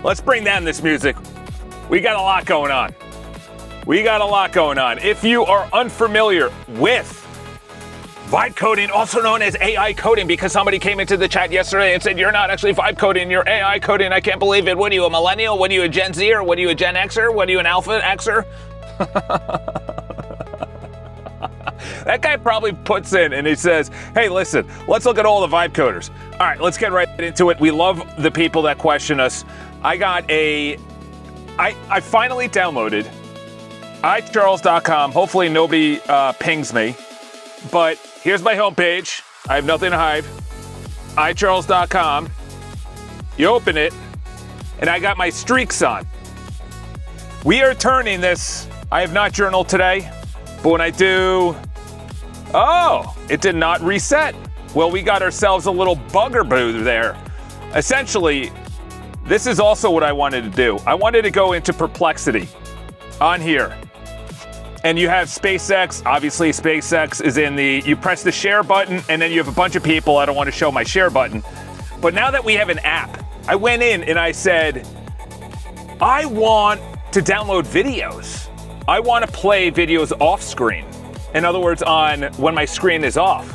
let's bring down this music. We got a lot going on. If you are unfamiliar with vibe coding, also known as AI coding, because somebody came into the chat yesterday and said, you're not actually vibe coding, you're AI coding. I can't believe it. What are you, a millennial? What are you, a Gen Zer? What are you, a Gen Xer? What are you, an Alpha Xer? That guy probably puts in and he says, hey, listen, let's look at all the vibe coders. All right, let's get right into it. We love the people that question us. I finally downloaded iCharles.com. Hopefully nobody pings me, but here's my homepage. I have nothing to hide. iCharles.com. You open it, and I got my streaks on. We are turning this. I have not journaled today, but when I do, oh, it did not reset. Well, we got ourselves a little bugaboo there. Essentially, this is also what I wanted to do. I wanted to go into Perplexity on here. And you have SpaceX. Obviously, SpaceX is in the, you press the share button, and then you have a bunch of people. I don't want to show my share button. But now that we have an app, I went in and I said, I want to download videos. I want to play videos off screen. In other words, on when my screen is off.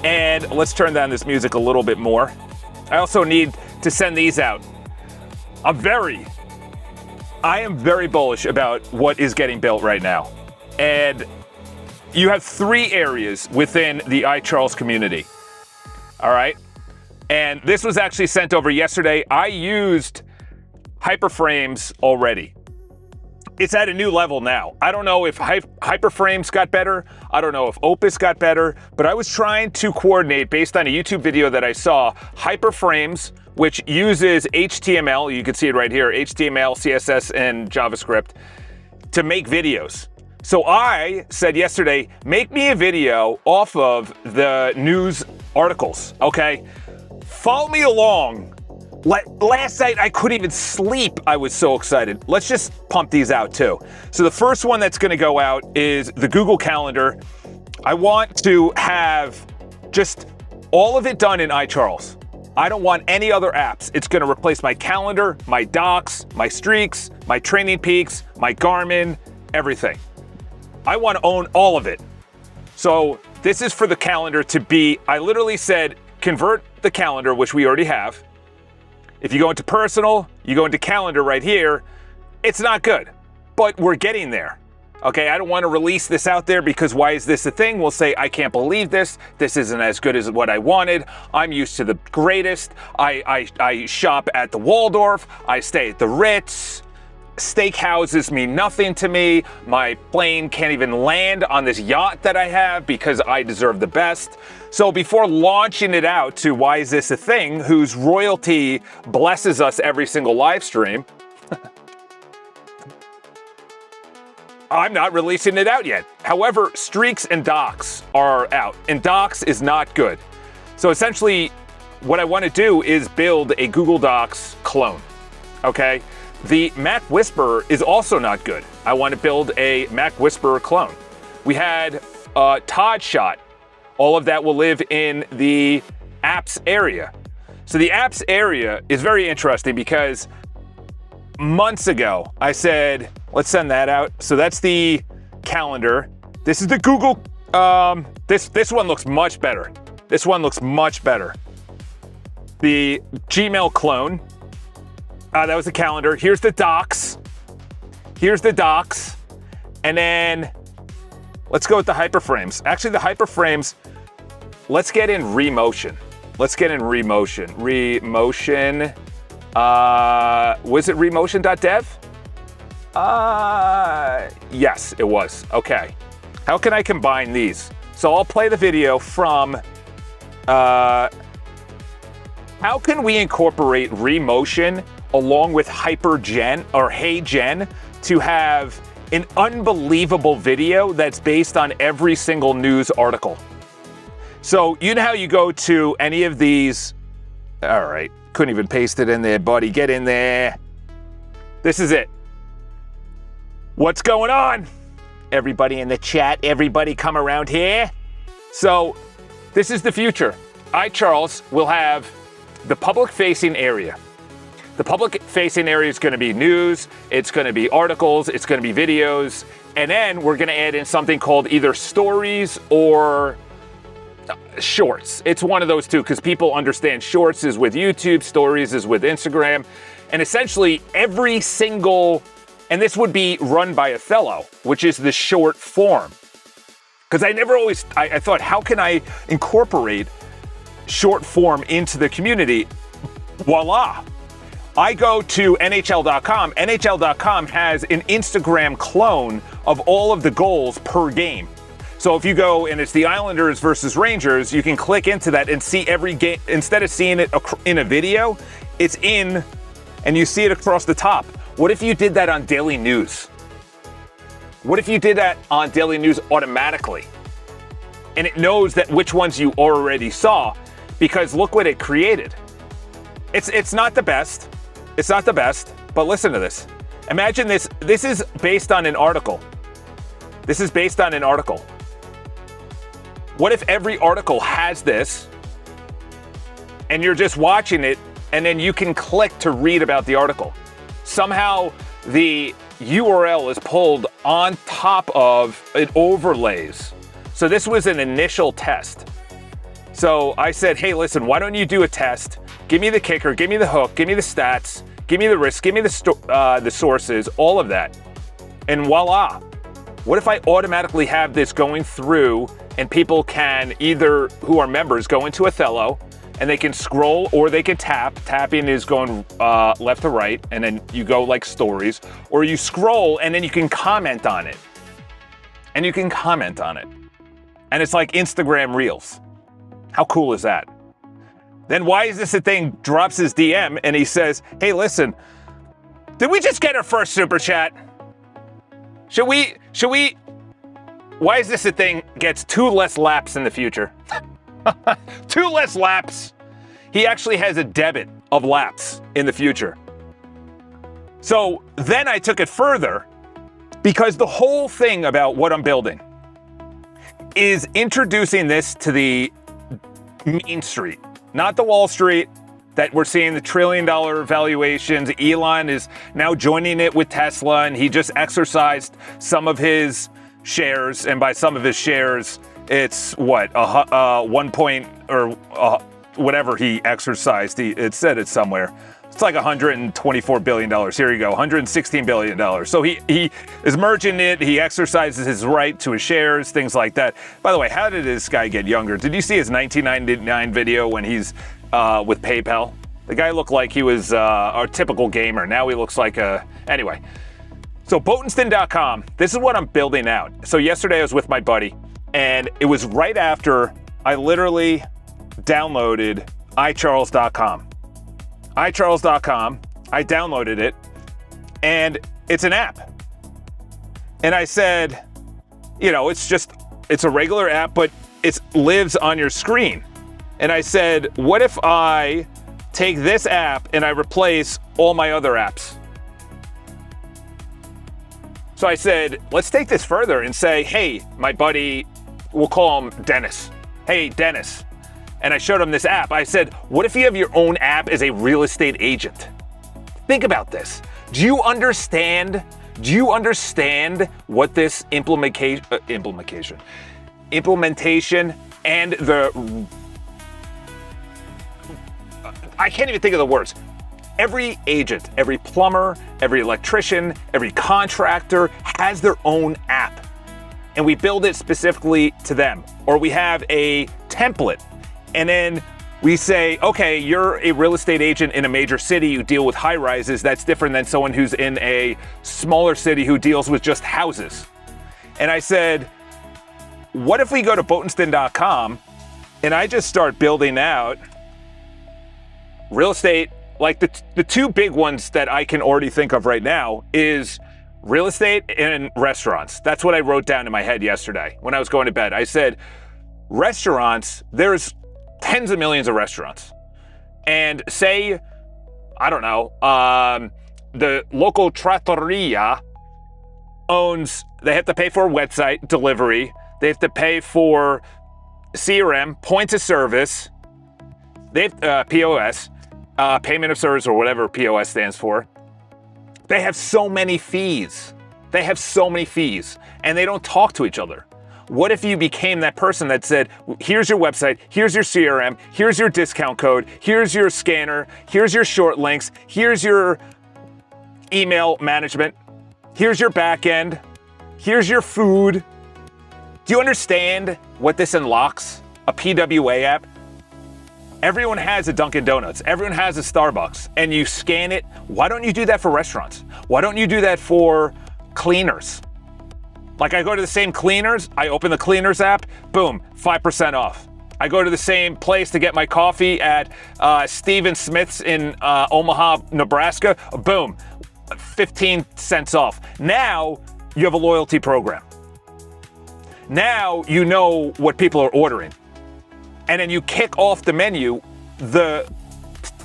And let's turn down this music a little bit more. I also need to send these out. I am very bullish about what is getting built right now. And you have 3 areas within the iCharles community. All right. And this was actually sent over yesterday. I used hyperframes already. It's at a new level now. I don't know if hyperframes got better. I don't know if Opus got better, but I was trying to coordinate based on a YouTube video that I saw, hyperframes, which uses HTML, you can see it right here, HTML, CSS, and JavaScript, to make videos. So I said yesterday, make me a video off of the news articles, okay? Follow me along. Last night, I couldn't even sleep. I was so excited. Let's just pump these out too. So the first one that's gonna go out is the Google Calendar. I want to have just all of it done in iCharles. I don't want any other apps. It's gonna replace my calendar, my docs, my streaks, my training peaks, my Garmin, everything. I wanna own all of it. So this is for the calendar to be, I literally said, convert the calendar, which we already have. If you go into personal, you go into calendar right here, it's not good, but we're getting there. Okay, I don't want to release this out there because why is this a thing? We'll say, I can't believe this. This isn't as good as what I wanted. I'm used to the greatest. I shop at the Waldorf. I stay at the Ritz. Steakhouses mean nothing to me. My plane can't even land on this yacht that I have because I deserve the best. So before launching it out to why is this a thing, whose royalty blesses us every single live stream, I'm not releasing it out yet. However, streaks and docs are out, and docs is not good. So essentially, what I want to do is build a Google Docs clone, okay? The Mac Whisperer is also not good. I want to build a Mac Whisperer clone. We had Todd Shot. All of that will live in the apps area. So the apps area is very interesting because months ago, I said, let's send that out. So that's the calendar. This is the Google, this one looks much better. This one looks much better. The Gmail clone. That was the calendar. Here's the docs. Here's the docs. And then let's go with the hyperframes. Actually, the hyperframes, let's get in Remotion. Let's get in Remotion. Remotion. Was it remotion.dev? Yes, it was. Okay. How can I combine these? So I'll play the video from, how can we incorporate Remotion along with HyperGen or HeyGen to have an unbelievable video that's based on every single news article? So you know how you go to any of these, all right, couldn't even paste it in there, buddy, get in there. This is it. What's going on? Everybody in the chat, everybody come around here. So this is the future. iCharles will have the public-facing area. The public-facing area is going to be news, it's going to be articles, it's going to be videos, and then we're going to add in something called either stories or shorts. It's one of those two because people understand shorts is with YouTube, stories is with Instagram, and essentially every single, and this would be run by Othello, which is the short form. Because I thought, how can I incorporate short form into the community? Voila. I go to NHL.com. NHL.com has an Instagram clone of all of the goals per game. So if you go and it's the Islanders versus Rangers, you can click into that and see every game. Instead of seeing it in a video, it's in and you see it across the top. What if you did that on Daily News? What if you did that on Daily News automatically? And it knows that which ones you already saw, because look what it created. It's not the best. It's not the best, but listen to this. Imagine this. This is based on an article. This is based on an article. What if every article has this and you're just watching it and then you can click to read about the article? Somehow the URL is pulled on top of it overlays. So this was an initial test. So I said, hey, listen, why don't you do a test? Give me the kicker, give me the hook, give me the stats, give me the risk, give me the sources, all of that. And voila. What if I automatically have this going through and people can either, who are members, go into Othello and they can scroll or they can tap. Tapping is going left to right, and then you go like stories, or you scroll and then you can comment on it. And you can comment on it. And it's like Instagram Reels. How cool is that? Then why is this a thing? Drops his DM and he says, hey, listen, did we just get our first super chat? Should we, why is this a thing? Gets 2 less laps in the future. 2 less laps. He actually has a debit of laps in the future. So then I took it further, because the whole thing about what I'm building is introducing this to the Main Street, not the Wall Street that we're seeing the $1 trillion valuations. Elon is now joining it with Tesla, and he just exercised some of his shares. And by some of his shares, it's what, 1 point or whatever he exercised. It said it somewhere. It's like $124 billion. Here you go, $116 billion. So he is merging it. He exercises his right to his shares, things like that. By the way, how did this guy get younger? Did you see his 1999 video when he's with PayPal? The guy looked like he was a typical gamer. Now he looks like a... Anyway, so Botenston.com, this is what I'm building out. So yesterday I was with my buddy, and it was right after I literally downloaded iCharles.com. iCharles.com, I downloaded it, and it's an app. And I said, you know, it's a regular app, but it lives on your screen. And I said, what if I take this app and I replace all my other apps? So I said, let's take this further and say, hey, my buddy, we'll call him Dennis. Hey, Dennis. And I showed him this app. I said, what if you have your own app as a real estate agent? Think about this. Do you understand what this implementation and the... I can't even think of the words. Every agent, every plumber, every electrician, every contractor has their own app. And we build it specifically to them. Or we have a template. And then we say, okay, you're a real estate agent in a major city, you deal with high rises. That's different than someone who's in a smaller city who deals with just houses. And I said, what if we go to Botenston.com and I just start building out real estate? Like the two big ones that I can already think of right now is real estate and restaurants. That's what I wrote down in my head yesterday when I was going to bed. I said, restaurants, there's tens of millions of restaurants. And say, I don't know, the local trattoria they have to pay for a website, delivery. They have to pay for CRM, points of service. They have POS. payment of service or whatever POS stands for, they have so many fees. They have so many fees and they don't talk to each other. What if you became that person that said, here's your website, here's your CRM, here's your discount code, here's your scanner, here's your short links, here's your email management, here's your back end, here's your food. Do you understand what this unlocks? A PWA app? Everyone has a Dunkin' Donuts. Everyone has a Starbucks. And you scan it. Why don't you do that for restaurants? Why don't you do that for cleaners? Like I go to the same cleaners, I open the cleaners app, boom, 5% off. I go to the same place to get my coffee at Stephen Smith's in Omaha, Nebraska, boom, 15 cents off. Now you have a loyalty program. Now you know what people are ordering. And then you kick off the menu the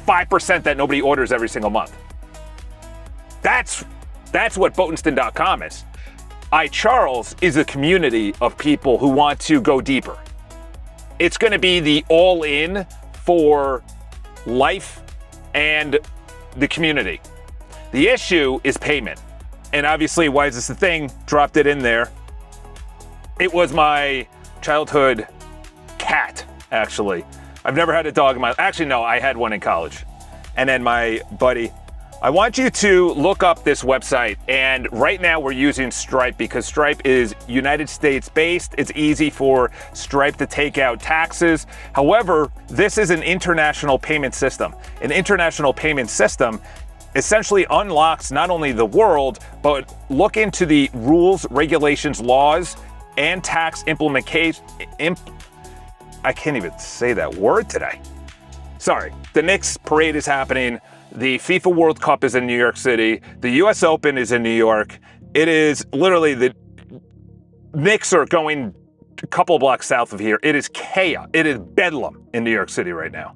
5% that nobody orders every single month. That's what Boatenston.com is. iCharles is a community of people who want to go deeper. It's going to be the all-in for life and the community. The issue is payment. And obviously, why is this a thing? Dropped it in there. It was my childhood cat, actually. I've never had a dog in my life. Actually, no, I had one in college. And then my buddy. I want you to look up this website, and right now we're using Stripe because Stripe is United States based. It's easy for Stripe to take out taxes. However, this is an international payment system. An international payment system essentially unlocks not only the world, but look into the rules, regulations, laws, and tax implementation. I can't even say that word today. Sorry, the Knicks parade is happening. The FIFA World Cup is in New York City. The US Open is in New York. It is literally the Knicks are going a couple blocks south of here. It is chaos. It is bedlam in New York City right now.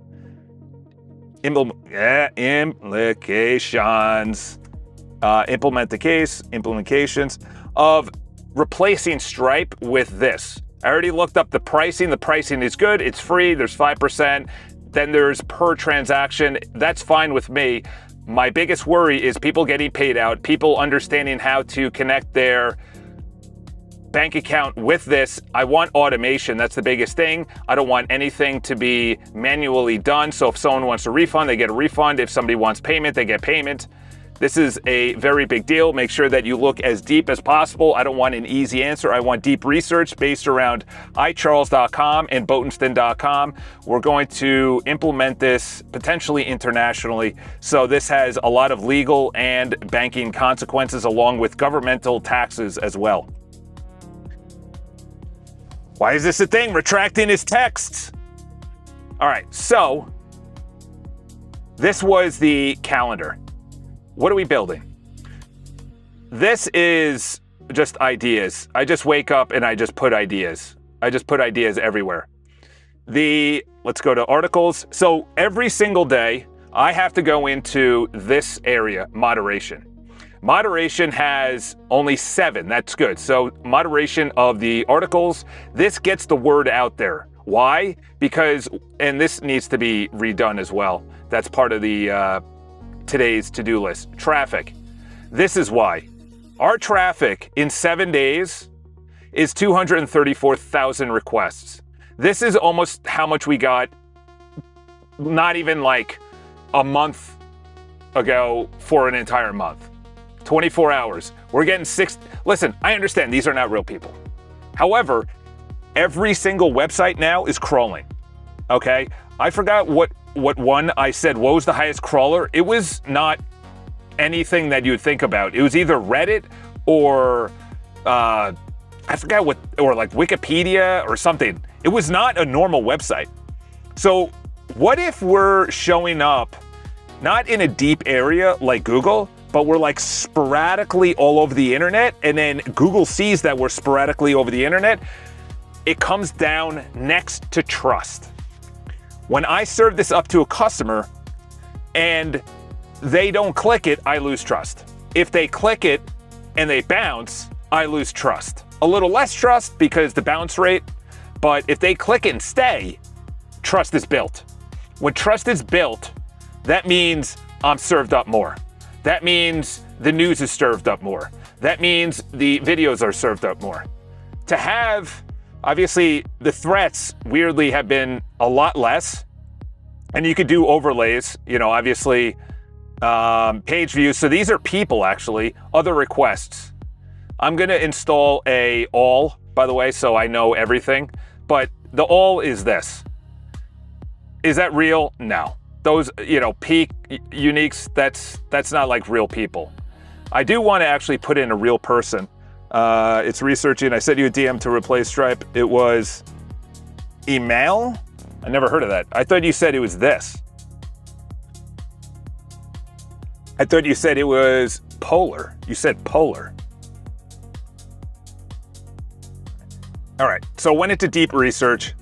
Implementations of replacing Stripe with this. I already looked up the pricing. The pricing is good. It's free. There's 5%. Then there's per transaction. That's fine with me. My biggest worry is people getting paid out, people understanding how to connect their bank account with this. I want automation. That's the biggest thing. I don't want anything to be manually done. So if someone wants a refund, they get a refund. If somebody wants payment, they get payment. This is a very big deal. Make sure that you look as deep as possible. I don't want an easy answer. I want deep research based around iCharles.com and Boatenston.com. We're going to implement this potentially internationally. So this has a lot of legal and banking consequences along with governmental taxes as well. Why is this a thing? Retracting his texts. All right, so this was the calendar. What are we building? This is just ideas. I just wake up and I just put ideas. I just put ideas everywhere. Let's go to articles. So every single day, I have to go into this area, moderation. Moderation has only 7. That's good. So moderation of the articles, this gets the word out there. Why? Because, and this needs to be redone as well. That's part of the today's to-do list. Traffic. This is why. Our traffic in 7 days is 234,000 requests. This is almost how much we got not even like a month ago for an entire month. 24 hours. We're getting 6. Listen, I understand these are not real people. However, every single website now is crawling. Okay? I forgot what one I said, what was the highest crawler? It was not anything that you'd think about. It was either Reddit or I forgot what, or like Wikipedia or something. It was not a normal website. So what if we're showing up not in a deep area like Google, but we're like sporadically all over the internet, and then Google sees that we're sporadically over the internet? It comes down next to trust. When I serve this up to a customer and they don't click it, I lose trust. If they click it and they bounce, I lose trust. A little less trust because the bounce rate, but if they click it and stay, trust is built. When trust is built, that means I'm served up more. That means the news is served up more. That means the videos are served up more. To have, obviously, the threats weirdly have been a lot less. And you could do overlays, obviously, page views. So these are people, actually, other requests. I'm going to install a all, by the way, so I know everything. But the all is this. Is that real? No. Those, peak uniques, that's not like real people. I do want to actually put in a real person. It's researching. I sent you a DM to replace Stripe. It was email. I never heard of that. I thought you said it was this. I thought you said it was polar. You said polar. All right. So I went into deep research.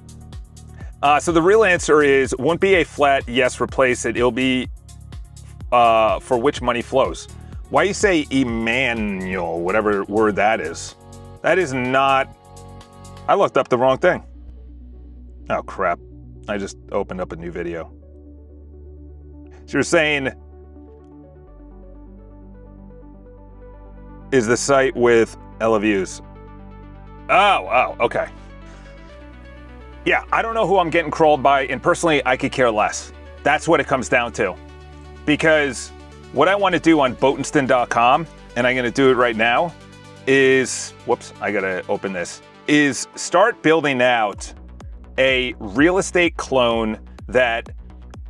So the real answer is, won't be a flat yes, replace it. It'll be for which money flows. Why you say Emmanuel, whatever word that is? That is not, I looked up the wrong thing. Oh, crap. I just opened up a new video. So you're saying, is the site with Ella views? Oh, okay. Yeah, I don't know who I'm getting crawled by, and personally, I could care less. That's what it comes down to. Because what I want to do on Boatenston.com, and I'm going to do it right now, is, whoops, I got to open this, is start building out a real estate clone that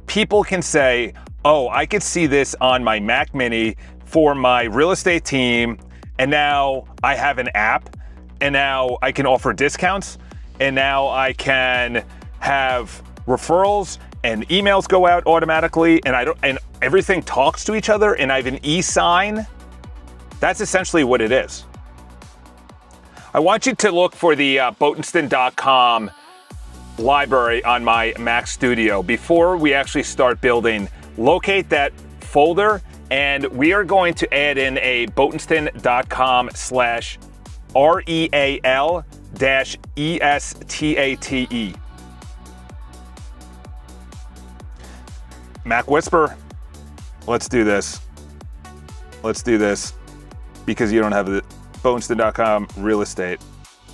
people can say, oh, I could see this on my Mac Mini for my real estate team, and now I have an app, and now I can offer discounts, and now I can have referrals and emails go out automatically, and everything talks to each other, and I have an e-sign. That's essentially what it is. I want you to look for the Boatenston.com library on my Mac Studio before we actually start building. Locate that folder, and we are going to add in a Boatenston.com/REAL-ESTATE. Mac Whisper, let's do this. Let's do this because you don't have the Boatenston.com real estate.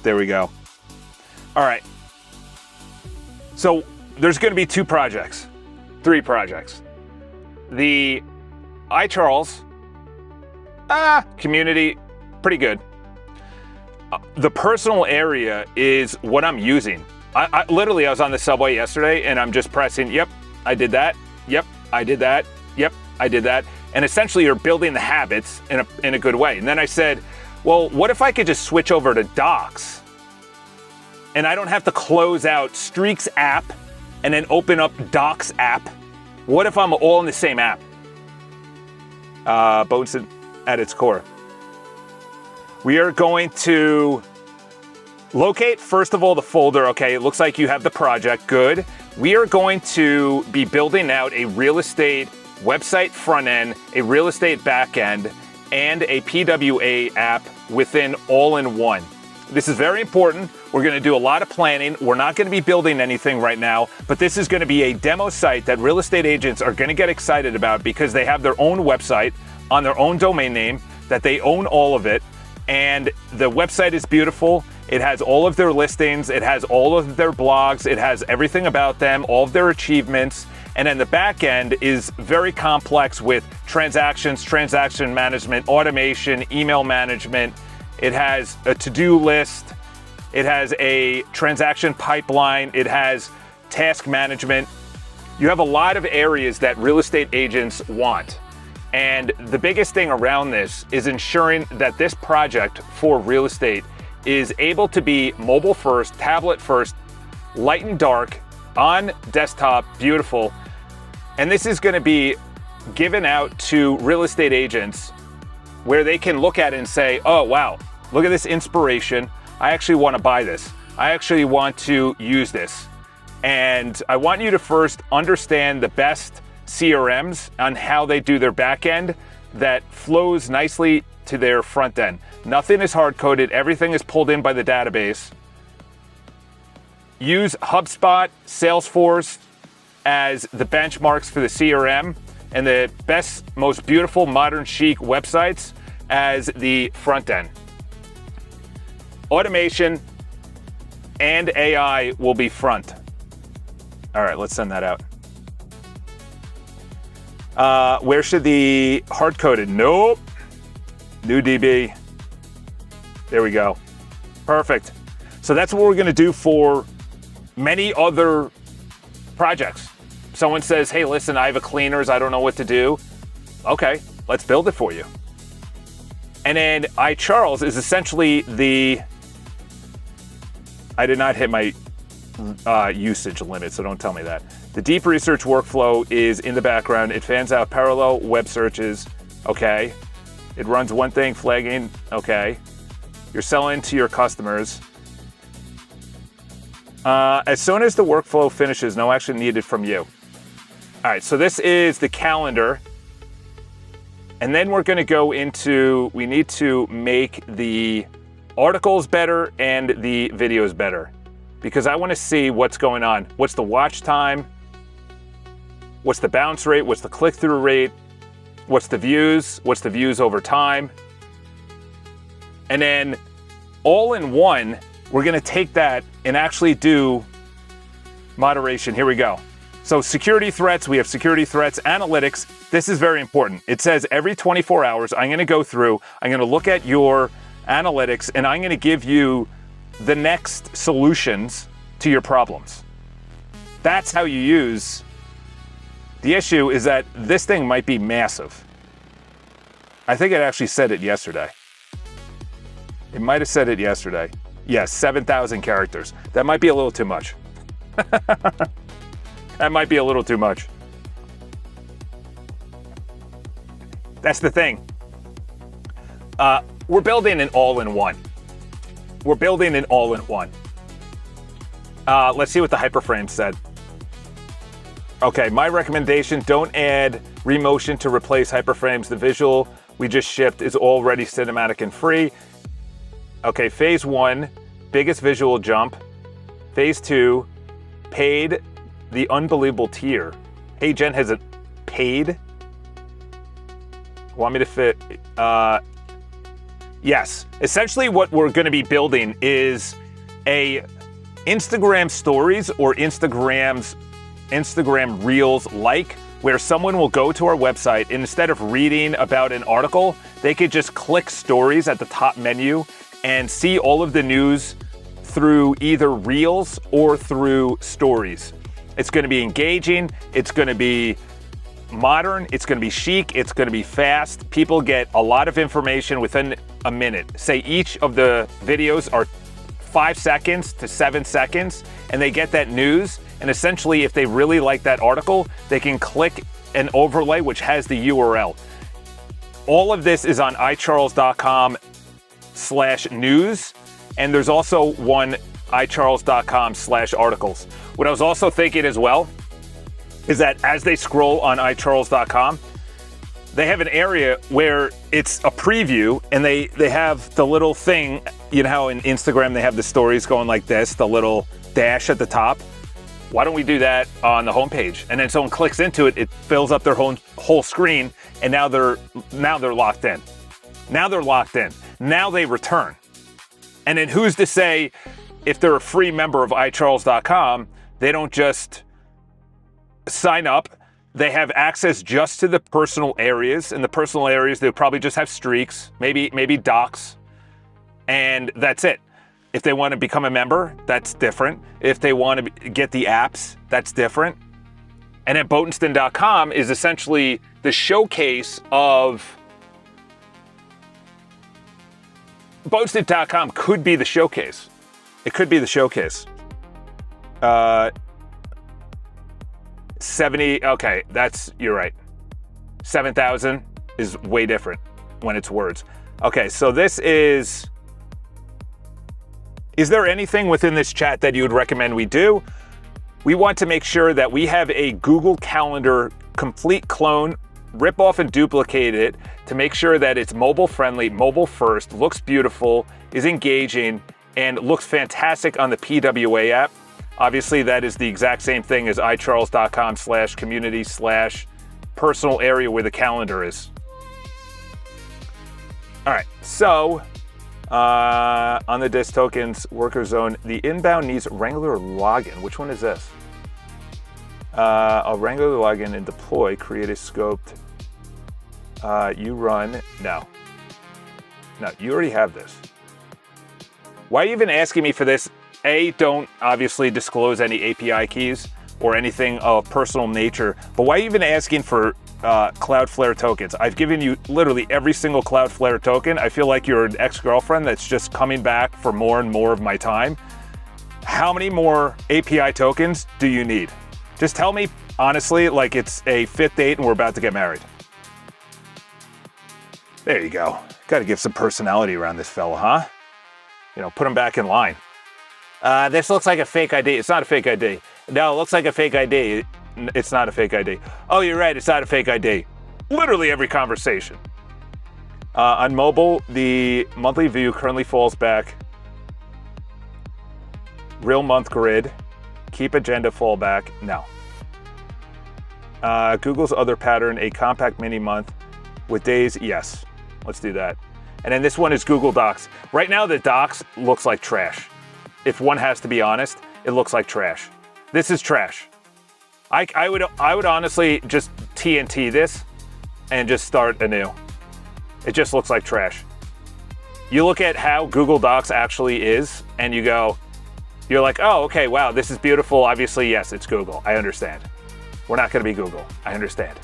There we go. All right. So there's going to be 3 projects. The iCharles community, pretty good. The personal area is what I'm using. I literally, I was on the subway yesterday and I'm just pressing, yep, I did that. Yep, I did that. Yep, I did that. And essentially you're building the habits in a good way. And then I said, well, what if I could just switch over to Docs? And I don't have to close out Streaks app and then open up Docs app. What if I'm all in the same app? Boatenston at its core. We are going to locate, first of all, the folder. Okay, it looks like you have the project. Good. We are going to be building out a real estate website front end, a real estate back end, and a PWA app within all-in-one. This is very important. We're going to do a lot of planning. We're not going to be building anything right now, but this is going to be a demo site that real estate agents are going to get excited about because they have their own website on their own domain name, that they own all of it, and the website is beautiful. It has all of their listings. It has all of their blogs. It has everything about them, all of their achievements. And then the back end is very complex with transactions, transaction management, automation, email management. It has a to-do list. It has a transaction pipeline. It has task management. You have a lot of areas that real estate agents want. And the biggest thing around this is ensuring that this project for real estate is able to be mobile first, tablet first, light and dark, on desktop, beautiful. And this is going to be given out to real estate agents where they can look at it and say, oh, wow, look at this inspiration. I actually want to buy this. I actually want to use this. And I want you to first understand the best CRMs on how they do their back end that flows nicely to their front end. Nothing is hard-coded. Everything is pulled in by the database. Use HubSpot, Salesforce as the benchmarks for the CRM. and the best, most beautiful, modern, chic websites as the front end. Automation and AI will be front. All right, let's send that out. Where should the hard-coded? Nope. New DB. There we go. Perfect. So that's what we're going to do for many other projects. Someone says, hey, listen, I have a cleaners. I don't know what to do. Okay, let's build it for you. And then iCharles is essentially the... I did not hit my usage limit, so don't tell me that. The deep research workflow is in the background. It fans out parallel web searches. Okay. It runs one thing, flagging. Okay. You're selling to your customers. As soon as the workflow finishes, no action needed from you. All right, so this is the calendar. And then we're going to go into, we need to make the articles better and the videos better, because I want to see what's going on. What's the watch time? What's the bounce rate? What's the click-through rate? What's the views? What's the views over time? And then all in one, we're going to take that and actually do moderation. Here we go. So security threats, we have security threats, analytics. This is very important. It says every 24 hours, I'm going to go through, I'm going to look at your analytics, and I'm going to give you the next solutions to your problems. That's how you use. The issue is that this thing might be massive. I think it actually said it yesterday. It might have said it yesterday. Yes, 7,000 characters. That might be a little too much. That might be a little too much. That's the thing. We're building an all-in-one. We're building an all-in-one. Let's see what the hyperframe said. Okay, my recommendation, don't add remotion to replace hyperframes. The visual we just shipped is already cinematic and free. Okay, phase 1, biggest visual jump. Phase 2, paid, the unbelievable tier. Hey, Jen, has it paid? Want me to fit? Yes. Essentially what we're going to be building is a Instagram stories or Instagram Reels where someone will go to our website and instead of reading about an article, they could just click stories at the top menu and see all of the news through either Reels or through stories. It's going to be engaging. It's going to be modern. It's going to be chic. It's going to be fast. People get a lot of information within a minute. Say each of the videos are 5 seconds to 7 seconds, and they get that news. And essentially, if they really like that article, they can click an overlay which has the URL. All of this is on icharles.com/news, and there's also one icharles.com/articles. What I was also thinking as well is that as they scroll on icharles.com, they have an area where it's a preview, and they have the little thing, you know how in Instagram they have the stories going like this, the little dash at the top. Why don't we do that on the homepage? And then someone clicks into it, it fills up their whole screen, and now they're locked in. Now they're locked in. Now they return. And then who's to say if they're a free member of icharles.com, they don't just sign up. They have access just to the personal areas. In the personal areas, they'll probably just have streaks, maybe docs, and that's it. If they want to become a member, that's different. If they want to get the apps, that's different. And then Botenston.com is essentially the showcase of... Botenston.com could be the showcase. It could be the showcase. 70, okay, you're right. 7,000 is way different when it's words. Okay, so this is there anything within this chat that you would recommend we do? We want to make sure that we have a Google Calendar complete clone, rip off and duplicate it to make sure that it's mobile friendly, mobile first, looks beautiful, is engaging, and looks fantastic on the PWA app. Obviously, that is the exact same thing as icharles.com/community/ personal area where the calendar is. All right, so on the disk tokens worker zone, the inbound needs Wrangler login. Which one is this? I'll Wrangler login and deploy, create a scoped. You run, no, you already have this. Why are you even asking me for this? A, don't obviously disclose any API keys or anything of personal nature, but why are you even asking for Cloudflare tokens? I've given you literally every single Cloudflare token. I feel like you're an ex-girlfriend that's just coming back for more and more of my time. How many more API tokens do you need? Just tell me honestly, like it's a fifth date and we're about to get married. There you go. Got to give some personality around this fella, huh? You know, put him back in line. This looks like a fake ID. It's not a fake ID. No, it looks like a fake ID. It's not a fake ID. Oh, you're right. It's not a fake ID. Literally every conversation. On mobile, the monthly view currently falls back. Real month grid. Keep agenda fallback. No. Google's other pattern, a compact mini month with days. Yes. Let's do that. And then this one is Google Docs. Right now, the Docs looks like trash. If one has to be honest, it looks like trash. This is trash. I would honestly just TNT this and just start anew. It just looks like trash. You look at how Google Docs actually is, and you're like, oh, okay, wow, this is beautiful. Obviously, yes, it's Google. I understand. We're not going to be Google. I understand.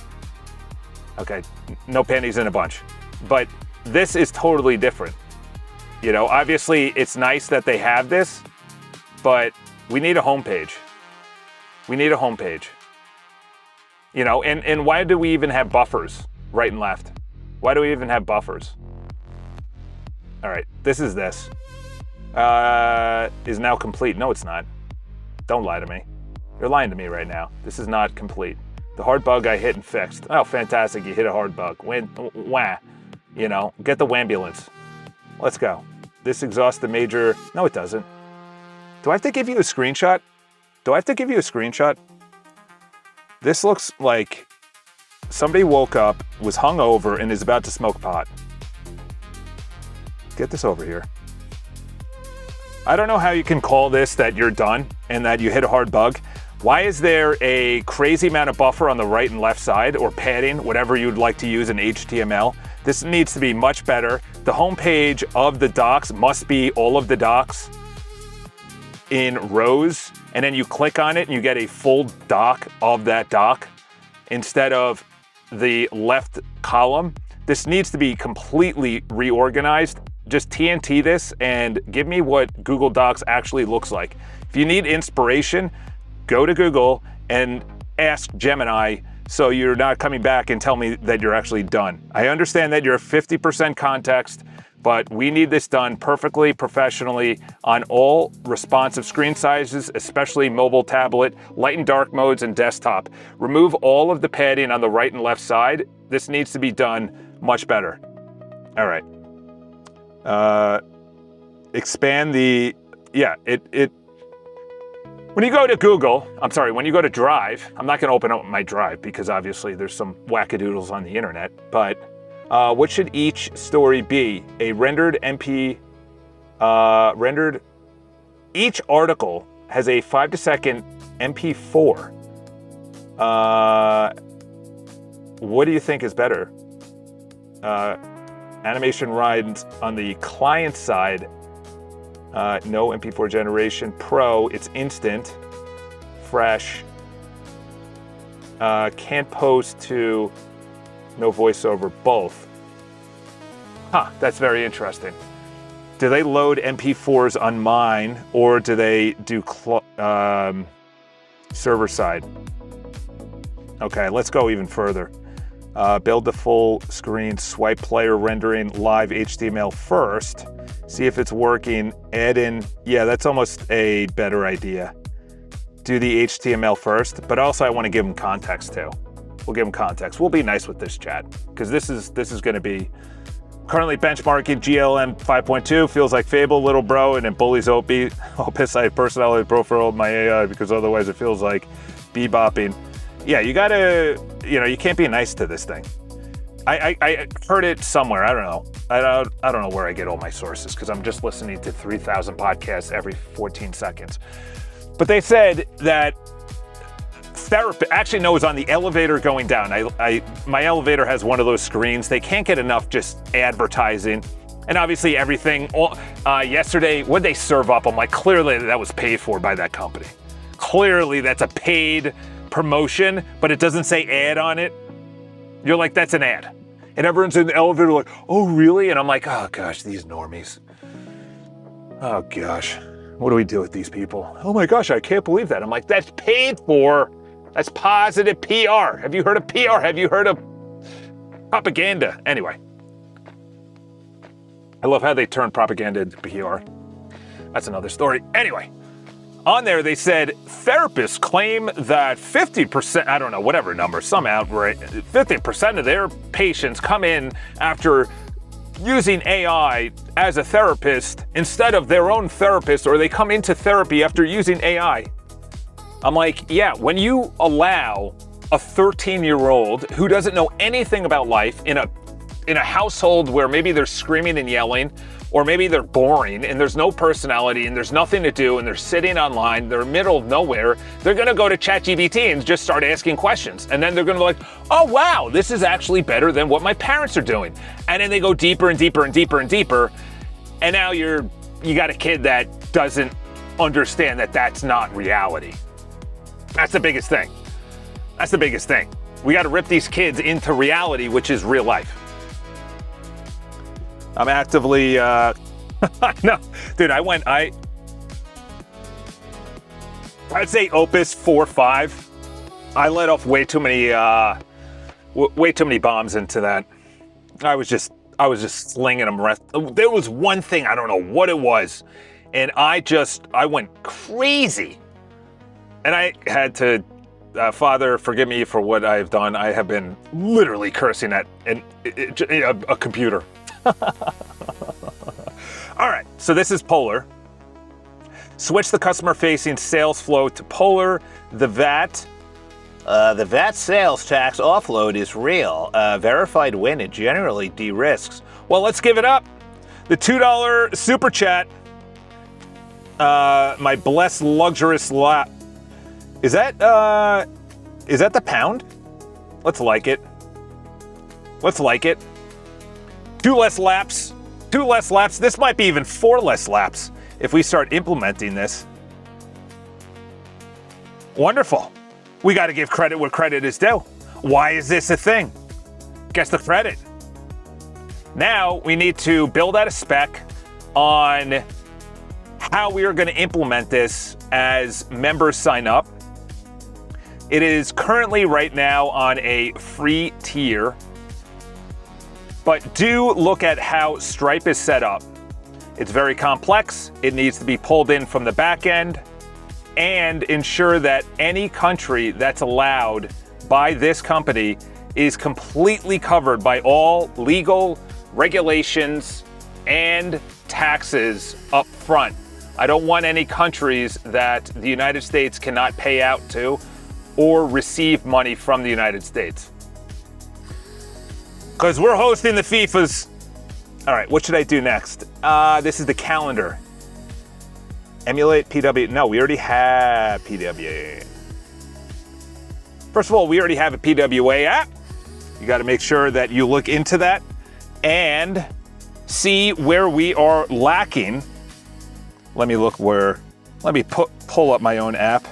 Okay, no panties in a bunch. But this is totally different. You know, obviously, it's nice that they have this, but we need a homepage. We need a homepage. You know, and why do we even have buffers right and left? Why do we even have buffers? All right, this is this. Is now complete. No, it's not. Don't lie to me. You're lying to me right now. This is not complete. The hard bug I hit and fixed. Oh, fantastic. You hit a hard bug. Wah. You know, get the wambulance. Let's go. This exhausts the major. No, it doesn't. Do I have to give you a screenshot? This looks like somebody woke up, was hungover, and is about to smoke pot. Get this over here. I don't know how you can call this that you're done and that you hit a hard bug. Why is there a crazy amount of buffer on the right and left side, or padding, whatever you'd like to use in HTML? This needs to be much better. The homepage of the docs must be all of the docs in rows, and then you click on it and you get a full doc of that doc instead of the left column. This needs to be completely reorganized. Just TNT this and give me what Google Docs actually looks like. If you need inspiration, go to Google and ask Gemini so you're not coming back and tell me that you're actually done. I understand that you're 50% context, but we need this done perfectly, professionally, on all responsive screen sizes, especially mobile, tablet, light and dark modes, and desktop. Remove all of the padding on the right and left side. This needs to be done much better. All right. Expand the, when you go to Google, when you go to Drive, I'm not going to open up my Drive because obviously there's some wackadoodles on the internet, but what should each story be? A rendered MP, each article has a 5-second MP4. What do you think is better? Animation rides on the client side. No MP4 generation. Pro, it's instant, fresh. Can't post to no voiceover, both. Huh, that's very interesting. Do they load MP4s on mine, or do they do server side? Okay, let's go even further. Build the full screen swipe player rendering live HTML first. See if it's working. Add in, yeah, that's almost a better idea. Do the HTML first, but also I want to give them context too. We'll give them context. We'll be nice with this chat because this is going to be currently benchmarking GLM 5.2. Feels like Fable, Little Bro, and then bullies Opus. I have personality profile my AI because otherwise it feels like bebopping. Yeah, you gotta, you can't be nice to this thing. I heard it somewhere. I don't know. I don't know where I get all my sources because I'm just listening to 3,000 podcasts every 14 seconds. But they said that therapy, actually no, it was on the elevator going down. My elevator has one of those screens. They can't get enough just advertising. And obviously everything, yesterday, what'd they serve up? I'm like, clearly that was paid for by that company. Clearly that's a paid promotion, but it doesn't say ad on it. You're like, that's an ad. And everyone's in the elevator like, oh, really? And I'm like, oh, gosh, these normies. Oh, gosh. What do we do with these people? Oh, my gosh, I can't believe that. I'm like, that's paid for. That's positive PR. Have you heard of PR? Have you heard of propaganda? Anyway. I love how they turn propaganda into PR. That's another story. Anyway. On there, they said therapists claim that 50%, I don't know, whatever number, some outright, 50% of their patients come in after using AI as a therapist instead of their own therapist, or they come into therapy after using AI. I'm like, yeah, when you allow a 13-year-old who doesn't know anything about life in a household where maybe they're screaming and yelling, or maybe they're boring and there's no personality and there's nothing to do and they're sitting online, they're middle of nowhere, they're gonna go to ChatGPT and just start asking questions. And then they're gonna be like, oh wow, this is actually better than what my parents are doing. And then they go deeper and deeper and deeper and deeper. And now you got a kid that doesn't understand that that's not reality. That's the biggest thing. That's the biggest thing. We gotta rip these kids into reality, which is real life. I'm actively, no, dude, I'd say Opus 4.5. I let off way too many bombs into that. I was just slinging them. There was one thing, I don't know what it was, and I went crazy. And I had to, Father, forgive me for what I've done. I have been literally cursing at a computer. All right, so this is Polar. Switch the customer-facing sales flow to Polar. The VAT sales tax offload is real. Verified win, it generally de-risks. Well, let's give it up. The $2 super chat. My blessed luxurious lap. Is that the pound? Let's like it. Let's like it. 2 less laps. 2 less laps. This might be even 4 less laps if we start implementing this. Wonderful. We got to give credit where credit is due. Why is this a thing? Guess the credit. Now we need to build out a spec on how we are going to implement this as members sign up. It is currently right now on a free tier. But do look at how Stripe is set up. It's very complex. It needs to be pulled in from the back end and ensure that any country that's allowed by this company is completely covered by all legal regulations and taxes up front. I don't want any countries that the United States cannot pay out to or receive money from the United States. Because we're hosting the FIFAs. All right, what should I do next? This is the calendar. Emulate PW. No, we already have PWA. First of all, we already have a PWA app. You got to make sure that you look into that and see where we are lacking. Let me pull up my own app.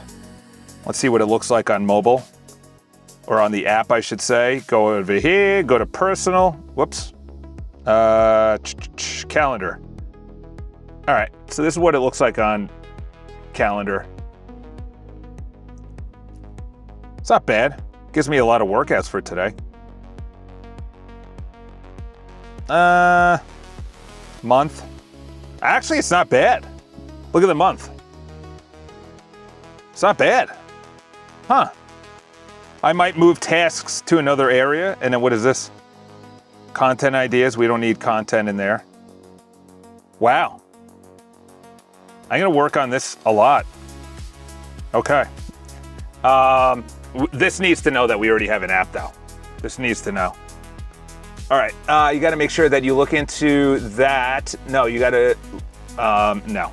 Let's see what it looks like on mobile. Or on the app, I should say. Go over here, go to personal. Whoops. Calendar. All right, so this is what it looks like on calendar. It's not bad. Gives me a lot of workouts for today. Month. Actually, it's not bad. Look at the month. It's not bad. Huh. I might move tasks to another area. And then what is this? Content ideas. We don't need content in there. Wow. I'm going to work on this a lot. Okay. This needs to know that we already have an app, though. This needs to know. All right, you got to make sure that you look into that. No, you got to, no.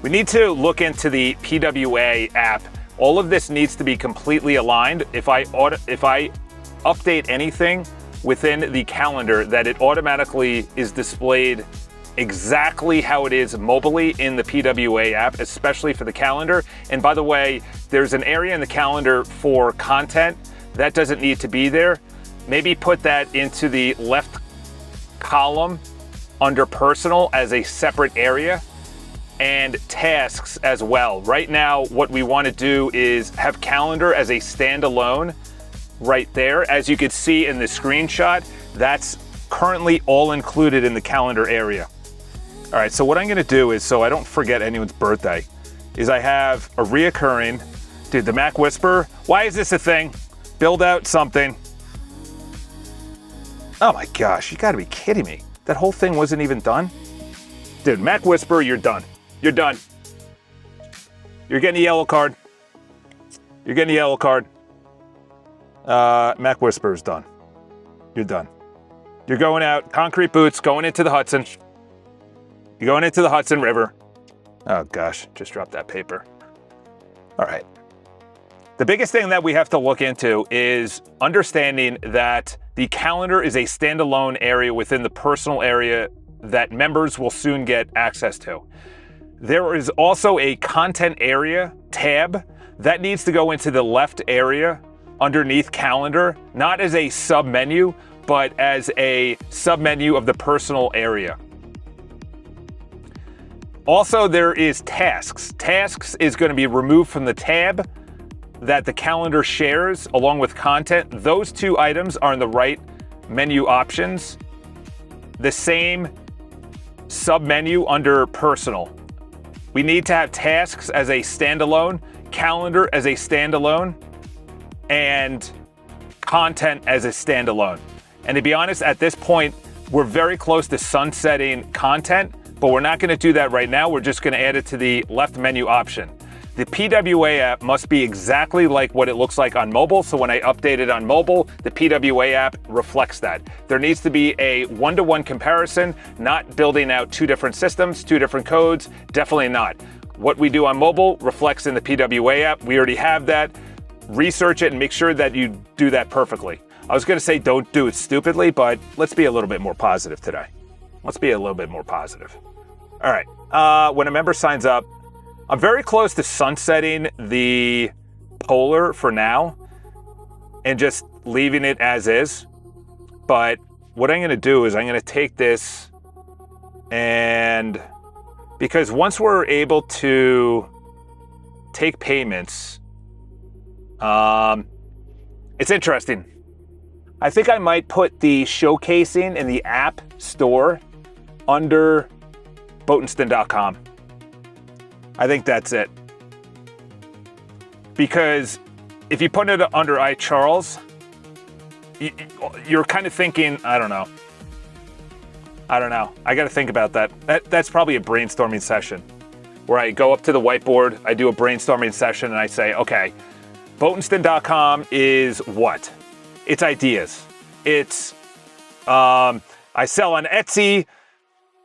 We need to look into the PWA app. All of this needs to be completely aligned. If I update anything within the calendar, that it automatically is displayed exactly how it is mobily in the PWA app, especially for the calendar. And by the way, there's an area in the calendar for content that doesn't need to be there. Maybe put that into the left column under personal as a separate area, and tasks as well. Right now, what we want to do is have calendar as a standalone right there. As you can see in the screenshot, that's currently all included in the calendar area. All right, so what I'm gonna do is, so I don't forget anyone's birthday, is I have a reoccurring, dude, the Mac Whisperer. Why is this a thing? Build out something. Oh my gosh, you gotta be kidding me. That whole thing wasn't even done? Dude, Mac Whisperer, you're done. You're done. You're getting a yellow card. You're getting a yellow card. Mac Whisperer's done. You're done. You're going out, concrete boots, going into the Hudson. You're going into the Hudson River. Oh gosh, just dropped that paper. All right. The biggest thing that we have to look into is understanding that the calendar is a standalone area within the personal area that members will soon get access to. There is also a content area tab that needs to go into the left area underneath calendar, not as a sub-menu, but as a sub-menu of the personal area. Also, there is tasks. Tasks is going to be removed from the tab that the calendar shares along with content. Those two items are in the right menu options. The same sub-menu under personal. We need to have tasks as a standalone, calendar as a standalone, and content as a standalone. And to be honest, at this point, we're very close to sunsetting content, but we're not going to do that right now. We're just going to add it to the left menu option. The PWA app must be exactly like what it looks like on mobile. So when I update it on mobile, the PWA app reflects that. There needs to be a one-to-one comparison, not building out two different systems, two different codes, definitely not. What we do on mobile reflects in the PWA app. We already have that. Research it and make sure that you do that perfectly. I was going to say don't do it stupidly, but let's be a little bit more positive today. Let's be a little bit more positive. All right, when a member signs up, I'm very close to sunsetting the Polar for now and just leaving it as is. But what I'm going to do is I'm going to take this and because once we're able to take payments, it's interesting. I think I might put the showcasing in the app store under Boatenston.com. I think that's it. Because if you put it under iCharles, you're kind of thinking, I don't know. I got to think about that. That's probably a brainstorming session where I go up to the whiteboard, I do a brainstorming session, and I say, okay, Boatenston.com is what? It's ideas. It's, I sell on Etsy,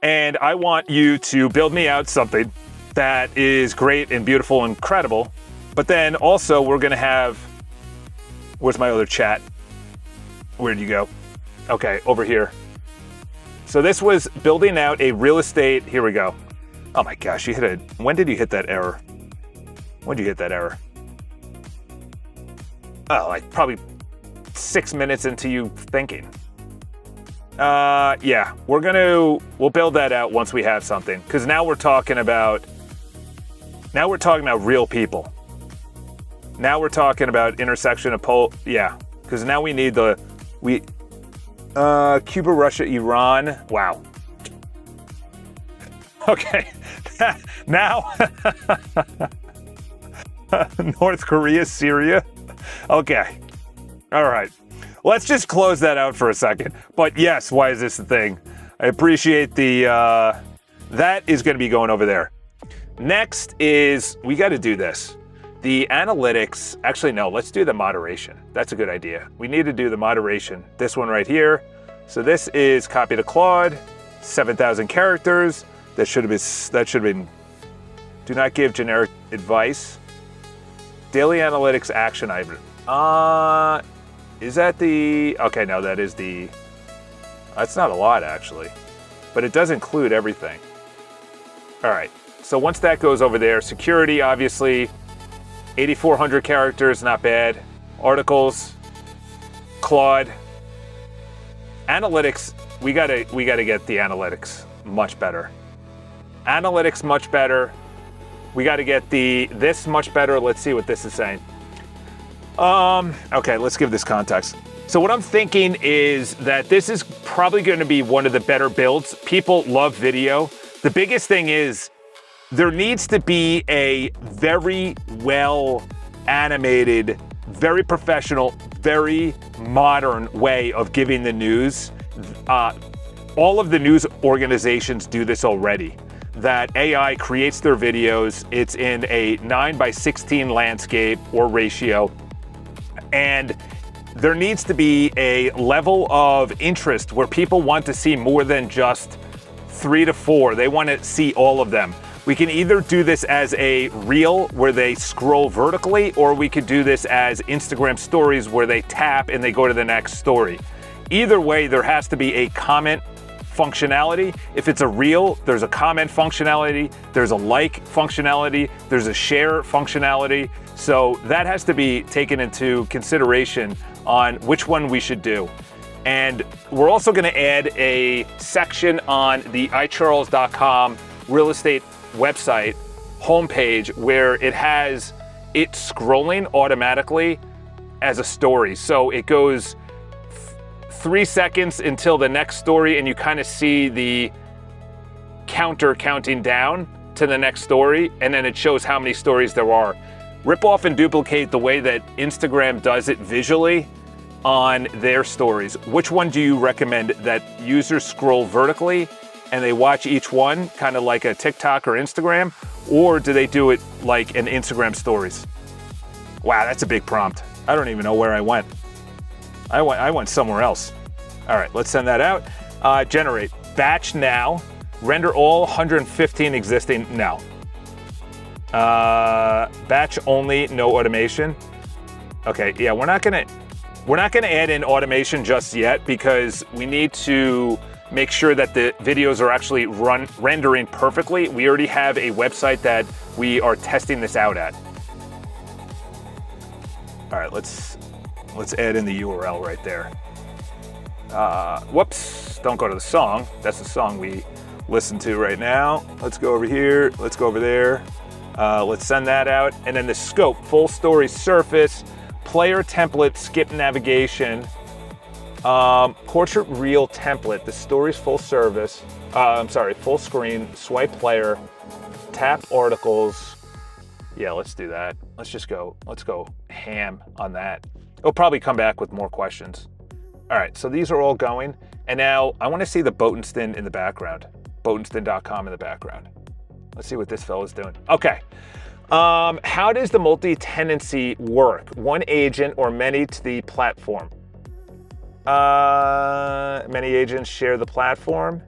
and I want you to build me out something that is great and beautiful and incredible. But then also we're going to have, where's my other chat? Where'd you go? Okay, over here. So this was building out a real estate, here we go. Oh my gosh, you hit it. When did you hit that error? When did you hit that error? Oh, like probably 6 minutes into you thinking. Yeah, we'll build that out once we have something. Because now we're talking about real people. Now we're talking about intersection of yeah. Because now we need Cuba, Russia, Iran. Wow. Okay. Now, North Korea, Syria. Okay. All right. Let's just close that out for a second. But yes, why is this a thing? I appreciate that is going to be going over there. Next is, we got to do this. The analytics, actually no, let's do the moderation. That's a good idea. We need to do the moderation. This one right here. So this is copy to Claude, 7,000 characters. That should have been, do not give generic advice. Daily analytics action item. Is that the, okay, no, that is the, that's not a lot actually, but it does include everything. All right, so once that goes over there, security, obviously, 8,400 characters, not bad. Articles, Claude. Analytics, we gotta get the analytics much better. Analytics much better. We gotta get this much better. Let's see what this is saying. Okay, let's give this context. So what I'm thinking is that this is probably going to be one of the better builds. People love video. The biggest thing is there needs to be a very well animated, very professional, very modern way of giving the news. All of the news organizations do this already. That AI creates their videos. It's in a 9:16 landscape or ratio. And there needs to be a level of interest where people want to see more than just 3 to 4. They want to see all of them. We can either do this as a reel where they scroll vertically, or we could do this as Instagram stories where they tap and they go to the next story. Either way, there has to be a comment functionality. If it's a reel, there's a comment functionality, there's a like functionality, there's a share functionality. So that has to be taken into consideration on which one we should do. And we're also going to add a section on the iCharles.com real estate website homepage where it has it scrolling automatically as a story. So it goes 3 seconds until the next story, and you kind of see the counter counting down to the next story, and then it shows how many stories there are. Rip off and duplicate the way that Instagram does it visually on their stories. Which one do you recommend that users scroll vertically and they watch each one, kind of like a TikTok or Instagram, or do they do it like an Instagram stories? Wow, that's a big prompt. I don't even know where I went. I went somewhere else. All right, let's send that out. Generate, batch now, render all 115 existing now. Batch only, no automation. Okay, yeah, we're not gonna add in automation just yet because we need to make sure that the videos are actually rendering perfectly. We already have a website that we are testing this out at. All right, let's add in the URL right there. Whoops, don't go to the song. That's the song we listen to right now. Let's go over here, let's go over there. Let's send that out. And then the scope, full story surface, player template, skip navigation, portrait reel template, the story's full service, full screen, swipe player, tap articles. Yeah, let's do that. Let's go ham on that. It'll probably come back with more questions. All right, so these are all going. And now I want to see the Botenston in the background, Botenston.com in the background. Let's see what this fellow's doing. Okay. How does the multi-tenancy work? One agent or many to the platform? Many agents share the platform.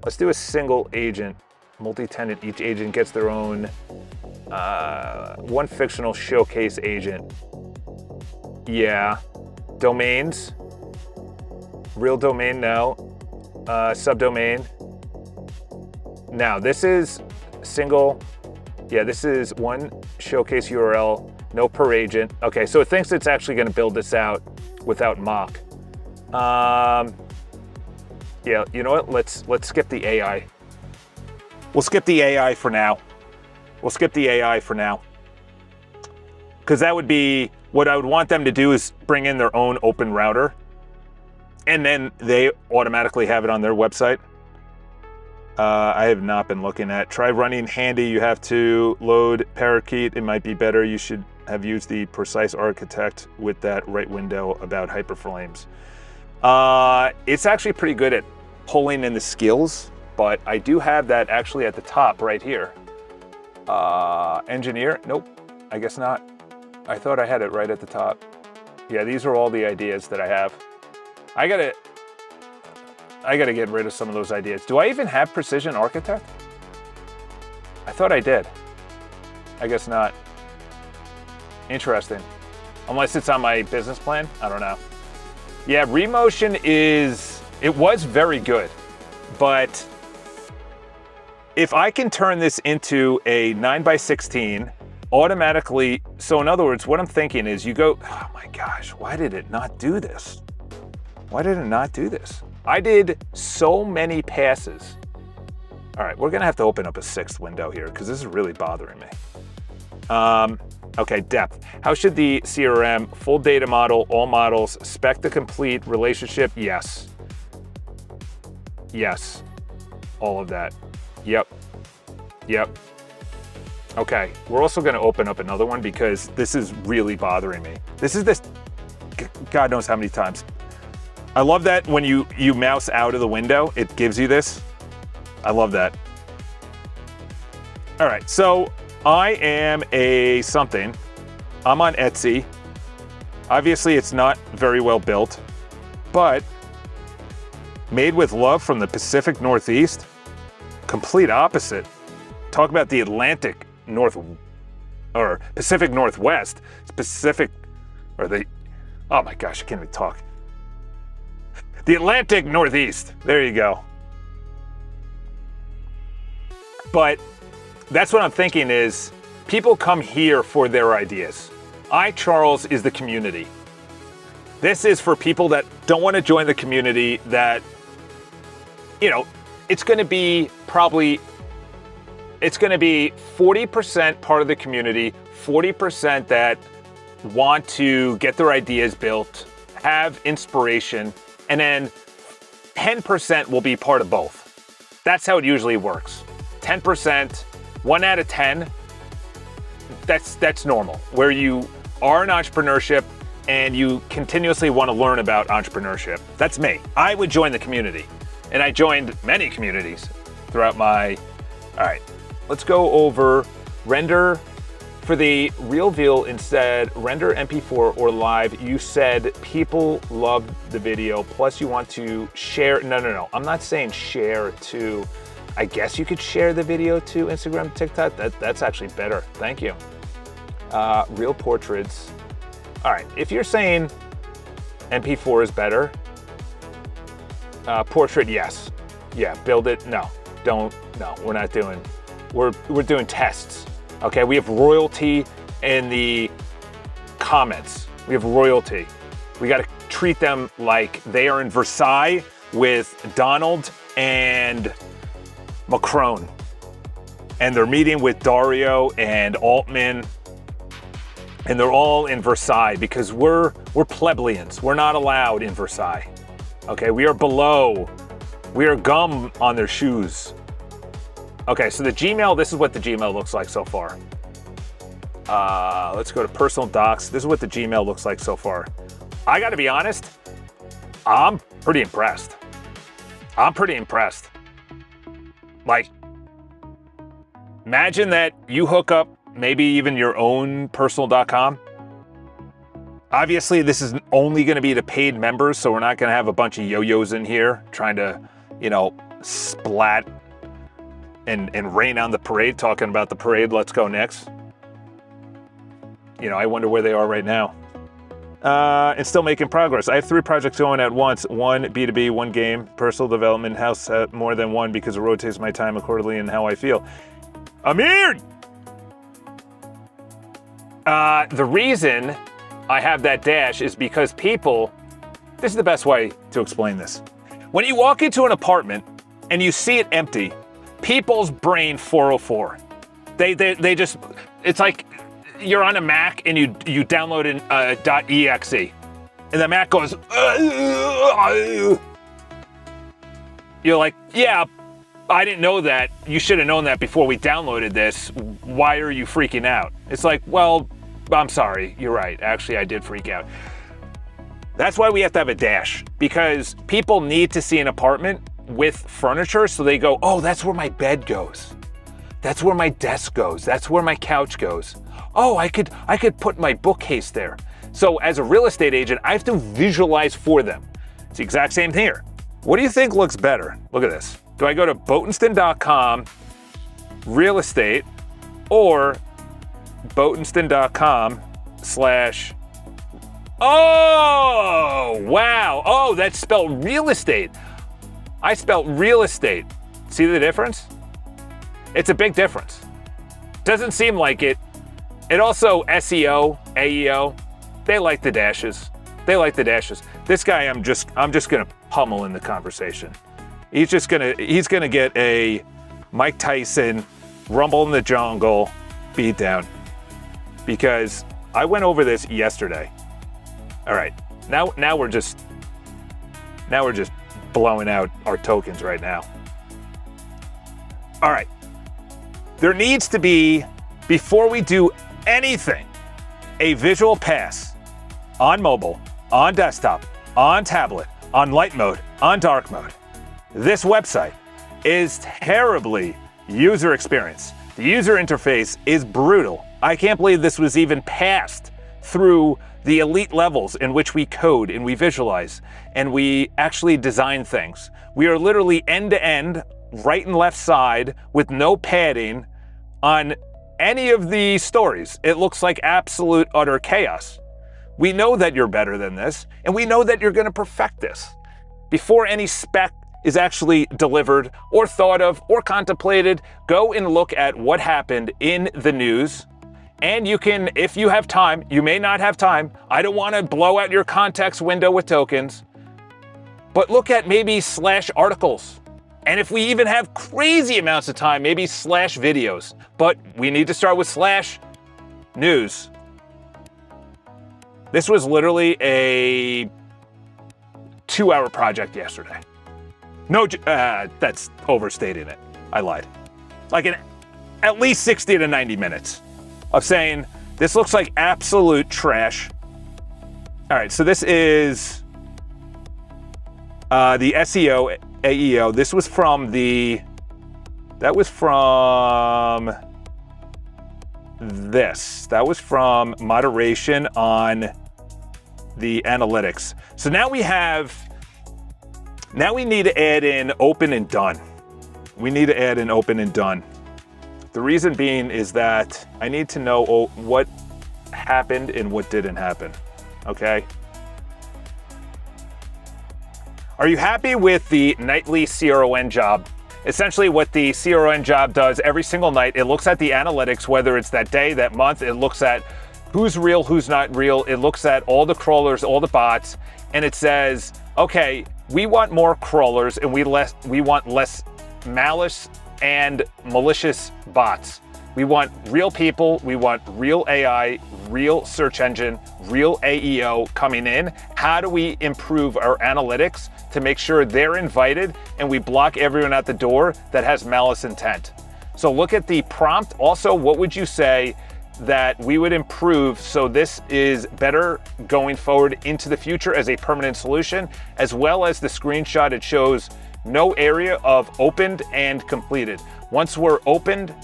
Let's do a single agent, multi-tenant. Each agent gets their own one fictional showcase agent. Yeah. Domains. Real domain, no. Subdomain. Now, this is single. Yeah, this is one showcase URL, no per agent. Okay, so it thinks it's actually going to build this out without mock. Yeah, you know what? Let's skip the AI. We'll skip the AI for now. Because that would be what I would want them to do is bring in their own open router, and then they automatically have it on their website. I have not been looking at. Try running Handy. You have to load Parakeet. It might be better. You should have used the Precise Architect with that right window about hyperflames. It's actually pretty good at pulling in the skills, but I do have that actually at the top right here. Engineer? Nope, I guess not. I thought I had it right at the top. Yeah, these are all the ideas that I have. I gotta get rid of some of those ideas. Do I even have Precision Architect? I thought I did. I guess not. Interesting. Unless it's on my business plan, I don't know. Yeah, Remotion it was very good, but if I can turn this into a 9x16 automatically, so in other words, what I'm thinking is you go, oh my gosh, why did it not do this? Why did it not do this? I did so many passes. All right, we're gonna have to open up a 6th window here because this is really bothering me. Okay, depth. How should the CRM, full data model, all models, spec the complete relationship? Yes. Yes. All of that. Yep. Yep. Okay, we're also gonna open up another one because this is really bothering me. This is this, God knows how many times. I love that when you mouse out of the window, it gives you this. I love that. All right, so I am a something. I'm on Etsy. Obviously, it's not very well built, but made with love from the Pacific Northeast. Complete opposite. Talk about the Atlantic North or Pacific Northwest. Oh my gosh, I can't even talk. The Atlantic Northeast. There you go. But that's what I'm thinking is people come here for their ideas. Charles is the community. This is for people that don't want to join the community that, it's going to be 40% part of the community, 40% that want to get their ideas built, have inspiration, and then 10% will be part of both. That's how it usually works. 10%, 1 out of 10, that's normal. Where you are in entrepreneurship and you continuously want to learn about entrepreneurship. That's me. I would join the community. And I joined many communities throughout my... All right, let's go over render for the reveal instead, render MP4 or live. You said people love the video, plus you want to share. No. I'm not saying share to... I guess you could share the video to Instagram, TikTok. That's actually better. Thank you. Real portraits. All right, if you're saying MP4 is better, portrait, yes. Yeah, build it. No, don't. No, we're not doing. We're doing tests. Okay, we have royalty in the comments. We have royalty. We got to treat them like they are in Versailles with Donald and Macron, and they're meeting with Dario and Altman, and they're all in Versailles because we're plebeians. We're not allowed in Versailles. Okay, we are below. We are gum on their shoes. Okay, so the Gmail, this is what the Gmail looks like so far. Let's go to personal docs. This is what the Gmail looks like so far. I gotta be honest, I'm pretty impressed. Like, imagine that you hook up maybe even your own personal.com. Obviously, this is only going to be to paid members, so we're not going to have a bunch of yo-yos in here trying to, splat and rain on the parade, talking about the parade. Let's go next. I wonder where they are right now. And still making progress. I have 3 projects going at once. 1 B2B, 1 game, personal development, house more than 1 because it rotates my time accordingly and how I feel. Amir! The reason I have that dash is because people, this is the best way to explain this. When you walk into an apartment and you see it empty, people's brain 404. They just, it's like you're on a Mac and you download an .exe and the Mac goes, you're like, yeah, I didn't know that. You should have known that before we downloaded this. Why are you freaking out? It's like, well, I'm sorry. You're right. Actually, I did freak out. That's why we have to have a dash, because people need to see an apartment with furniture so they go, oh, that's where my bed goes. That's where my desk goes. That's where my couch goes. Oh, I could put my bookcase there. So as a real estate agent, I have to visualize for them. It's the exact same here. What do you think looks better? Look at this. Do I go to Boatenston.com, real estate, or Boatenston.com / oh, wow. Oh, that's spelled real estate. I spelled real estate. See the difference? It's a big difference. Doesn't seem like it. It also SEO, AEO, they like the dashes. They like the dashes. This guy, I'm just gonna pummel in the conversation. He's gonna get a Mike Tyson Rumble in the Jungle beat down, because I went over this yesterday. All right, now we're just blowing out our tokens right now. All right, there needs to be, before we do anything, a visual pass on mobile, on desktop, on tablet, on light mode, on dark mode. This website is terribly user experience. The user interface is brutal. I can't believe this was even passed through the elite levels in which we code and we visualize and we actually design things. We are literally end to end, right and left side, with no padding on any of the stories. It looks like absolute utter chaos. We know that you're better than this, and we know that you're going to perfect this. Before any spec is actually delivered or thought of or contemplated, go and look at what happened in the news. And you can, if you have time, you may not have time. I don't want to blow out your context window with tokens, but look at maybe / articles. And if we even have crazy amounts of time, maybe / videos. But we need to start with / news. This was literally a 2-hour project yesterday. No, that's overstating it. I lied. Like at least 60 to 90 minutes of saying, this looks like absolute trash. All right, so this is the SEO, AEO. This was from that was from moderation on the analytics. So now we need to add in open and done. We need to add in open and done. The reason being is that I need to know what happened and what didn't happen, okay? Are you happy with the nightly CRON job? Essentially what the CRON job does every single night, it looks at the analytics, whether it's that day, that month, it looks at who's real, who's not real, it looks at all the crawlers, all the bots, and it says, okay, we want more crawlers and we want less malice and malicious bots. We want real people, we want real AI, real search engine, real AEO coming in. How do we improve our analytics to make sure they're invited and we block everyone at the door that has malice intent? So look at the prompt. Also, what would you say that we would improve so this is better going forward into the future as a permanent solution, as well as the screenshot, it shows no area of opened and completed. Once we're opened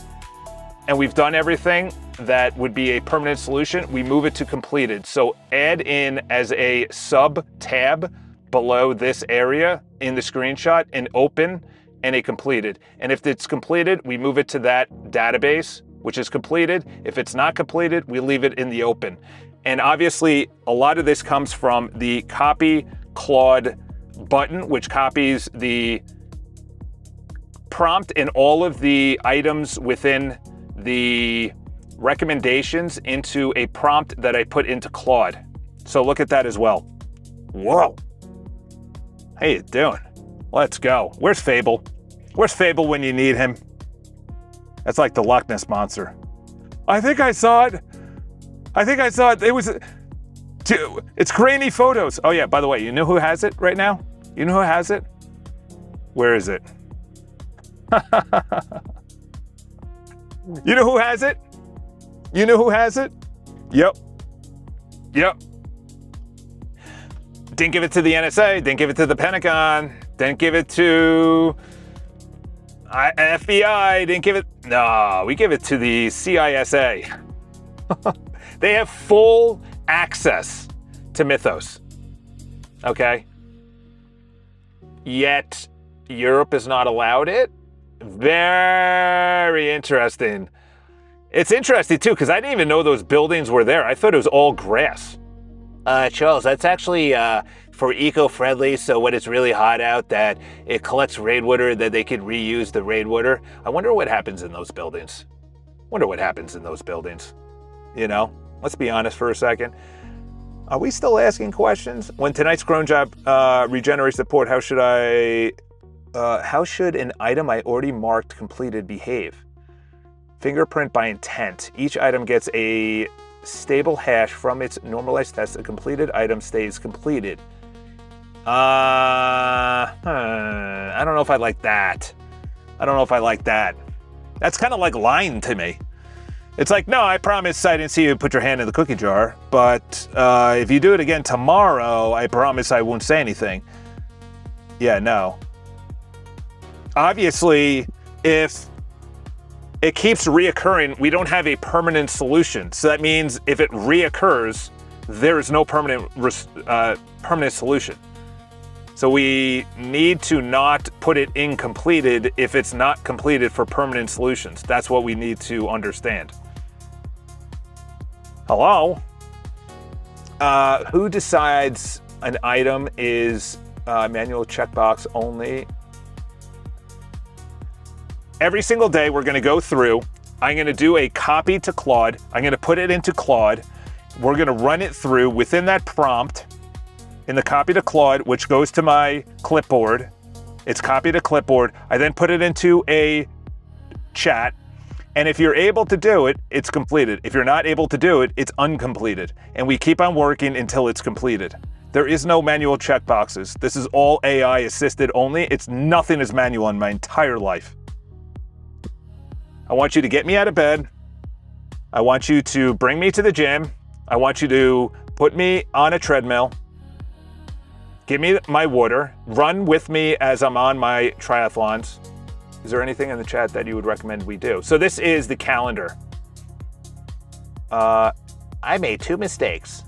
and we've done everything that would be a permanent solution, we move it to completed. So add in as a sub tab below this area in the screenshot an open and a completed. And if it's completed, we move it to that database, which is completed. If it's not completed, we leave it in the open. And obviously, a lot of this comes from the copy Claude button, which copies the prompt and all of the items within the recommendations into a prompt that I put into Claude. So look at that as well. Whoa. How you doing? Let's go. Where's Fable? Where's Fable when you need him? That's like the Loch Ness Monster. I think I saw it. It was... It's grainy photos. Oh yeah, by the way, you know who has it right now? You know who has it? Where is it? You know who has it? You know who has it? Yep. Didn't give it to the NSA, didn't give it to the Pentagon, didn't give it to FBI, didn't give it... No, we give it to the CISA. They have full access to Mythos. Okay? Yet Europe is not allowed it? Very interesting. It's interesting too, because I didn't even know those buildings were there. I thought it was all grass. Charles, that's actually for eco-friendly, so when it's really hot out, that it collects rainwater, that they can reuse the rainwater. I wonder what happens in those buildings. You know, let's be honest for a second. Are we still asking questions? When tonight's cron job regenerates the port, how should an item I already marked completed behave? Fingerprint by intent. Each item gets a stable hash from its normalized test. A completed item stays completed. I don't know if I like that. That's kind of like lying to me. It's like, no, I promise I didn't see you put your hand in the cookie jar, but if you do it again tomorrow, I promise I won't say anything. Yeah, no. Obviously, if it keeps reoccurring, we don't have a permanent solution. So that means if it reoccurs, there is no permanent solution. So we need to not put it in completed if it's not completed for permanent solutions. That's what we need to understand. Hello? Who decides an item is manual checkbox only? Every single day we're going to go through. I'm going to do a copy to Claude. I'm going to put it into Claude. We're going to run it through within that prompt in the copy to Claude, which goes to my clipboard. It's copied to clipboard. I then put it into a chat. And if you're able to do it, it's completed. If you're not able to do it, it's uncompleted. And we keep on working until it's completed. There is no manual checkboxes. This is all AI assisted only. It's nothing is manual in my entire life. I want you to get me out of bed. I want you to bring me to the gym. I want you to put me on a treadmill. Give me my water. Run with me as I'm on my triathlons. Is there anything in the chat that you would recommend we do? So this is the calendar. I made 2 mistakes.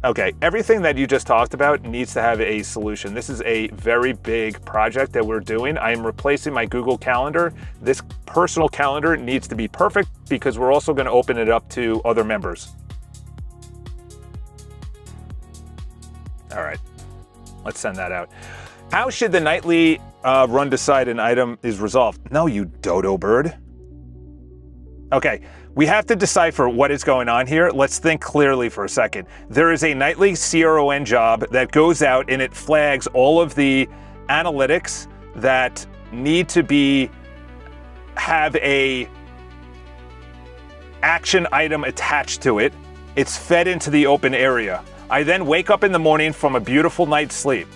Okay, everything that you just talked about needs to have a solution. This is a very big project that we're doing. I am replacing my Google Calendar. This personal calendar needs to be perfect because we're also going to open it up to other members. All right, let's send that out. How should the nightly run decide an item is resolved? No, you dodo bird. Okay, we have to decipher what is going on here. Let's think clearly for a second. There is a nightly CRON job that goes out and it flags all of the analytics that need to have a action item attached to it. It's fed into the open area. I then wake up in the morning from a beautiful night's sleep.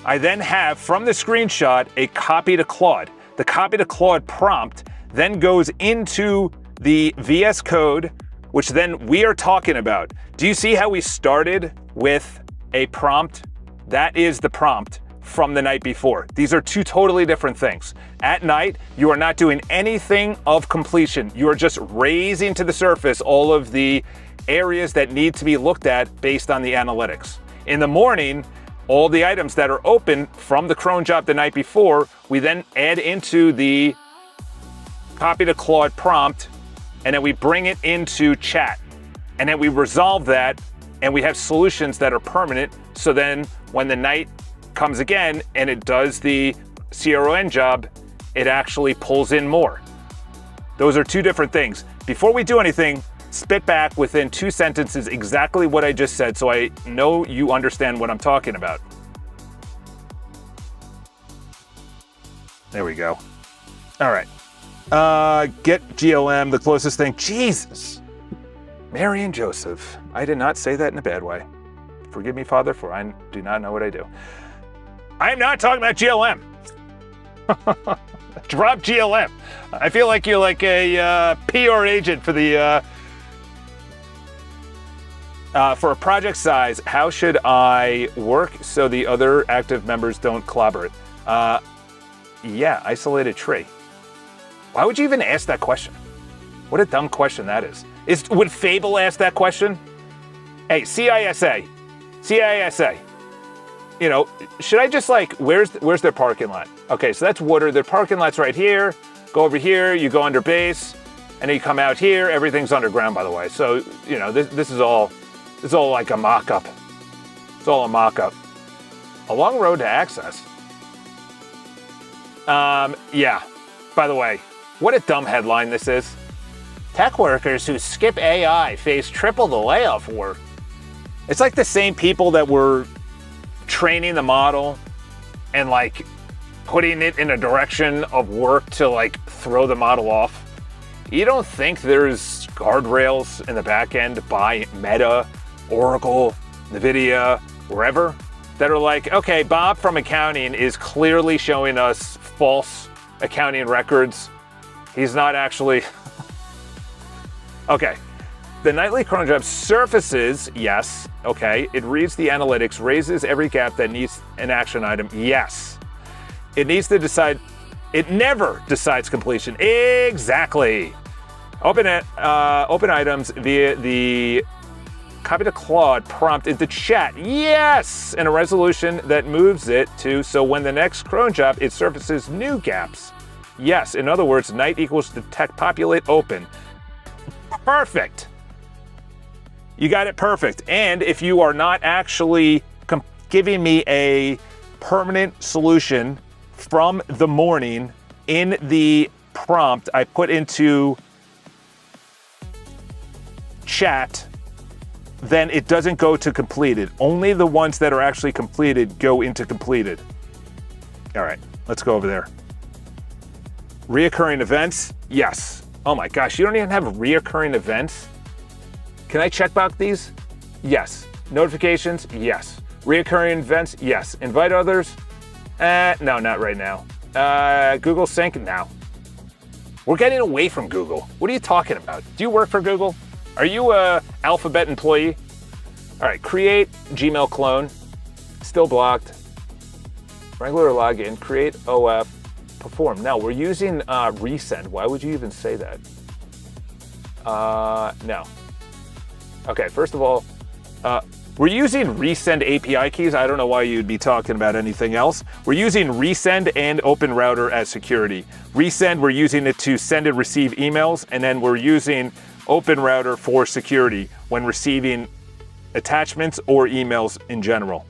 I then have, from the screenshot, a copy to Claude. The copy to Claude prompt then goes into the VS Code, which then we are talking about. Do you see how we started with a prompt? That is the prompt from the night before. These are 2 totally different things. At night, you are not doing anything of completion. You are just raising to the surface all of the areas that need to be looked at based on the analytics. In the morning, all the items that are open from the cron job the night before, we then add into the copy to Claude prompt, and then we bring it into chat. And then we resolve that, and we have solutions that are permanent. So then when the night comes again and it does the CRON job, it actually pulls in more. Those are 2 different things. Before we do anything, spit back within 2 sentences exactly what I just said so I know you understand what I'm talking about. There we go. All right. Get GLM, the closest thing. Jesus. Mary and Joseph. I did not say that in a bad way. Forgive me, Father, for I do not know what I do. I'm not talking about GLM. Drop GLM. I feel like you're like a PR agent for the for a project size. How should I work so the other active members don't clobber it? Yeah, isolate a tree. Why would you even ask that question? What a dumb question that is. Would Fable ask that question? Hey, CISA. You know, should I just like, where's their parking lot? Okay, so that's Woodard. Their parking lot's right here. Go over here, you go under base, and then you come out here. Everything's underground, by the way. So, you know, this is all like a mock-up. It's all a mock-up. A long road to access. Yeah. By the way, what a dumb headline this is. Tech workers who skip AI face triple the layoff war. It's like the same people that were training the model and like putting it in a direction of work to like throw the model off. You don't think there's guardrails in the back end by Meta, Oracle, NVIDIA, wherever, that are like, okay, Bob from accounting is clearly showing us false accounting records. He's not actually... Okay. The nightly cron job surfaces, yes, okay. It reads the analytics, raises every gap that needs an action item, yes. It needs to decide, it never decides completion, exactly. Open items via the copy to Claude prompt into chat, yes, and a resolution that moves it to, so when the next cron job, it surfaces new gaps. Yes, in other words, night equals detect, populate, open. Perfect. You got it perfect. And if you are not actually giving me a permanent solution from the morning in the prompt I put into chat, then it doesn't go to completed. Only the ones that are actually completed go into completed. All right, let's go over there. Reoccurring events, yes. Oh my gosh, you don't even have reoccurring events? Can I checkbox these? Yes. Notifications? Yes. Reoccurring events? Yes. Invite others? No, not right now. Google Sync? No. We're getting away from Google. What are you talking about? Do you work for Google? Are you a Alphabet employee? All right, create Gmail clone. Still blocked. Regular login, create OF. Perform. Now, we're using resend. Why would you even say that? No. Okay, first of all, we're using resend API keys. I don't know why you'd be talking about anything else. We're using resend and open router as security. Resend, we're using it to send and receive emails, and then we're using open router for security when receiving attachments or emails in general.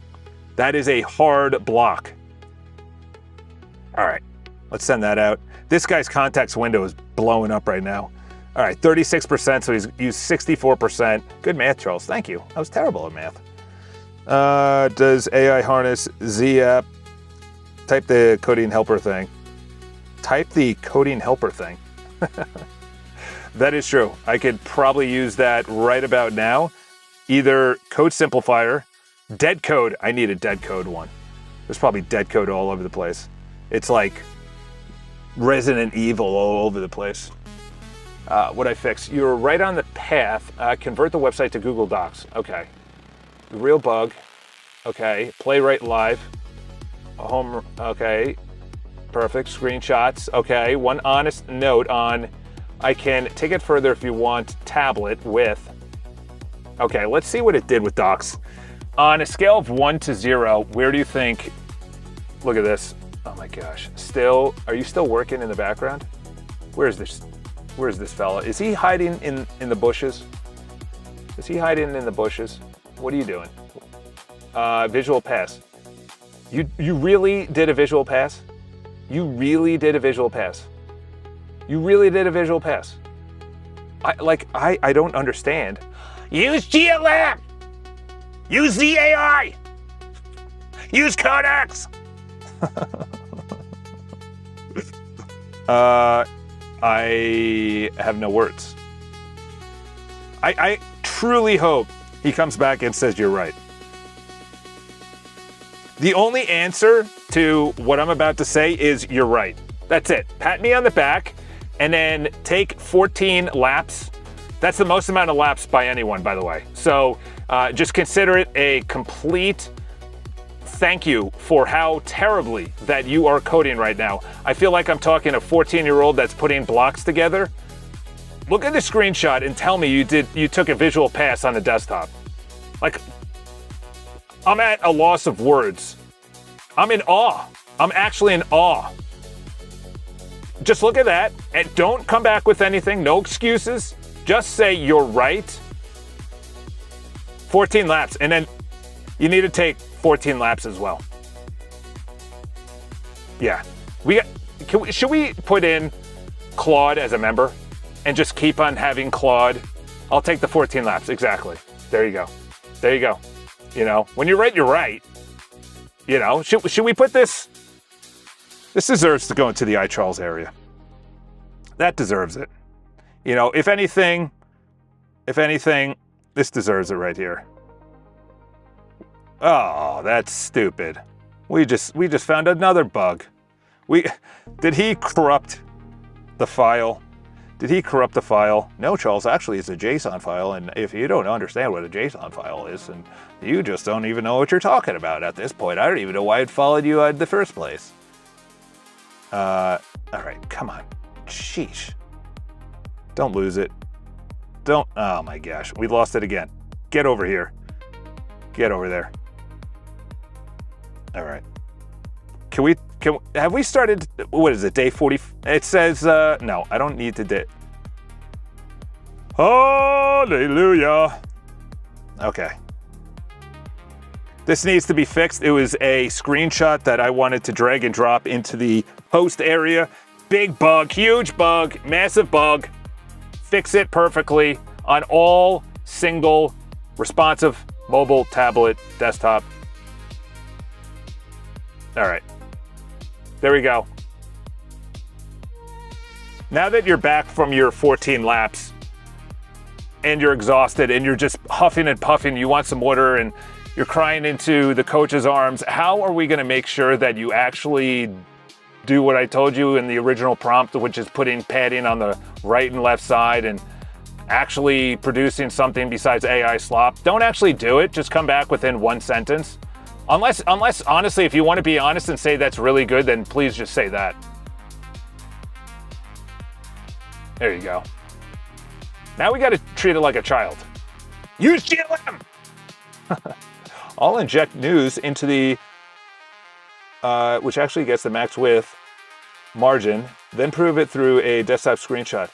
That is a hard block. All right. Let's send that out. This guy's contacts window is blowing up right now. All right, 36%, so he's used 64%. Good math, Charles. Thank you. I was terrible at math. Does AI harness Z-app? Type the coding helper thing. Type the coding helper thing. That is true. I could probably use that right about now. Either code simplifier, dead code. I need a dead code one. There's probably dead code all over the place. It's like Resident Evil all over the place. What I fix? You're right on the path. Convert the website to Google Docs. Okay. Real bug. Okay. Playwright Live. Home. Okay. Perfect. Screenshots. Okay. One honest note on, I can take it further if you want, tablet with. Okay. Let's see what it did with Docs. On a scale of 1 to 0, where do you think, look at this. Oh my gosh. Are you still working in the background? Where's this fella? Is he hiding in the bushes? Is he hiding in the bushes? What are you doing? Visual pass. You really did a visual pass? You really did a visual pass. You really did a visual pass. I don't understand. Use GLM! Use ZAI! Use Codex! I have no words. I truly hope he comes back and says you're right. The only answer to what I'm about to say is you're right. That's it. Pat me on the back and then take 14 laps. That's the most amount of laps by anyone, by the way. So just consider it a complete thank you for how terribly that you are coding right now. I feel like I'm talking a 14-year-old that's putting blocks together. Look at the screenshot and tell me you took a visual pass on the desktop. Like, I'm at a loss of words. I'm in awe. I'm actually in awe. Just look at that and don't come back with anything. No excuses. Just say you're right. 14 laps, and then you need to take 14 laps as well. Yeah. Should we put in Claude as a member and just keep on having Claude? I'll take the 14 laps. Exactly. There you go. There you go. You know, when you're right, you're right. You know, should we put this? This deserves to go into the iCharles area. That deserves it. You know, if anything, this deserves it right here. Oh, that's stupid. We just found another bug. Did he corrupt the file? Did he corrupt the file? No, Charles, actually it's a JSON file, and if you don't understand what a JSON file is, and you just don't even know what you're talking about at this point. I don't even know why it followed you in the first place. All right, come on. Sheesh. Don't lose it. Don't, oh my gosh, we lost it again. Get over here. Get over there. All right. Have we started, what is it, day 40? It says, no, I don't need to do. Hallelujah. Okay. This needs to be fixed. It was a screenshot that I wanted to drag and drop into the post area. Big bug, huge bug, massive bug. Fix it perfectly on all single responsive mobile, tablet, desktop. All right. There we go. Now that you're back from your 14 laps and you're exhausted and you're just huffing and puffing, you want some water and you're crying into the coach's arms, how are we going to make sure that you actually do what I told you in the original prompt, which is putting padding on the right and left side and actually producing something besides AI slop? Don't actually do it. Just come back within one sentence. Unless honestly, if you want to be honest and say that's really good, then please just say that. There you go. Now we got to treat it like a child. Use GLM! I'll inject news into the, which actually gets the max width margin, then prove it through a desktop screenshot.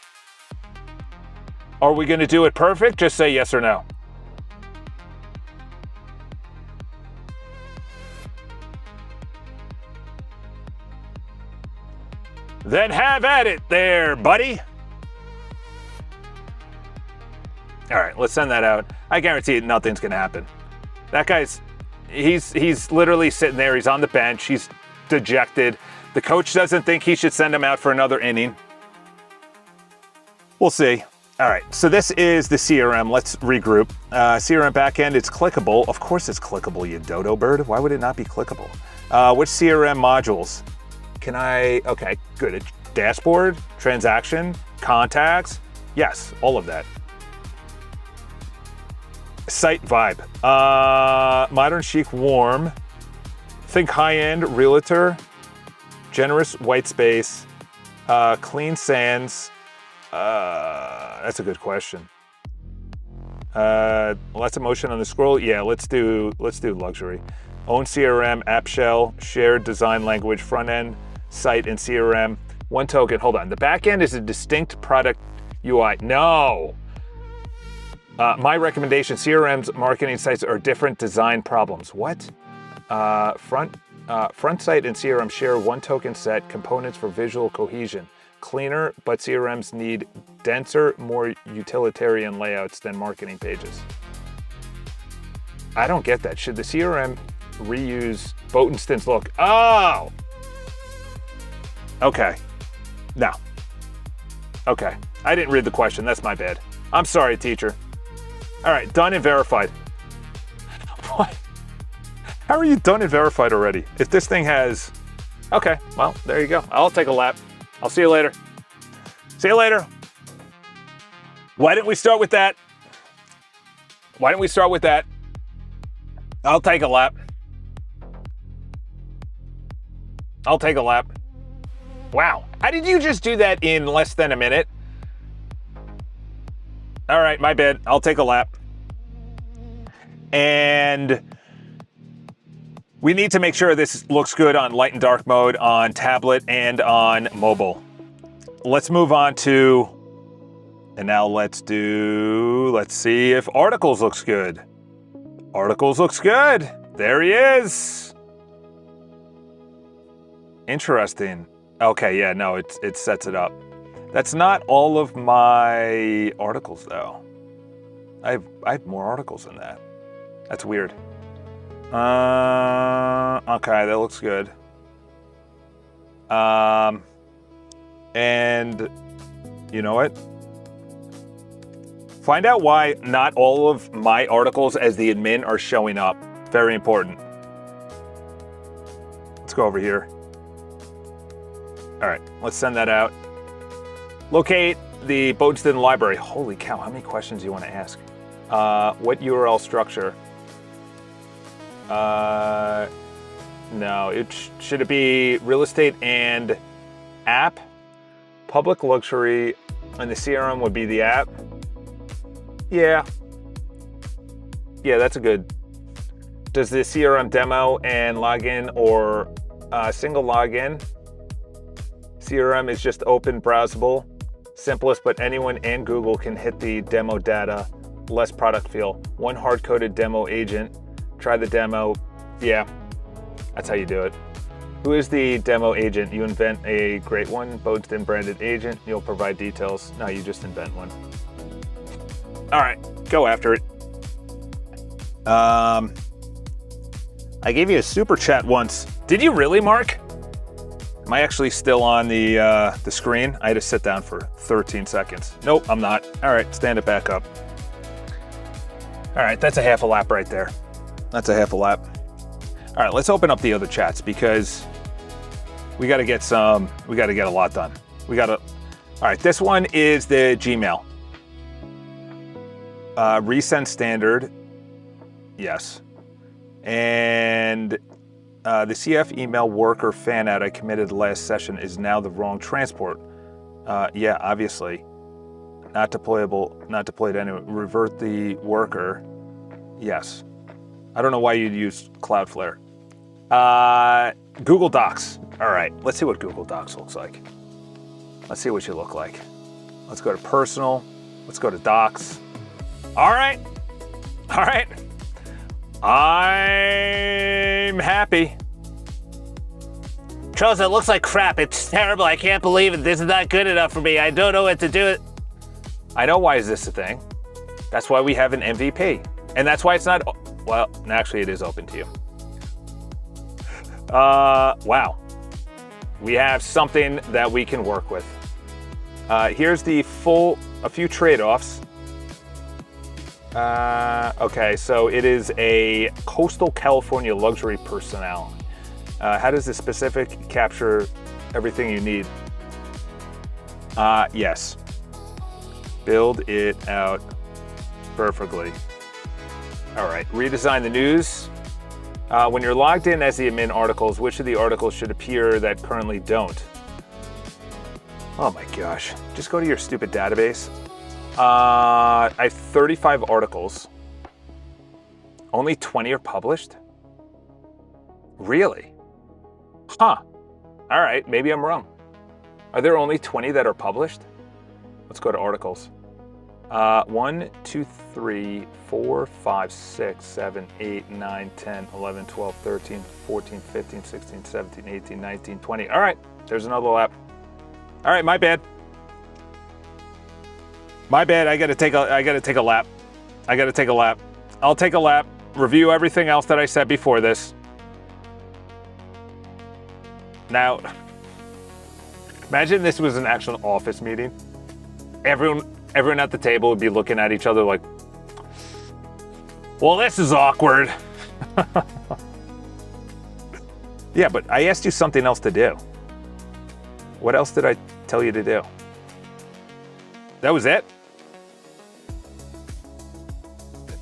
Are we going to do it perfect? Just say yes or no. Then have at it there, buddy. All right, let's send that out. I guarantee nothing's gonna happen. That guy's, he's literally sitting there. He's on the bench. He's dejected. The coach doesn't think he should send him out for another inning. We'll see. All right, so this is the CRM. Let's regroup. CRM backend, it's clickable. Of course it's clickable, you dodo bird. Why would it not be clickable? Which CRM modules? Can I, okay, good. Dashboard, transaction, contacts. Yes, all of that. Site vibe. Modern, chic, warm. Think high-end, realtor. Generous white space. Clean sans. That's a good question. Lots of motion on the scroll. Yeah, let's do luxury. Own CRM, app shell, shared design language, front end, site, and CRM. One token. Hold on. The back end is a distinct product UI. No. My recommendation: CRM's marketing sites are different design problems. What? Front site and CRM share one token set, components for visual cohesion. Cleaner, but CRMs need denser, more utilitarian layouts than marketing pages. I don't get that. Should the CRM reuse Botenstein's look? Oh! Okay. No. Okay. I didn't read the question. That's my bad. I'm sorry, teacher. All right, done and verified. What? How are you done and verified already? If this thing has... Okay, well, there you go. I'll take a lap. I'll see you later. See you later. Why didn't we start with that? Why didn't we start with that? I'll take a lap. I'll take a lap. Wow. How did you just do that in less than a minute? All right, my bad. I'll take a lap. And we need to make sure this looks good on light and dark mode on tablet and on mobile. Let's move on to, and now let's see if articles looks good. Articles looks good. There he is. Interesting. Okay, yeah, no, it sets it up. That's not all of my articles though. I have more articles than that. That's weird. Okay, that looks good. And you know what? Find out why not all of my articles as the admin are showing up. Very important. Let's go over here. All right, let's send that out. Locate the Bodeston Library. Holy cow, how many questions do you want to ask? What URL structure? No, should it be real estate and app? Public luxury, and the CRM would be the app? Yeah. Yeah, that's a good. Does the CRM demo and login or single login? CRM is just open, browsable, simplest, but anyone and Google can hit the demo data, less product feel. One hard-coded demo agent. Try the demo. Yeah, that's how you do it. Who is the demo agent? You invent a great one, Bodeston branded agent. You'll provide details. No, you just invent one. All right, go after it. I gave you a super chat once. Did you really, Mark? Am I actually still on the screen? I had to sit down for 13 seconds. Nope, I'm not. All right, stand it back up. All right, that's a half a lap right there. That's a half a lap. All right, let's open up the other chats because we got to get a lot done. All right, this one is the Gmail. Resend standard, yes. And the CF email worker fan ad I committed last session is now the wrong transport. Yeah, obviously. Not deployed anyway. Revert the worker. Yes. I don't know why you'd use Cloudflare. Google Docs. All right, let's see what Google Docs looks like. Let's see what you look like. Let's go to personal. Let's go to Docs. All right. All right. I'm happy. Charles, it looks like crap. It's terrible. I can't believe it. This is not good enough for me. I don't know what to do. I know why is this a thing. That's why we have an MVP. And that's why it's not, well, actually it is open to you. Wow. We have something that we can work with. Here's a few trade-offs. Okay, so it is a coastal California luxury personnel. How does the specific capture everything you need? Yes. Build it out perfectly. All right, redesign the news. When you're logged in as the admin articles, which of the articles should appear that currently don't? Oh my gosh, just go to your stupid database. I have 35 articles. Only 20 are published? Really? Huh. All right, maybe I'm wrong. Are there only 20 that are published? Let's go to articles. 1, 2, 3, 4, 5, 6, 7, 8, 9, 10, 11, 12, 13, 14, 15, 16, 17, 18, 19, 20. All right, there's another lap. All right, my bad. My bad, I gotta take a lap. I gotta take a lap. I'll take a lap, review everything else that I said before this. Now, imagine this was an actual office meeting. Everyone at the table would be looking at each other like, well, this is awkward. Yeah, but I asked you something else to do. What else did I tell you to do? That was it?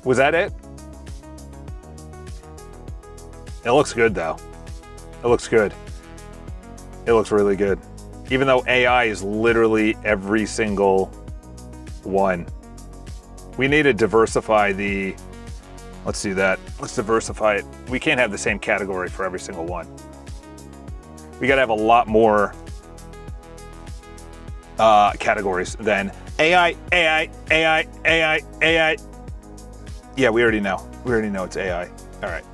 Was that it? It looks good though. It looks good. It looks really good. Even though AI is literally every single one. We need to diversify the... Let's do that. Let's diversify it. We can't have the same category for every single one. We got to have a lot more categories than AI. Yeah, we already know. We already know it's AI. All right.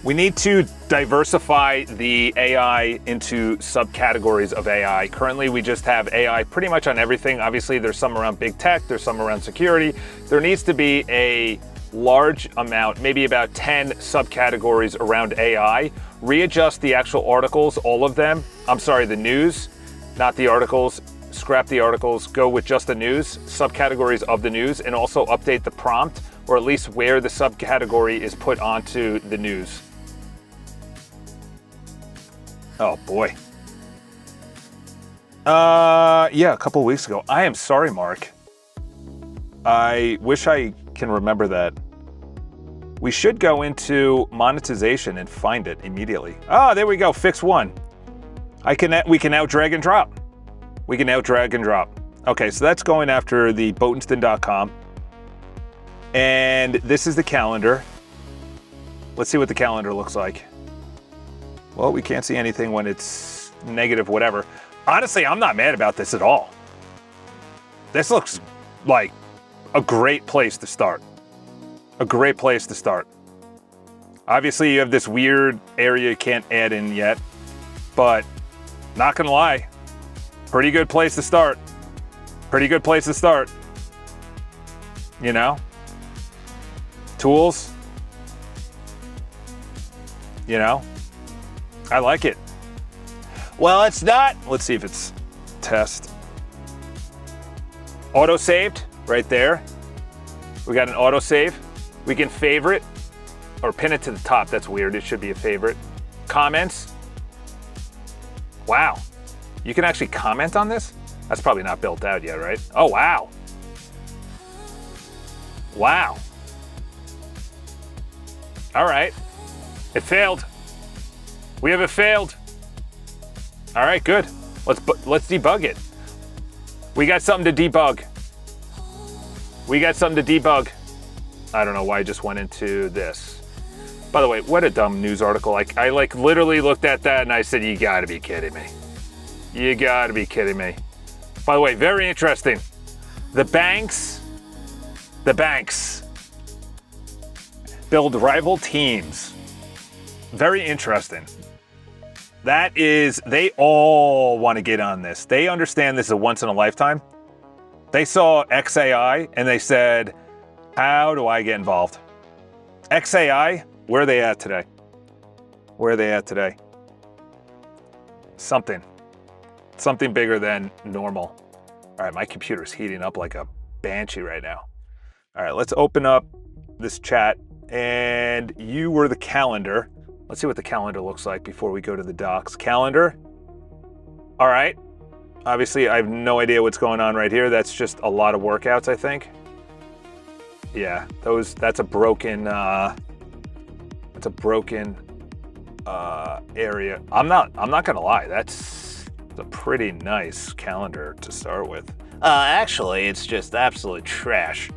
We need to diversify the AI into subcategories of AI. Currently, we just have AI pretty much on everything. Obviously, there's some around big tech, there's some around security. There needs to be a large amount, maybe about 10 subcategories around AI. Readjust the actual articles, all of them. I'm sorry, the news, not the articles. Scrap the articles, go with just the news, subcategories of the news, and also update the prompt, or at least where the subcategory is put onto the news. Oh boy. Yeah, a couple weeks ago. I am sorry, Mark. I wish I can remember that. We should go into monetization and find it immediately. Oh, there we go. Fix one. We can now drag and drop. We can now drag and drop. Okay, so that's going after the Botenston.com. And this is the calendar. Let's see what the calendar looks like. Well, we can't see anything when it's negative whatever. Honestly, I'm not mad about this at all. This looks like a great place to start. A great place to start. Obviously, you have this weird area you can't add in yet, but not gonna lie, pretty good place to start. Pretty good place to start. You know? Tools. You know? I like it. Well, it's not. Let's see if it's test. Auto saved right there. We got an auto save. We can favorite or pin it to the top. That's weird. It should be a favorite. Comments. Wow. You can actually comment on this? That's probably not built out yet, right? Oh, wow. Wow. All right. It failed. We have it failed. All right, good. Let's debug it. We got something to debug. We got something to debug. I don't know why I just went into this. By the way, what a dumb news article. I literally looked at that and I said, you gotta be kidding me. You gotta be kidding me. By the way, very interesting. The banks build rival teams. Very interesting. That is, they all want to get on this. They understand this is a once in a lifetime. They saw XAI and they said, how do I get involved? XAI, where are they at today? Where are they at today? Something bigger than normal. All right, my computer's heating up like a banshee right now. All right, let's open up this chat. And you were the calendar. Let's see what the calendar looks like before we go to the docs. Calendar. All right. Obviously, I have no idea what's going on right here. That's just a lot of workouts, I think. Yeah, that's a broken area. I'm not gonna lie. That's a pretty nice calendar to start with. Actually, it's just absolute trash.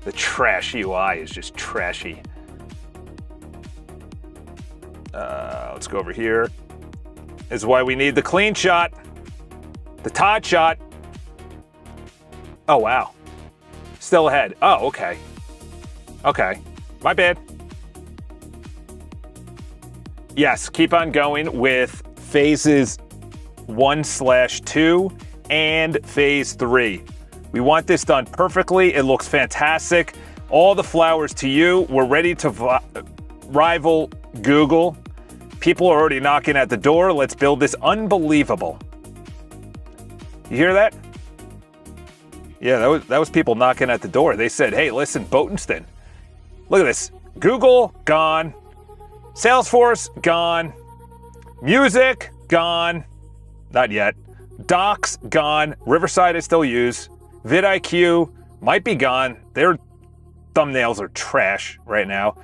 The trash UI is just trashy. Let's go over here. This is why we need the clean shot. The Todd shot. Oh, wow. Still ahead. Oh, okay. Okay. My bad. Yes, keep on going with phases 1/2 and phase 3. We want this done perfectly. It looks fantastic. All the flowers to you. We're ready to rival Google. People are already knocking at the door. Let's build this unbelievable. You hear that? Yeah, that was people knocking at the door. They said, hey, listen, Botenston, look at this. Google, gone. Salesforce, gone. Music, gone. Not yet. Docs, gone. Riverside I still use. vidIQ might be gone. Their thumbnails are trash right now.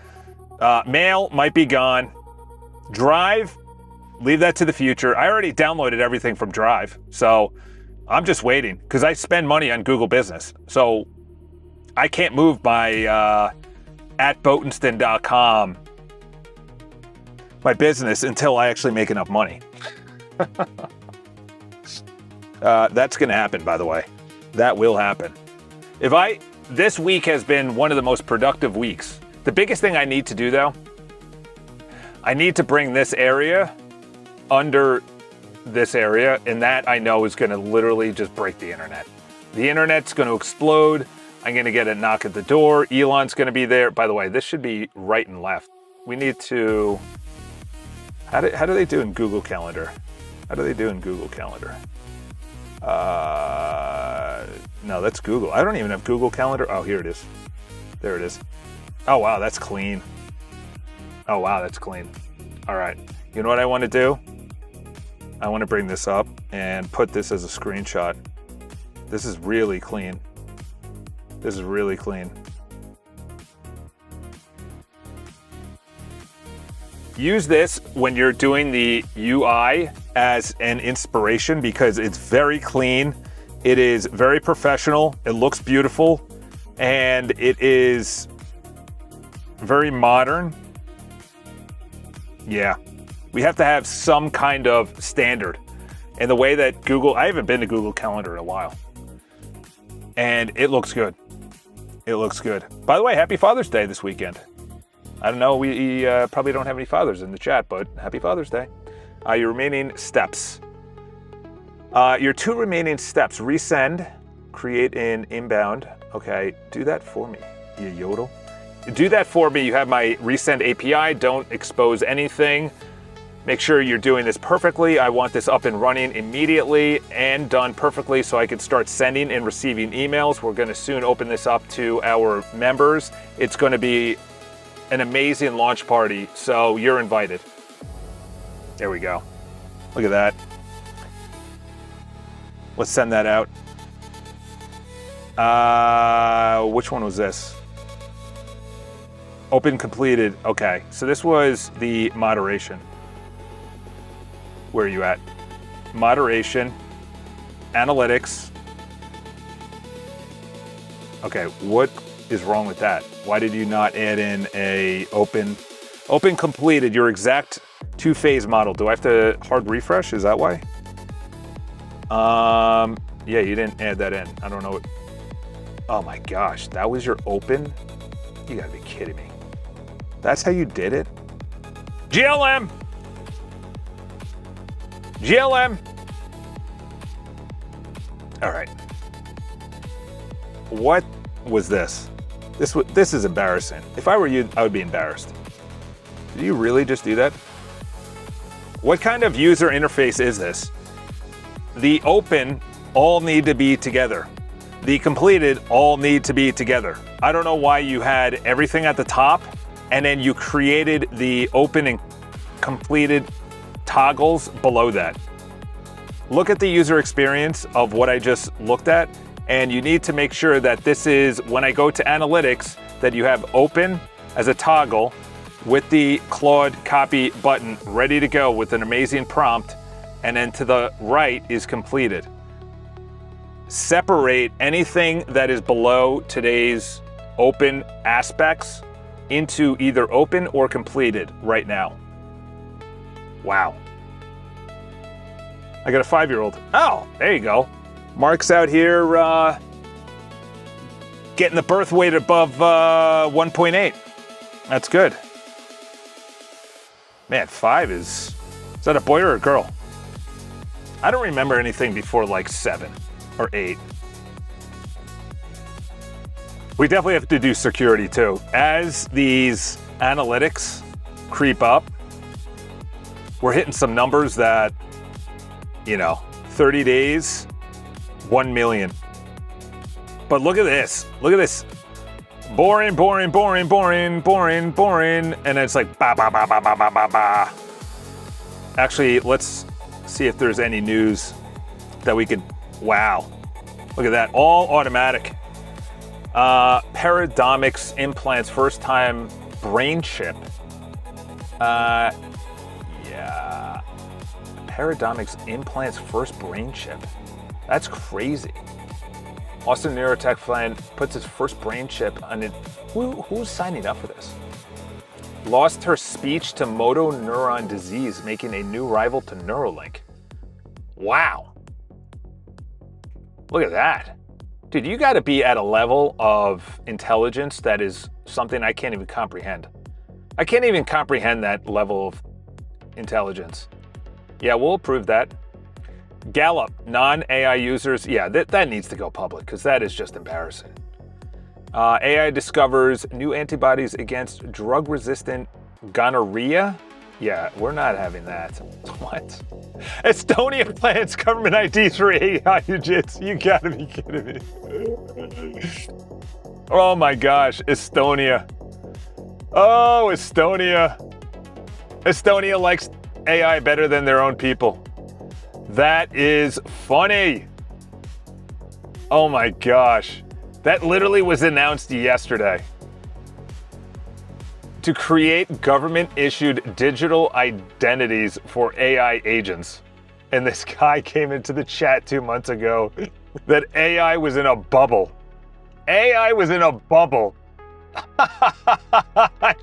Mail might be gone. Drive, leave that to the future. I already downloaded everything from Drive, so I'm just waiting because I spend money on Google Business. So I can't move my at Botenston.com, my business, until I actually make enough money. That's going to happen, by the way. That will happen. This week has been one of the most productive weeks. The biggest thing I need to do, though, I need to bring this area under this area, and that I know is going to literally just break the internet. The internet's going to explode. I'm going to get a knock at the door. Elon's going to be there. By the way, this should be right and left. We need to... How do they do in Google Calendar? How do they do in Google Calendar? No, that's Google. I don't even have Google Calendar. Oh, here it is. There it is. Oh, wow, that's clean. Oh, wow, that's clean. All right. You know what I want to do? I want to bring this up and put this as a screenshot. This is really clean. This is really clean. Use this when you're doing the UI as an inspiration because it's very clean. It is very professional. It looks beautiful. And it is very modern. Yeah. We have to have some kind of standard. And the way that I haven't been to Google Calendar in a while. And it looks good. It looks good. By the way, happy Father's Day this weekend. I don't know, we probably don't have any fathers in the chat, but happy Father's Day. Your remaining steps. Your 2 remaining steps. Resend, create an inbound. Okay, do that for me, you yodel. Do that for me. You have my resend API. Don't expose anything. Make sure you're doing this perfectly. I want this up and running immediately and done perfectly so I can start sending and receiving emails. We're going to soon open this up to our members. It's going to be an amazing launch party, so you're invited. There we go. Look at that. Let's send that out. Which one was this? Open completed. Okay, so this was the moderation. Where are you at? Moderation, analytics. Okay, what is wrong with that? Why did you not add in a open completed, your exact 2-phase model? Do I have to hard refresh? Is that why? Yeah, you didn't add that in. I don't know. Oh my gosh, that was your open? You gotta be kidding me. That's how you did it? GLM! GLM! All right. What was this? This is embarrassing. If I were you, I would be embarrassed. Did you really just do that? What kind of user interface is this? The open all need to be together. The completed all need to be together. I don't know why you had everything at the top and then you created the open and completed toggles below that. Look at the user experience of what I just looked at, and you need to make sure that this is, when I go to analytics, that you have open as a toggle with the Claude copy button ready to go with an amazing prompt, and then to the right is completed. Separate anything that is below today's open aspects into either open or completed right now. Wow. I got a 5-year-old. Oh, there you go. Mark's out here getting the birth weight above 1.8. That's good. Man, 5 is that a boy or a girl? I don't remember anything before like 7 or 8. We definitely have to do security too. As these analytics creep up, we're hitting some numbers that, 30 days, 1 million. But look at this. Look at this. Boring, boring, boring, boring, boring, boring. And then it's like ba, ba, ba, ba, ba, ba, ba, ba. Actually, let's see if there's any news that we could, wow. Look at that, all automatic. Paradomics implants, first time brain chip. Yeah. Paradomics implants first brain chip. That's crazy. Austin Neurotech Plan puts its first brain chip on it. Who's signing up for this? Lost her speech to motor neuron disease, making a new rival to Neuralink. Wow. Look at that. Dude, you got to be at a level of intelligence that is something I can't even comprehend. I can't even comprehend that level of intelligence. Yeah, we'll approve that. Gallup, non-AI users. Yeah, that needs to go public because that is just embarrassing. AI discovers new antibodies against drug-resistant gonorrhea. Yeah, we're not having that. What? Estonia plans government IDs for AI agents. You gotta be kidding me. Oh my gosh, Estonia. Oh, Estonia. Estonia likes AI better than their own people. That is funny. Oh my gosh. That literally was announced yesterday. To create government-issued digital identities for AI agents. And this guy came into the chat 2 months ago that AI was in a bubble. AI was in a bubble.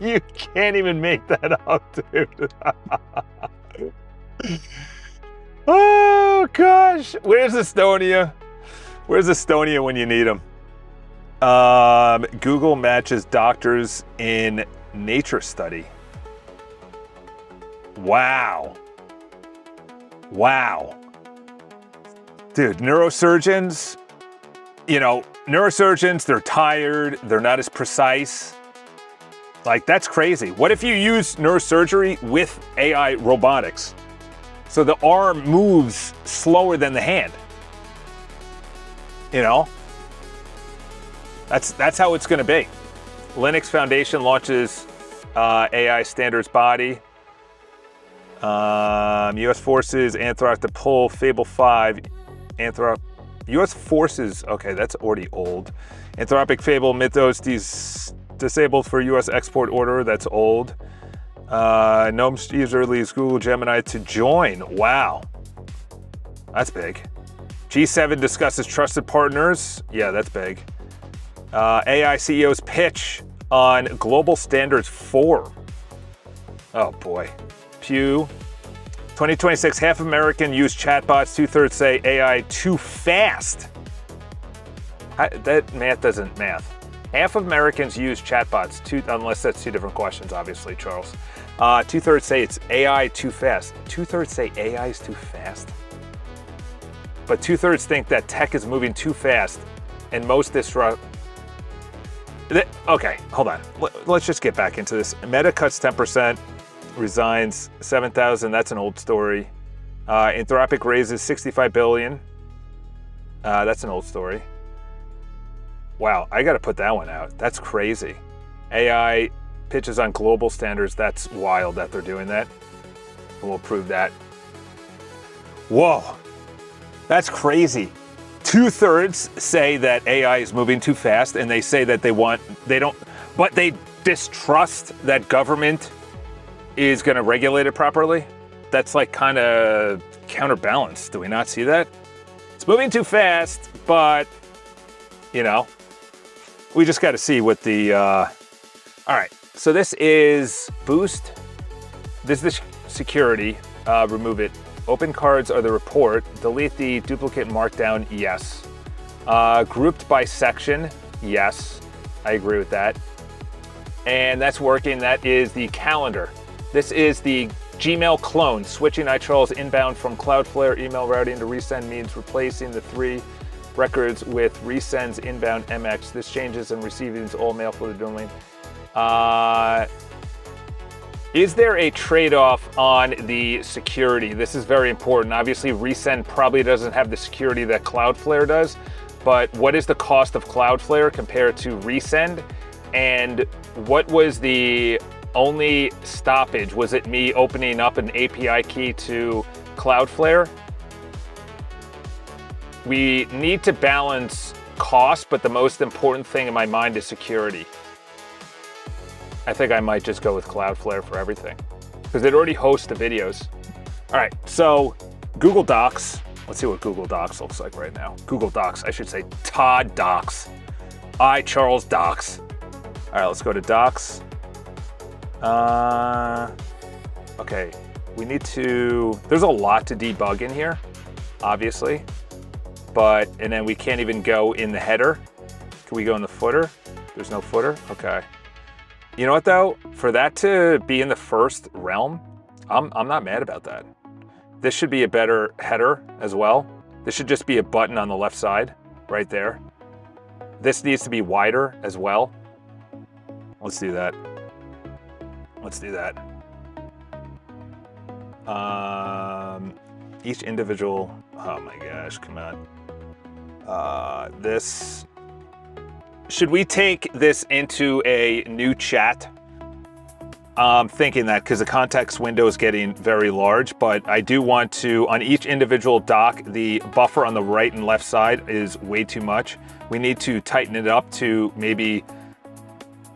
You can't even make that up, dude. Oh, gosh. Where's Estonia? Where's Estonia when you need them? Google matches doctors in nature study. Wow. Wow. Dude, neurosurgeons, they're tired. They're not as precise. Like, that's crazy. What if you use neurosurgery with AI robotics? So the arm moves slower than the hand. That's how it's going to be. Linux Foundation launches AI standards body. U.S. forces Anthrop to pull Fable 5. U.S. forces. Okay, that's already old. Anthropic Fable Mythos disabled for U.S. export order. That's old. GNOME user leaves Google Gemini to join. Wow. That's big. G7 discusses trusted partners. Yeah, that's big. AI CEO's pitch on Global Standards 4. Oh boy. Pew. 2026, half of American use chatbots. 2/3 say AI too fast. That math doesn't math. Half of Americans use chatbots, unless that's two different questions, obviously, Charles. 2/3 say it's AI too fast. 2/3 say AI is too fast. But 2/3 think that tech is moving too fast, and most disrupt. Okay, hold on. Let's just get back into this. Meta cuts 10%, resigns 7,000. That's an old story. Anthropic raises 65 billion. That's an old story. Wow, I got to put that one out. That's crazy. AI pitches on global standards. That's wild that they're doing that. And we'll prove that. Whoa, that's crazy. 2/3 say that AI is moving too fast, and they say that but they distrust that government is going to regulate it properly. That's like kind of counterbalanced. Do we not see that? It's moving too fast, but we just got to see what the. All right, so this is boost. This is the security. Remove it. Open cards are the report. Delete the duplicate markdown, yes. Grouped by section, yes. I agree with that. And that's working. That is the calendar. This is the Gmail clone. Switching iTrolls inbound from Cloudflare email routing to resend means replacing the 3 records with resends inbound MX. This changes and receiving all mail for the domain. Is there a trade-off on the security? This is very important. Obviously, resend probably doesn't have the security that Cloudflare does, but what is the cost of Cloudflare compared to resend? And what was the only stoppage? Was it me opening up an API key to Cloudflare? We need to balance cost, but the most important thing in my mind is security. I think I might just go with Cloudflare for everything because it already hosts the videos. All right, so Google Docs. Let's see what Google Docs looks like right now. Google Docs, I should say Todd Docs. Charles Docs. All right, let's go to Docs. Okay, we need to, there's a lot to debug in here, obviously. And then we can't even go in the header. Can we go in the footer? There's no footer, okay. You know what though? For that to be in the first realm, I'm not mad about that. This should be a better header as well. This should just be a button on the left side, right there. This needs to be wider as well. Let's do that. Let's do that. Each individual, oh my gosh, come on. This, should we take this into a new chat? I'm thinking that because the context window is getting very large, but I do want to, on each individual doc, the buffer on the right and left side is way too much. We need to tighten it up to maybe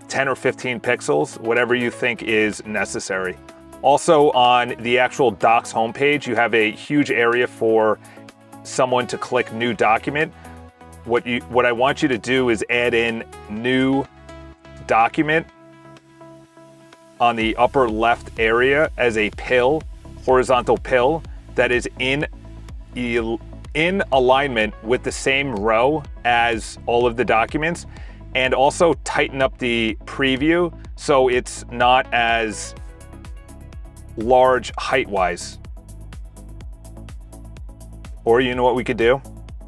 10 or 15 pixels, whatever you think is necessary. Also on the actual docs homepage, you have a huge area for someone to click new document. What I want you to do is add in new document on the upper left area as a pill, horizontal pill that is in alignment with the same row as all of the documents, and also tighten up the preview so it's not as large height-wise. Or you know what we could do?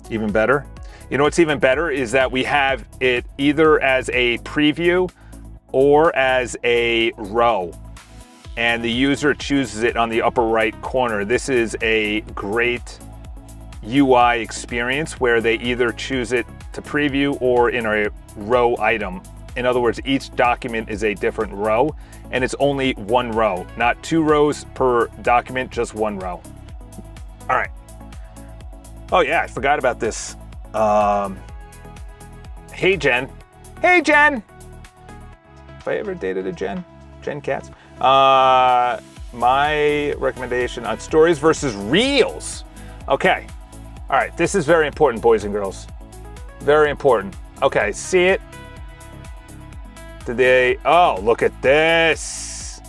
Even better? You know what's even better is that we have it either as a preview or as a row, and the user chooses it on the upper right corner. This is a great UI experience where they either choose it to preview or in a row item. In other words, each document is a different row, and it's only one row, not 2 rows per document, just 1 row. All right. Oh yeah, I forgot about this. Hey Jen. Hey Jen. If I ever dated a Jen Katz. My recommendation on stories versus reels. Okay. All right, this is very important, boys and girls. Very important. Okay, see it? Oh, look at this.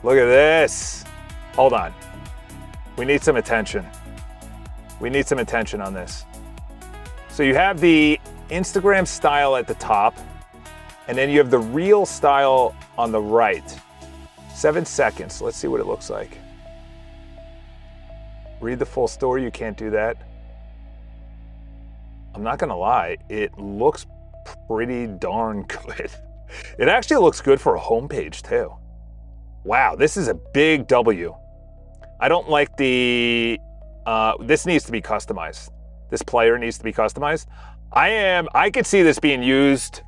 Look at this. Hold on. We need some attention. We need some attention on this. So you have the Instagram style at the top, and then you have the reel style on the right. 7 seconds. Let's see what it looks like. Read the full story. You can't do that. I'm not gonna lie, it looks pretty darn good. It actually looks good for a homepage too. Wow, this is a big W. I don't like the, this needs to be customized. This player needs to be customized. I could see this being used.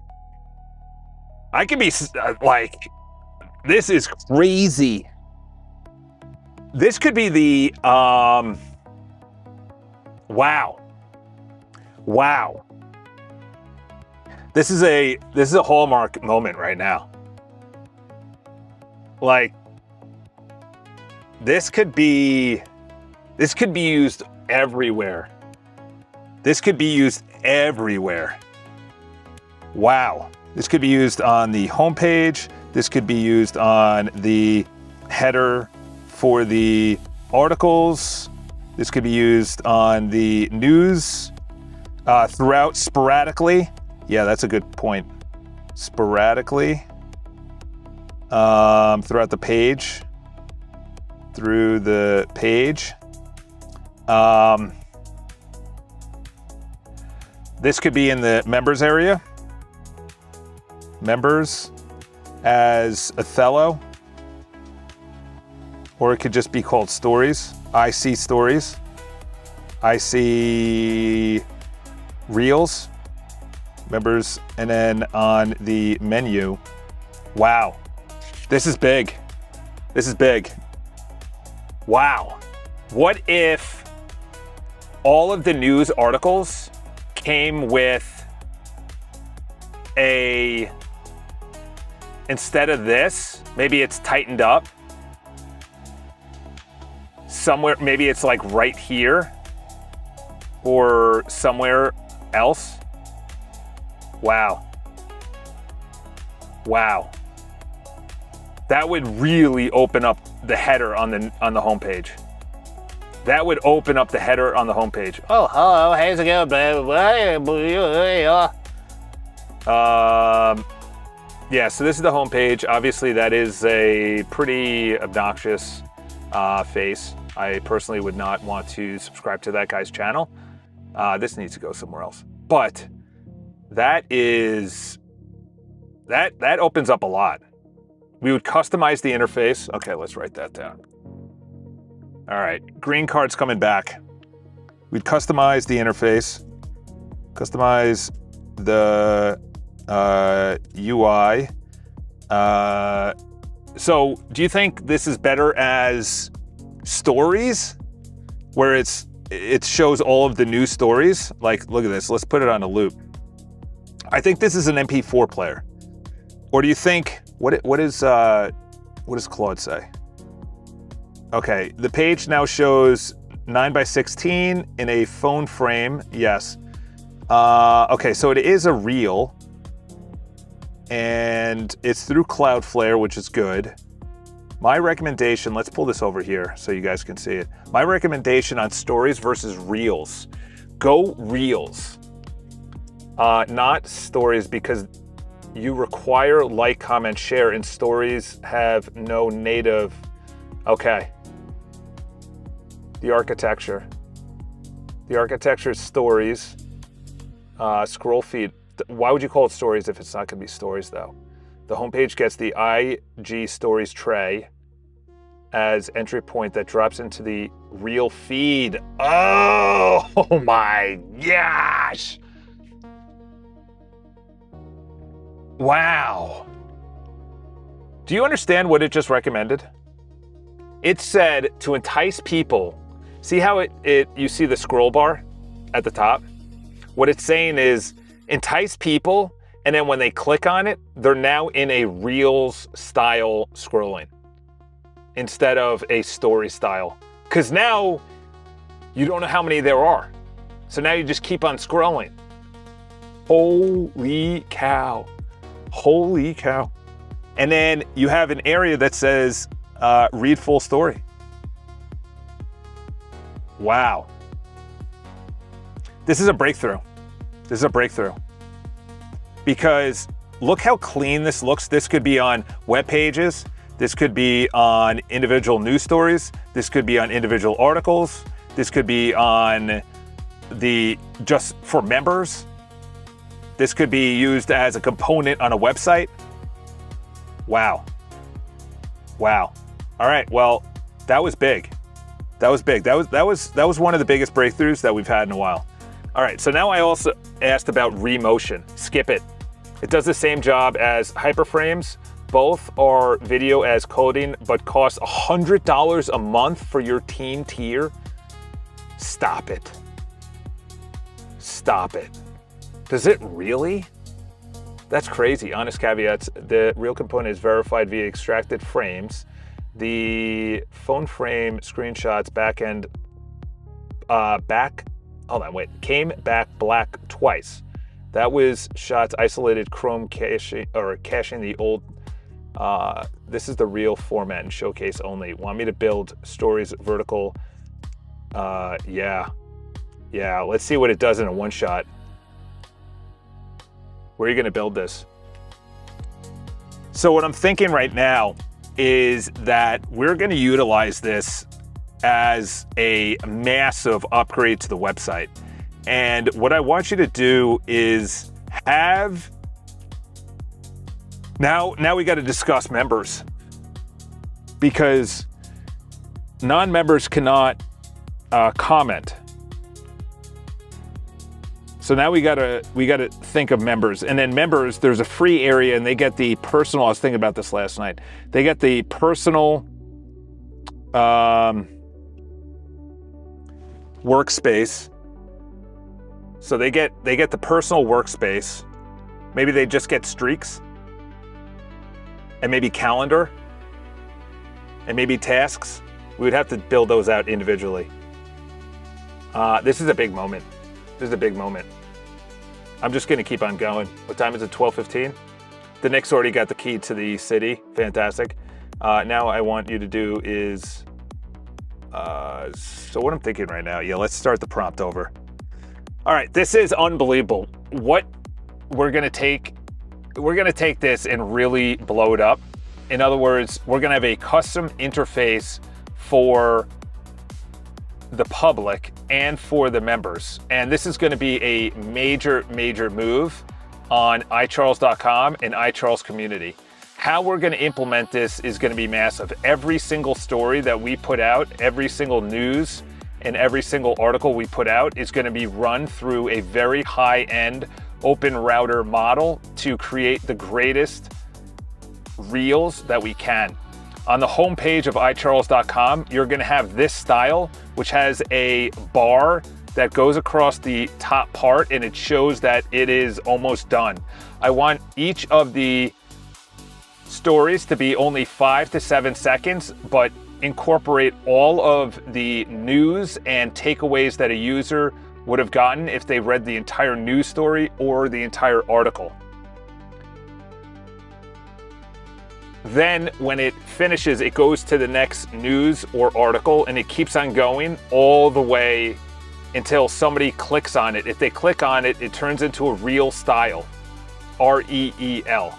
I could be like, this is crazy. This could be the, wow. Wow. This is a hallmark moment right now. Like, this could be used everywhere. This could be used everywhere. Wow. This could be used on the homepage. This could be used on the header for the articles. This could be used on the news throughout sporadically. Yeah, that's a good point. Sporadically throughout the page. Through the page. This could be in the members area. Members as Othello. Or it could just be called stories. I see stories. I see reels. Members, and then on the menu, wow, this is big. This is big. Wow. What if all of the news articles came with instead of this, maybe it's tightened up. somewhere, maybe it's like right here or somewhere else. Wow. Wow. That would really open up the header on the homepage. That would open up the header on the homepage. Oh, hello, how's it going, babe? Yeah, so this is the homepage. Obviously, that is a pretty obnoxious face. I personally would not want to subscribe to that guy's channel. This needs to go somewhere else. But that opens up a lot. We would customize the interface. Okay, let's write that down. All right, green card's coming back. We'd customize the interface, customize the UI. So do you think this is better as stories, where it shows all of the news stories? Like, look at this. Let's put it on a loop. I think this is an MP4 player. Or do you think, what does Claude say? Okay, the page now shows 9:16 in a phone frame. Yes. Okay, so it is a reel, and it's through Cloudflare, which is good. My recommendation, let's pull this over here so you guys can see it. My recommendation on stories versus reels. Go reels, not stories, because you require like, comment, share, and stories have no native. Okay. The architecture is stories. Scroll feed. Why would you call it stories if it's not going to be stories, though? The homepage gets the IG stories tray as entry point that drops into the reel feed. Oh my gosh. Wow. Do you understand what it just recommended? It said to entice people. See how you see the scroll bar at the top? What it's saying is entice people, and then when they click on it, they're now in a Reels style scrolling instead of a story style. Because now you don't know how many there are. So now you just keep on scrolling. Holy cow. Holy cow. And then you have an area that says read full story. Wow. This is a breakthrough. This is a breakthrough. Because look how clean this looks. This could be on web pages. This could be on individual news stories. This could be on individual articles. This could be on just for members. This could be used as a component on a website. Wow. Wow. All right. Well, that was big. That was big. That was one of the biggest breakthroughs that we've had in a while. All right. So now I also asked about remotion. Skip it. It does the same job as hyperframes. Both are video as coding, but cost $100 a month for your team tier. Stop it. Stop it. Does it really? That's crazy. Honest caveats. The real component is verified via extracted frames. The phone frame screenshots came back black twice. That was shots isolated Chrome caching the old. This is the real format and showcase only. Want me to build stories vertical? Yeah. Let's see what it does in a one shot. Where are you going to build this? So what I'm thinking right now is that we're going to utilize this as a massive upgrade to the website. And what I want you to do is have... Now we got to discuss members, because non-members cannot comment. So now we gotta think of members, and then members, there's a free area, and they get the personal. I was thinking about this last night. They get the personal workspace. So they get the personal workspace. Maybe they just get streaks, and maybe calendar, and maybe tasks. We would have to build those out individually. This is a big moment. This is a big moment. I'm just going to keep on going. What time is it? 12:15? The Knicks already got the key to the city. Fantastic. Now I want you to do is... so what I'm thinking right now, let's start the prompt over. All right, this is unbelievable. What we're going to take this and really blow it up. In other words, we're going to have a custom interface for the public and for the members. And this is going to be a major, major move on iCharles.com and iCharles community. How we're going to implement this is going to be massive. Every single story that we put out, every single news and every single article we put out is going to be run through a very high-end open router model to create the greatest reels that we can. On the homepage of iCharles.com, you're going to have this style, which has a bar that goes across the top part, and it shows that it is almost done. I want each of the stories to be only 5 to 7 seconds, but incorporate all of the news and takeaways that a user would have gotten if they read the entire news story or the entire article. Then when it finishes, it goes to the next news or article, and it keeps on going all the way until somebody clicks on it. If they click on it, it turns into a reel style, R-E-E-L.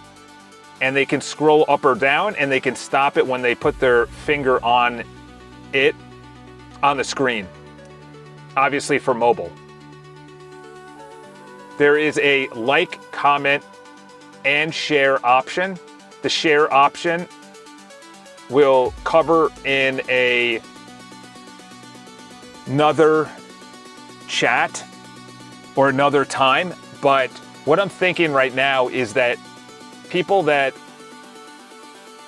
And they can scroll up or down, and they can stop it when they put their finger on it on the screen, obviously for mobile. There is a like, comment, and share option. The share option will cover in another chat or another time. But what I'm thinking right now is that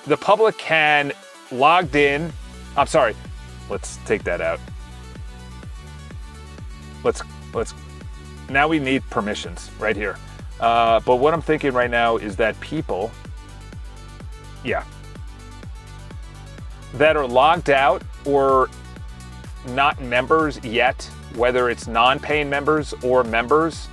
the public can logged in. I'm sorry. Let's take that out. Now we need permissions right here. But what I'm thinking right now is that people, that are logged out or not members yet, whether it's non-paying members or members,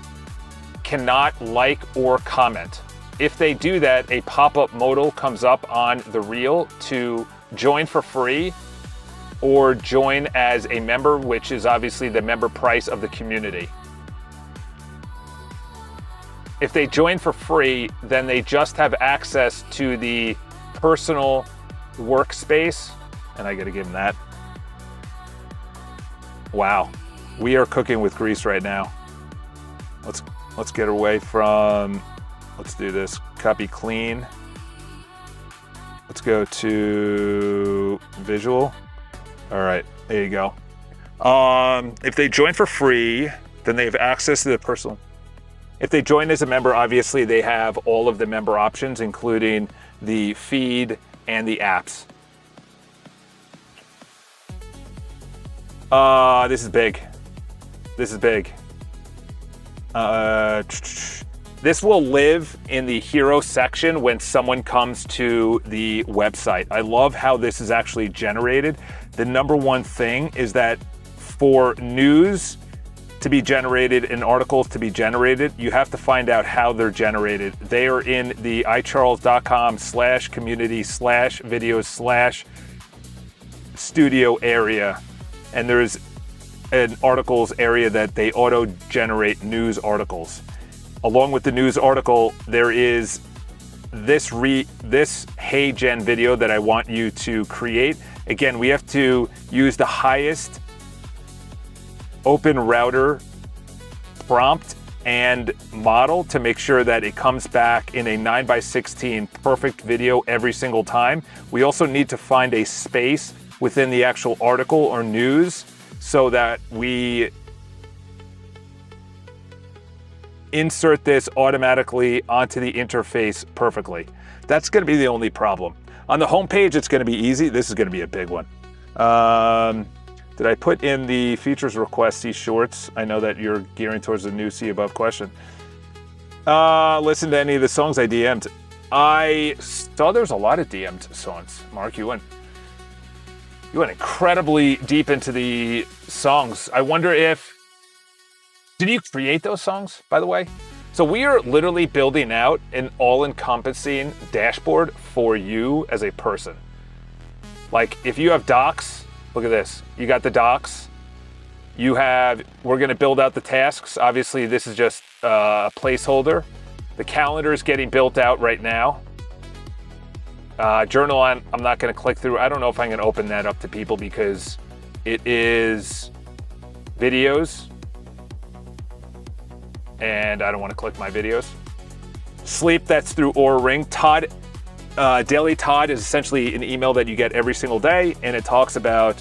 cannot like or comment. If they do that, a pop-up modal comes up on the reel to join for free or join as a member, which is obviously the member price of the community. If they join for free, then they just have access to the personal workspace, and I gotta give them that. Wow, we are cooking with grease right now. Let's get away from, let's do this, copy clean. Let's go to visual. All right, there you go. If they join for free, then they have access to the personal. If they join as a member, obviously they have all of the member options, including the feed and the apps. This is big. This is big. This will live in the hero section when someone comes to the website. I love how this is actually generated. The number one thing is that for news to be generated and articles to be generated, you have to find out how they're generated. They are in the iCharles.com/community/videos/studio area. And there's an articles area that they auto-generate news articles. Along with the news article, there is this Hey Gen video that I want you to create. Again, we have to use the highest open router prompt and model to make sure that it comes back in a 9:16 perfect video every single time. We also need to find a space within the actual article or news so that we insert this automatically onto the interface perfectly. That's going to be the only problem. On the homepage, it's going to be easy. This is going to be a big one. Did I put in the features request, see shorts? I know that you're gearing towards the new See Above question. Listen to any of the songs I DM'd. I saw there's a lot of DM'd songs. Mark, you went. You went incredibly deep into the songs. I wonder if, did you create those songs, by the way? So we are literally building out an all-encompassing dashboard for you as a person. Like if you have docs, look at this. You got the docs. We're gonna build out the tasks. Obviously this is just a placeholder. The calendar is getting built out right now. Journal, I'm not gonna click through. I don't know if I'm gonna open that up to people because it is videos and I don't wanna click my videos. Sleep, that's through Oura Ring. Todd, Daily Todd is essentially an email that you get every single day, and it talks about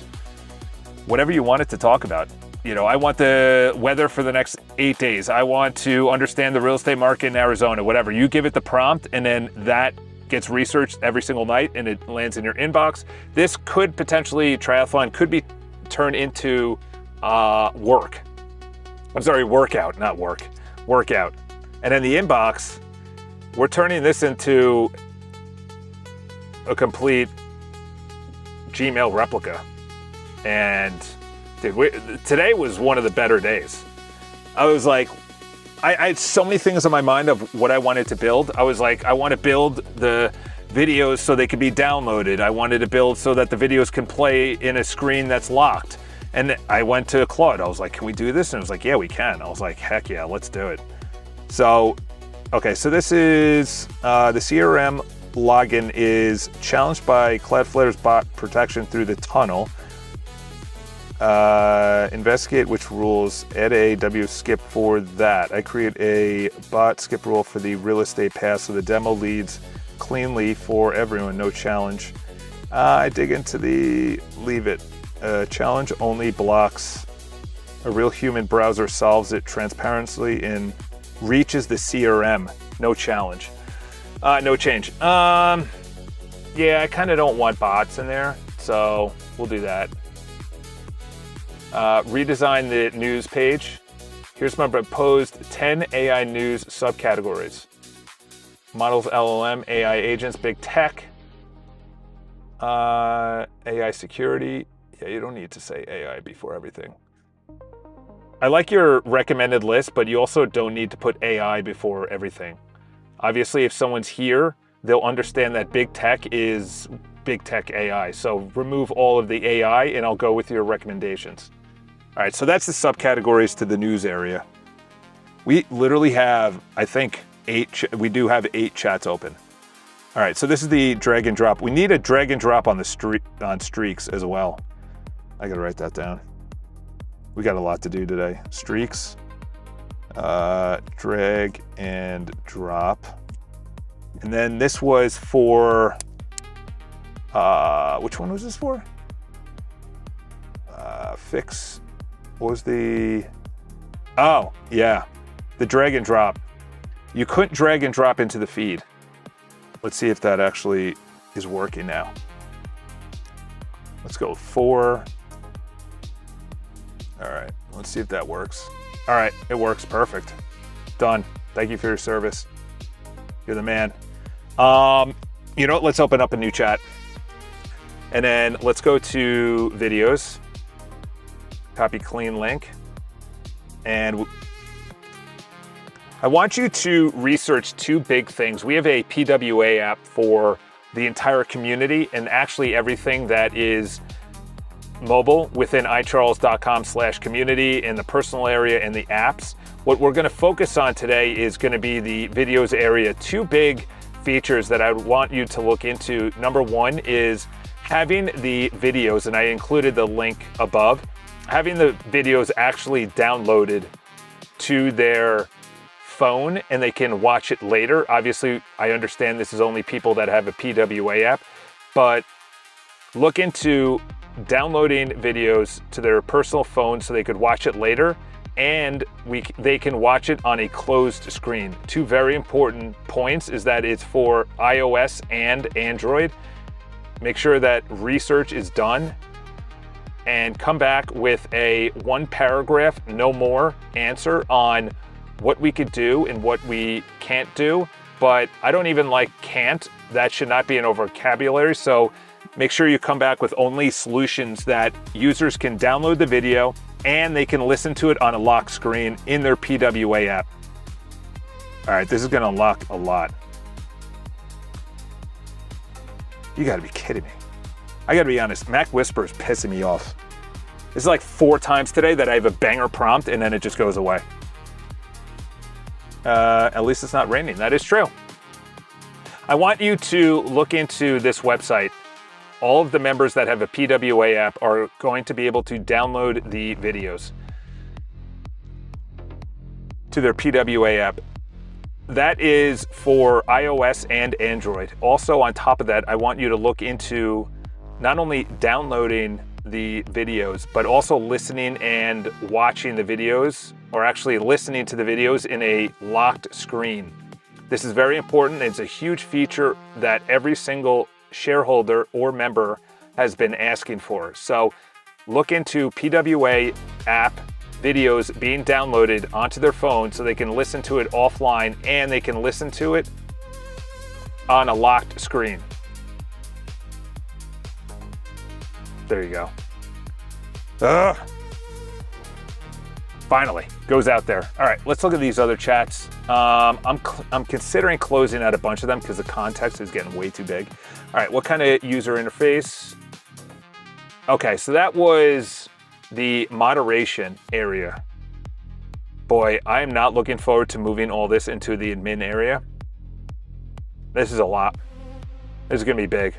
whatever you want it to talk about. You know, I want the weather for the next 8 days. I want to understand the real estate market in Arizona, whatever. You give it the prompt, and then that gets researched every single night, and it lands in your inbox. This could potentially, triathlon could be turned into work. I'm sorry, workout, not work. Workout. And then the inbox, we're turning this into a complete Gmail replica. And dude, today was one of the better days. I was like, I had so many things on my mind of what I wanted to build. I was like, I want to build the videos so they can be downloaded. I wanted to build so that the videos can play in a screen that's locked. And I went to Claude. I was like, can we do this? And it was like, yeah, we can. I was like, heck yeah, let's do it. So, okay, so this is the CRM login is challenged by Cloudflare's bot protection through the tunnel. Investigate which rules, add a W skip for that. I create a bot skip rule for the real estate pass so the demo leads cleanly for everyone, no challenge. I dig into the leave it. Challenge only blocks a real human browser solves it transparently and reaches the CRM, no challenge. No change. Yeah, I kind of don't want bots in there, so we'll do that. Redesign the news page. Here's my proposed 10 AI news subcategories. Models, LLM, AI agents, big tech, AI security. Yeah, you don't need to say AI before everything. I like your recommended list, but you also don't need to put AI before everything. Obviously, if someone's here, they'll understand that big tech is big tech AI. So remove all of the AI and I'll go with your recommendations. All right, so that's the subcategories to the news area. We literally have, I think, we do have 8 chats open. All right, so this is the drag and drop. We need a drag and drop on the on streaks as well. I gotta write that down. We got a lot to do today. Streaks, drag and drop. And then this was for, which one was this for? Fix, what was the, oh, yeah, the drag and drop. You couldn't drag and drop into the feed. Let's see if that actually is working now. Let's go 4. All right, let's see if that works. All right, it works, perfect. Done. Thank you for your service. You're the man. You know what, let's open up a new chat. And then let's go to videos. Copy clean link. And I want you to research 2 big things. We have a PWA app for the entire community and actually everything that is mobile within icharles.com/community in the personal area and the apps. What we're going to focus on today is going to be the videos area. 2 big features that I want you to look into. Number 1 is having the videos, and I included the link above, having the videos actually downloaded to their phone and they can watch it later. Obviously, I understand this is only people that have a PWA app, but look into downloading videos to their personal phone so they could watch it later, and they can watch it on a closed screen. 2 very important points is that it's for iOS and Android. Make sure that research is done and come back with a 1 paragraph, no more, answer on what we could do and what we can't do. But I don't even like can't. That should not be in our vocabulary. So make sure you come back with only solutions that users can download the video and they can listen to it on a lock screen in their PWA app. All right, this is gonna unlock a lot. You gotta be kidding me. I gotta be honest, Mac Whisper is pissing me off. This is like 4 times today that I have a banger prompt and then it just goes away. At least it's not raining, that is true. I want you to look into this website. All of the members that have a PWA app are going to be able to download the videos to their PWA app. That is for iOS and Android. Also, on top of that, I want you to look into not only downloading the videos, but also listening and watching the videos, or actually listening to the videos in a locked screen. This is very important. It's a huge feature that every single shareholder or member has been asking for. So look into PWA app videos being downloaded onto their phone so they can listen to it offline and they can listen to it on a locked screen. There you go. Ugh. Finally, goes out there. All right, let's look at these other chats. I'm considering closing out a bunch of them because the context is getting way too big. All right, what kind of user interface? Okay, so that was the moderation area. Boy, I am not looking forward to moving all this into the admin area. This is a lot. This is gonna be big.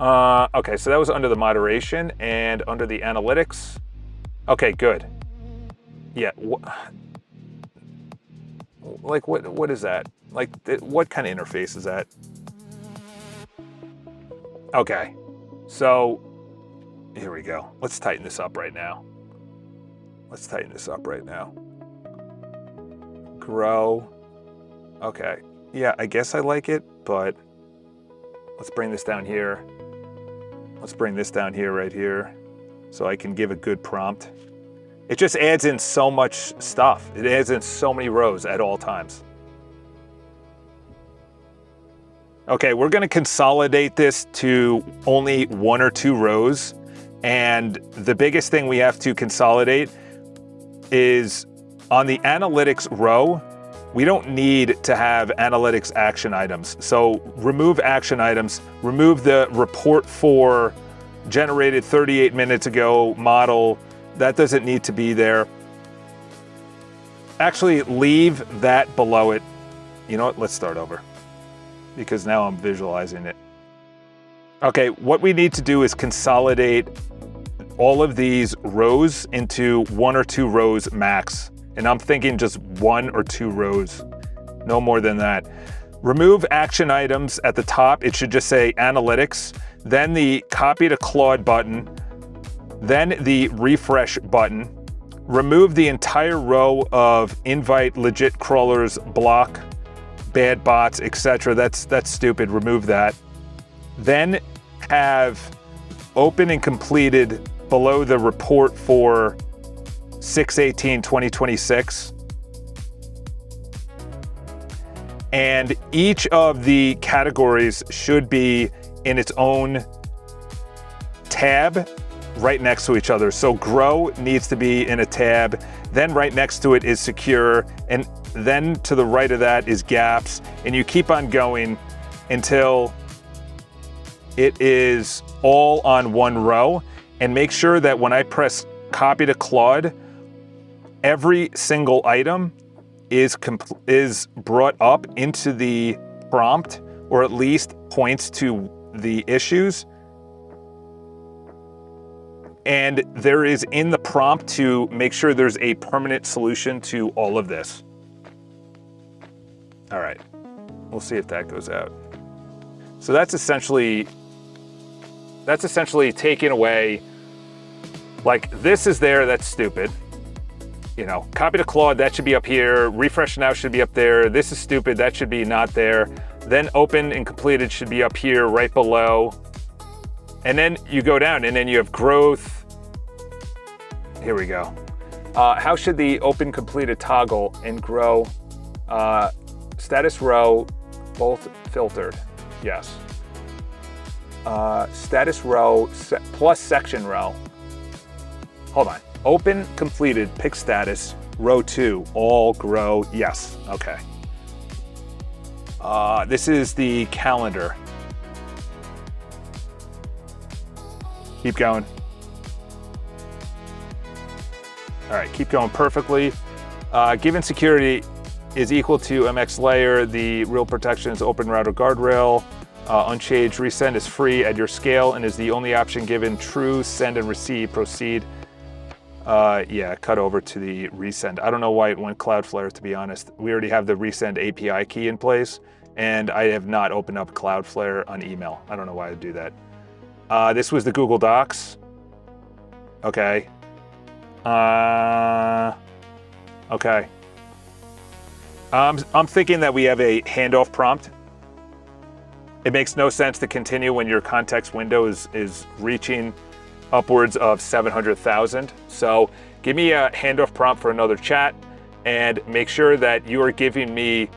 Okay, so that was under the moderation and under the analytics. Okay, good. Yeah, like what is that? Like what kind of interface is that? Okay, so here we go. Let's tighten this up right now. Grow. Okay, yeah, I guess I like it, but let's bring this down here. Let's bring this down here, right here, so I can give a good prompt. It just adds in so much stuff. It adds in so many rows at all times. Okay, we're gonna consolidate this to only 1 or 2 rows. And the biggest thing we have to consolidate is on the analytics row, we don't need to have analytics action items. So remove action items, remove the report for generated 38 minutes ago model. That doesn't need to be there. Actually, leave that below it. You know what? Let's start over because now I'm visualizing it. Okay, what we need to do is consolidate all of these rows into 1 or 2 rows max. And I'm thinking just 1 or 2 rows, no more than that. Remove action items at the top. It should just say analytics, then the copy to Claude button, then the refresh button. Remove the entire row of invite legit crawlers, block, bad bots, etc. That's stupid, remove that. Then have open and completed below the report for 6/18/2026. And each of the categories should be in its own tab right next to each other. So grow needs to be in a tab, then right next to it is secure, and then to the right of that is gaps, and you keep on going until it is all on one row. And make sure that when I press copy to Claude, every single item is brought up into the prompt, or at least points to the issues. And there is in the prompt to make sure there's a permanent solution to all of this. All right, we'll see if that goes out. So that's essentially taking away, like this is there, that's stupid. You know, copy to Claude, that should be up here. Refresh now should be up there. This is stupid, that should be not there. Then open and completed should be up here right below. And then you go down and then you have growth. Here we go. How should the open completed toggle and grow status row both filtered? Yes. Status row plus section row. Hold on. Open completed, pick status, row 2, all grow, yes, okay. This is the calendar. Keep going. All right, keep going perfectly. Given security is equal to MX layer, the real protection is open router guardrail. Unchanged resend is free at your scale and is the only option given. True, send and receive, proceed. Yeah, cut over to the resend. I don't know why it went Cloudflare, to be honest. We already have the resend API key in place, and I have not opened up Cloudflare on email. I don't know why I do that. This was the Google Docs. Okay. Okay. I'm thinking that we have a handoff prompt. It makes no sense to continue when your context window is reaching upwards of 700,000. So give me a handoff prompt for another chat and make sure that you are giving me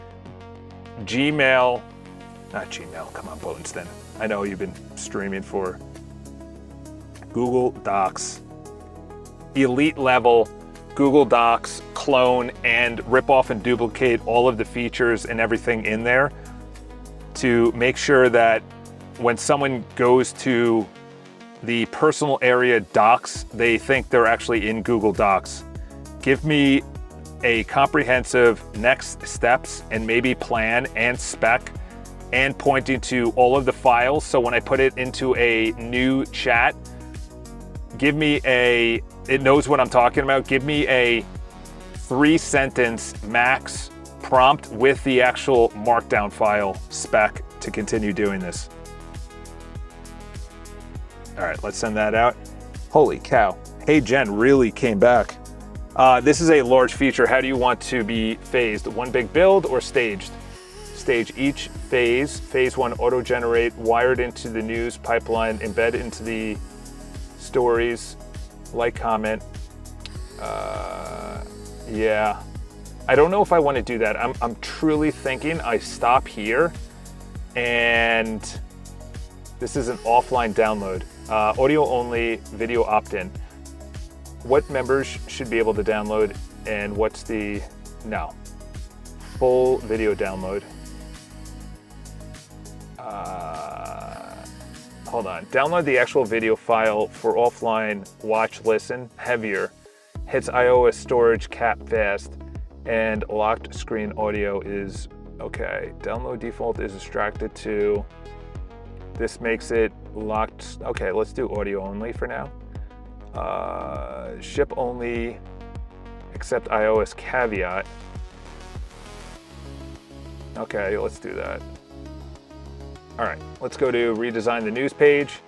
Gmail, not Gmail, come on, Botenston. I know you've been streaming for Google Docs, elite level Google Docs clone and rip off and duplicate all of the features and everything in there to make sure that when someone goes to the personal area docs, they think they're actually in Google Docs. Give me a comprehensive next steps and maybe plan and spec and pointing to all of the files. So when I put it into a new chat, give me it knows what I'm talking about. Give me a 3-sentence max prompt with the actual markdown file spec to continue doing this. All right, let's send that out. Holy cow. Hey Jen really came back. This is a large feature. How do you want to be phased? One big build or staged? Stage each phase. Phase 1 auto-generate, wired into the news pipeline, embed into the stories, like, comment. Yeah. I don't know if I want to do that. I'm truly thinking I stop here and this is an offline download. Audio only, video opt-in. What members should be able to download and what's the, no. Full video download. Hold on, download the actual video file for offline, watch, listen, heavier, hits iOS storage cap fast, and locked screen audio is okay. Download default is extracted to, this makes it locked. Okay, let's do audio only for now. Ship only, accept iOS caveat. Okay, let's do that. All right, let's go to redesign the news page.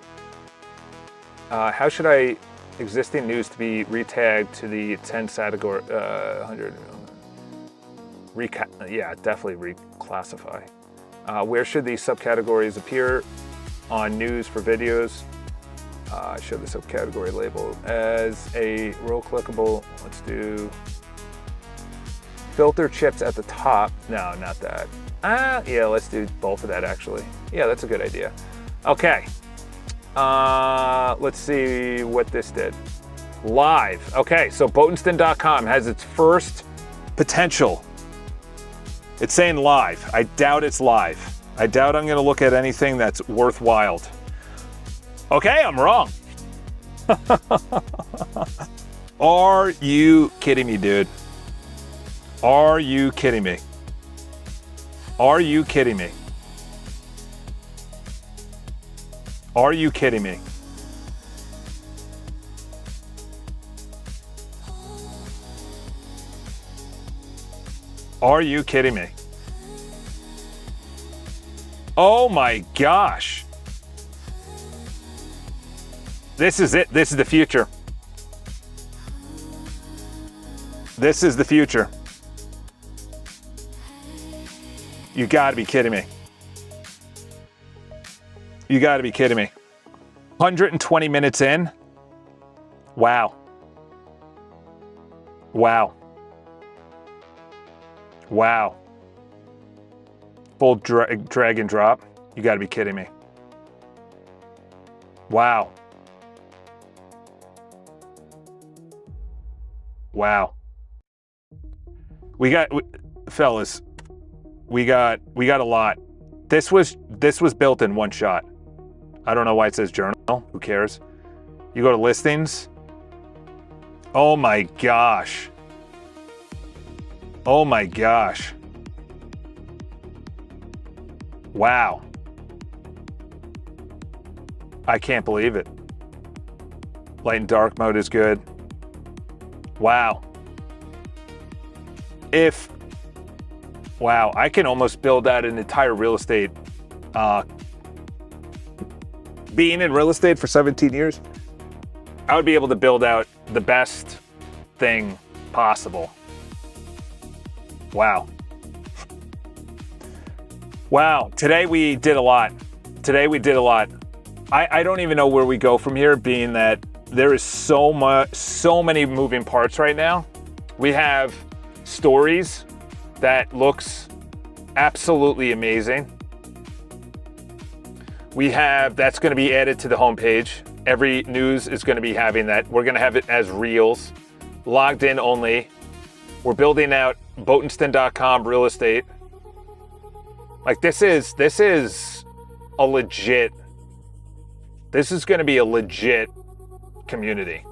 How should I existing news to be retagged to the 10 category, 100? Yeah, definitely reclassify. Where should these subcategories appear on news for videos? Show the subcategory label as a row clickable. Let's do filter chips at the top. No, not that. Yeah, let's do both of that actually. Yeah, that's a good idea. Okay. Let's see what this did. Live. Okay, so Botenston.com has its first potential. It's saying live. I doubt it's live. I doubt I'm going to look at anything that's worthwhile. Okay, I'm wrong. Are you kidding me, dude? Are you kidding me? Are you kidding me? Are you kidding me? Are you kidding me? Oh my gosh. This is it. This is the future. This is the future. You gotta be kidding me. You gotta be kidding me. 120 minutes in. Wow. Wow. Wow. Full drag and drop. You gotta be kidding me. Wow. Wow. Fellas, we got a lot. This was built in one shot. I don't know why it says journal. Who cares? You go to listings. Oh my gosh. Oh my gosh. Wow. I can't believe it. Light and dark mode is good. Wow. Wow, I can almost build out an entire real estate. Being in real estate for 17 years, I would be able to build out the best thing possible. Wow. Wow, today we did a lot. I don't even know where we go from here, being that there is so many moving parts right now. We have stories that looks absolutely amazing. That's going to be added to the homepage. Every news is going to be having that. We're going to have it as reels, logged in only. We're building out Boatenston.com real estate. Like this is a legit. This is going to be a legit community.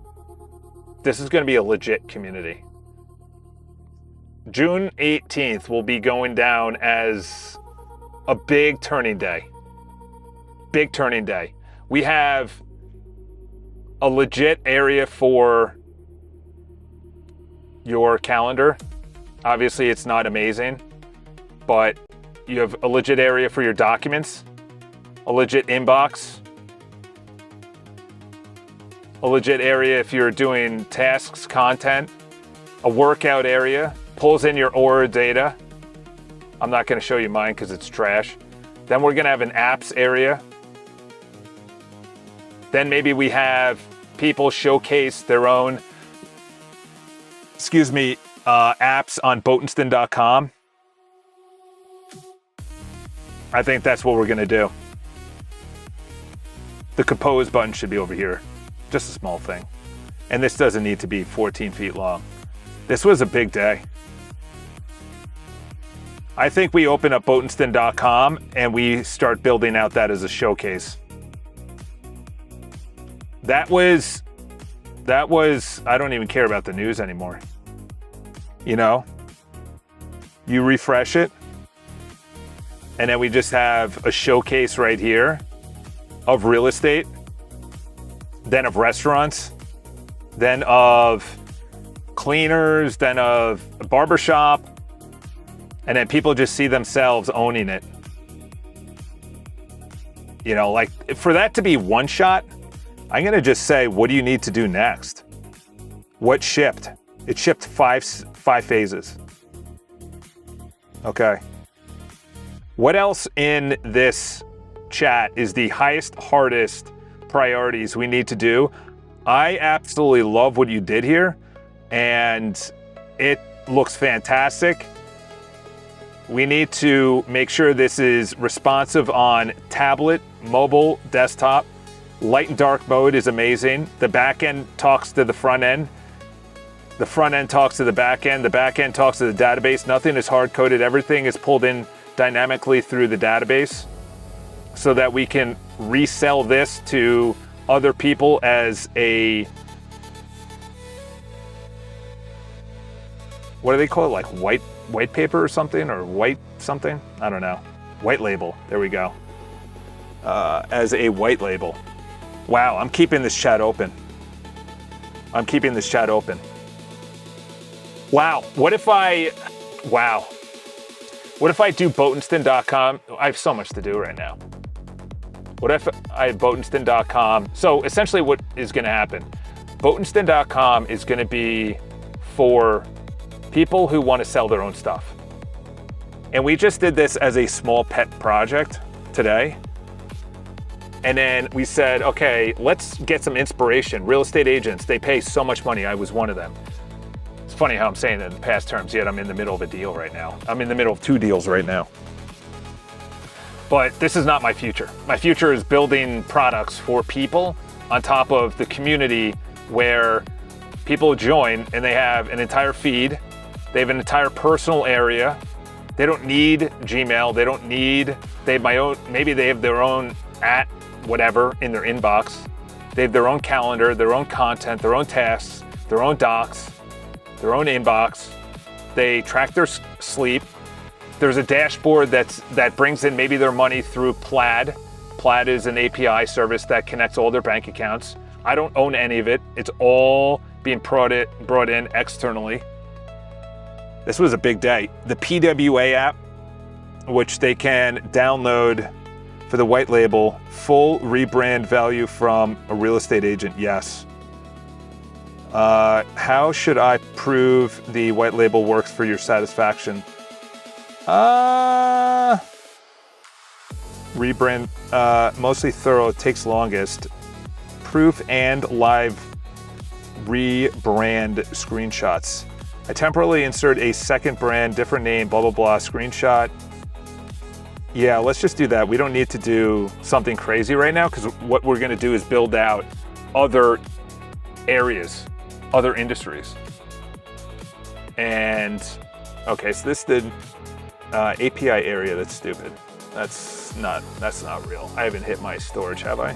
June 18th will be going down as a big turning day. We have a legit area for your calendar. Obviously, it's not amazing, but you have a legit area for your documents, a legit inbox, a legit area if you're doing tasks, content, a workout area, pulls in your Aura data. I'm not going to show you mine because it's trash. Then we're going to have an apps area. Then maybe we have people showcase their own, apps on Boatenston.com. I think that's what we're going to do. The compose button should be over here. Just a small thing. And this doesn't need to be 14 feet long. This was a big day. I think we open up Boatenston.com and we start building out that as a showcase. That was, I don't even care about the news anymore. You know, you refresh it, and then we just have a showcase right here of real estate, then of restaurants, then of cleaners, then of a barbershop, and then people just see themselves owning it. You know, like for that to be one shot, I'm going to just say, what do you need to do next? What shipped? It shipped five phases. Okay. What else in this chat is the hardest priorities we need to do? I absolutely love what you did here, and it looks fantastic. We need to make sure this is responsive on tablet, mobile, desktop. Light and dark mode is amazing. The back end talks to the front end. The front end talks to the back end. The back end talks to the database. Nothing is hard coded. Everything is pulled in dynamically through the database so that we can resell this to other people as a, what do they call it? Like white paper or something, or white something? I don't know. White label. There we go. As a white label. Wow, I'm keeping this chat open. Wow, what if I do Boatenston.com? I have so much to do right now. What if I have Boatenston.com? So essentially what is gonna happen, Boatenston.com is gonna be for people who wanna sell their own stuff. And we just did this as a small pet project today. And then we said, okay, let's get some inspiration. Real estate agents, they pay so much money. I was one of them. It's funny how I'm saying it in past terms, yet I'm in the middle of a deal right now. I'm in the middle of two deals right now. But this is not my future. My future is building products for people on top of the community where people join and they have an entire feed. They have an entire personal area. They don't need Gmail. They have my own, maybe they have their own at whatever in their inbox. They have their own calendar, their own content, their own tasks, their own docs, their own inbox. They track their sleep. There's a dashboard that brings in maybe their money through Plaid. Plaid is an API service that connects all their bank accounts. I don't own any of it. It's all being brought in externally. This was a big day. The PWA app, which they can download for the white label, full rebrand value from a real estate agent, yes. How should I prove the white label works for your satisfaction? Rebrand, mostly thorough, takes longest. Proof and live rebrand screenshots. I temporarily insert a second brand, different name, blah, blah, blah, screenshot. Yeah, let's just do that. We don't need to do something crazy right now because what we're gonna do is build out other areas, other industries. And, okay, so this did API area, that's stupid. That's not real. I haven't hit my storage, have I?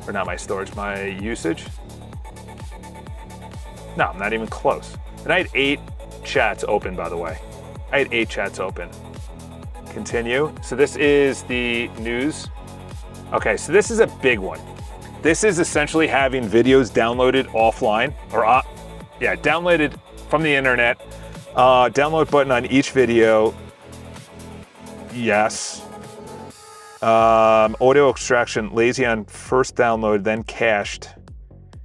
Or not my storage, my usage? No, I'm not even close. And I had 8 chats open, by the way. I had 8 chats open. Continue. So this is the news. Okay, so this is a big one. This is essentially having videos downloaded offline, or downloaded from the internet. Download button on each video. Yes. Audio extraction, lazy on first download, then cached.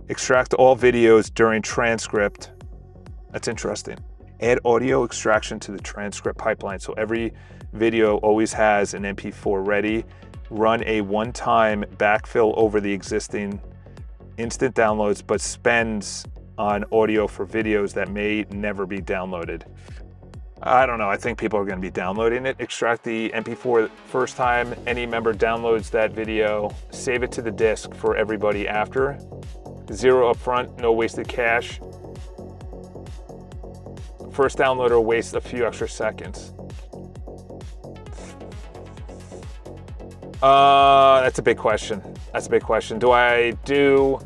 Extract all videos during transcript. That's interesting. Add audio extraction to the transcript pipeline. So every video always has an MP4 ready. Run a one-time backfill over the existing instant downloads, but spends on audio for videos that may never be downloaded. I don't know, I think people are gonna be downloading it. Extract the MP4 first time any member downloads that video, save it to the disk for everybody after. 0 upfront, no wasted cache. First downloader wastes a few extra seconds. That's a big question. That's a big question. Do I do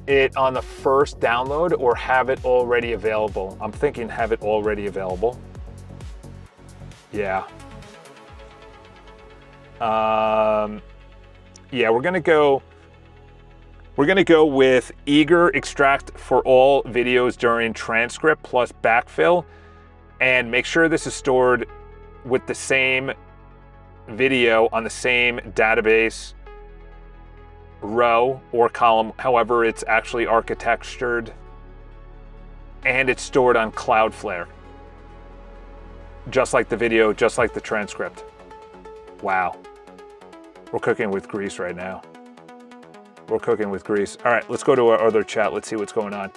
it on the first download or have it already available? I'm thinking have it already available. Yeah. Yeah, we're gonna go with eager extract for all videos during transcript plus backfill, and make sure this is stored with the same video on the same database row or column, however it's actually architectured, and it's stored on Cloudflare. Just like the video, just like the transcript. Wow. We're cooking with grease right now. We're cooking with grease. All right, let's go to our other chat. Let's see what's going on.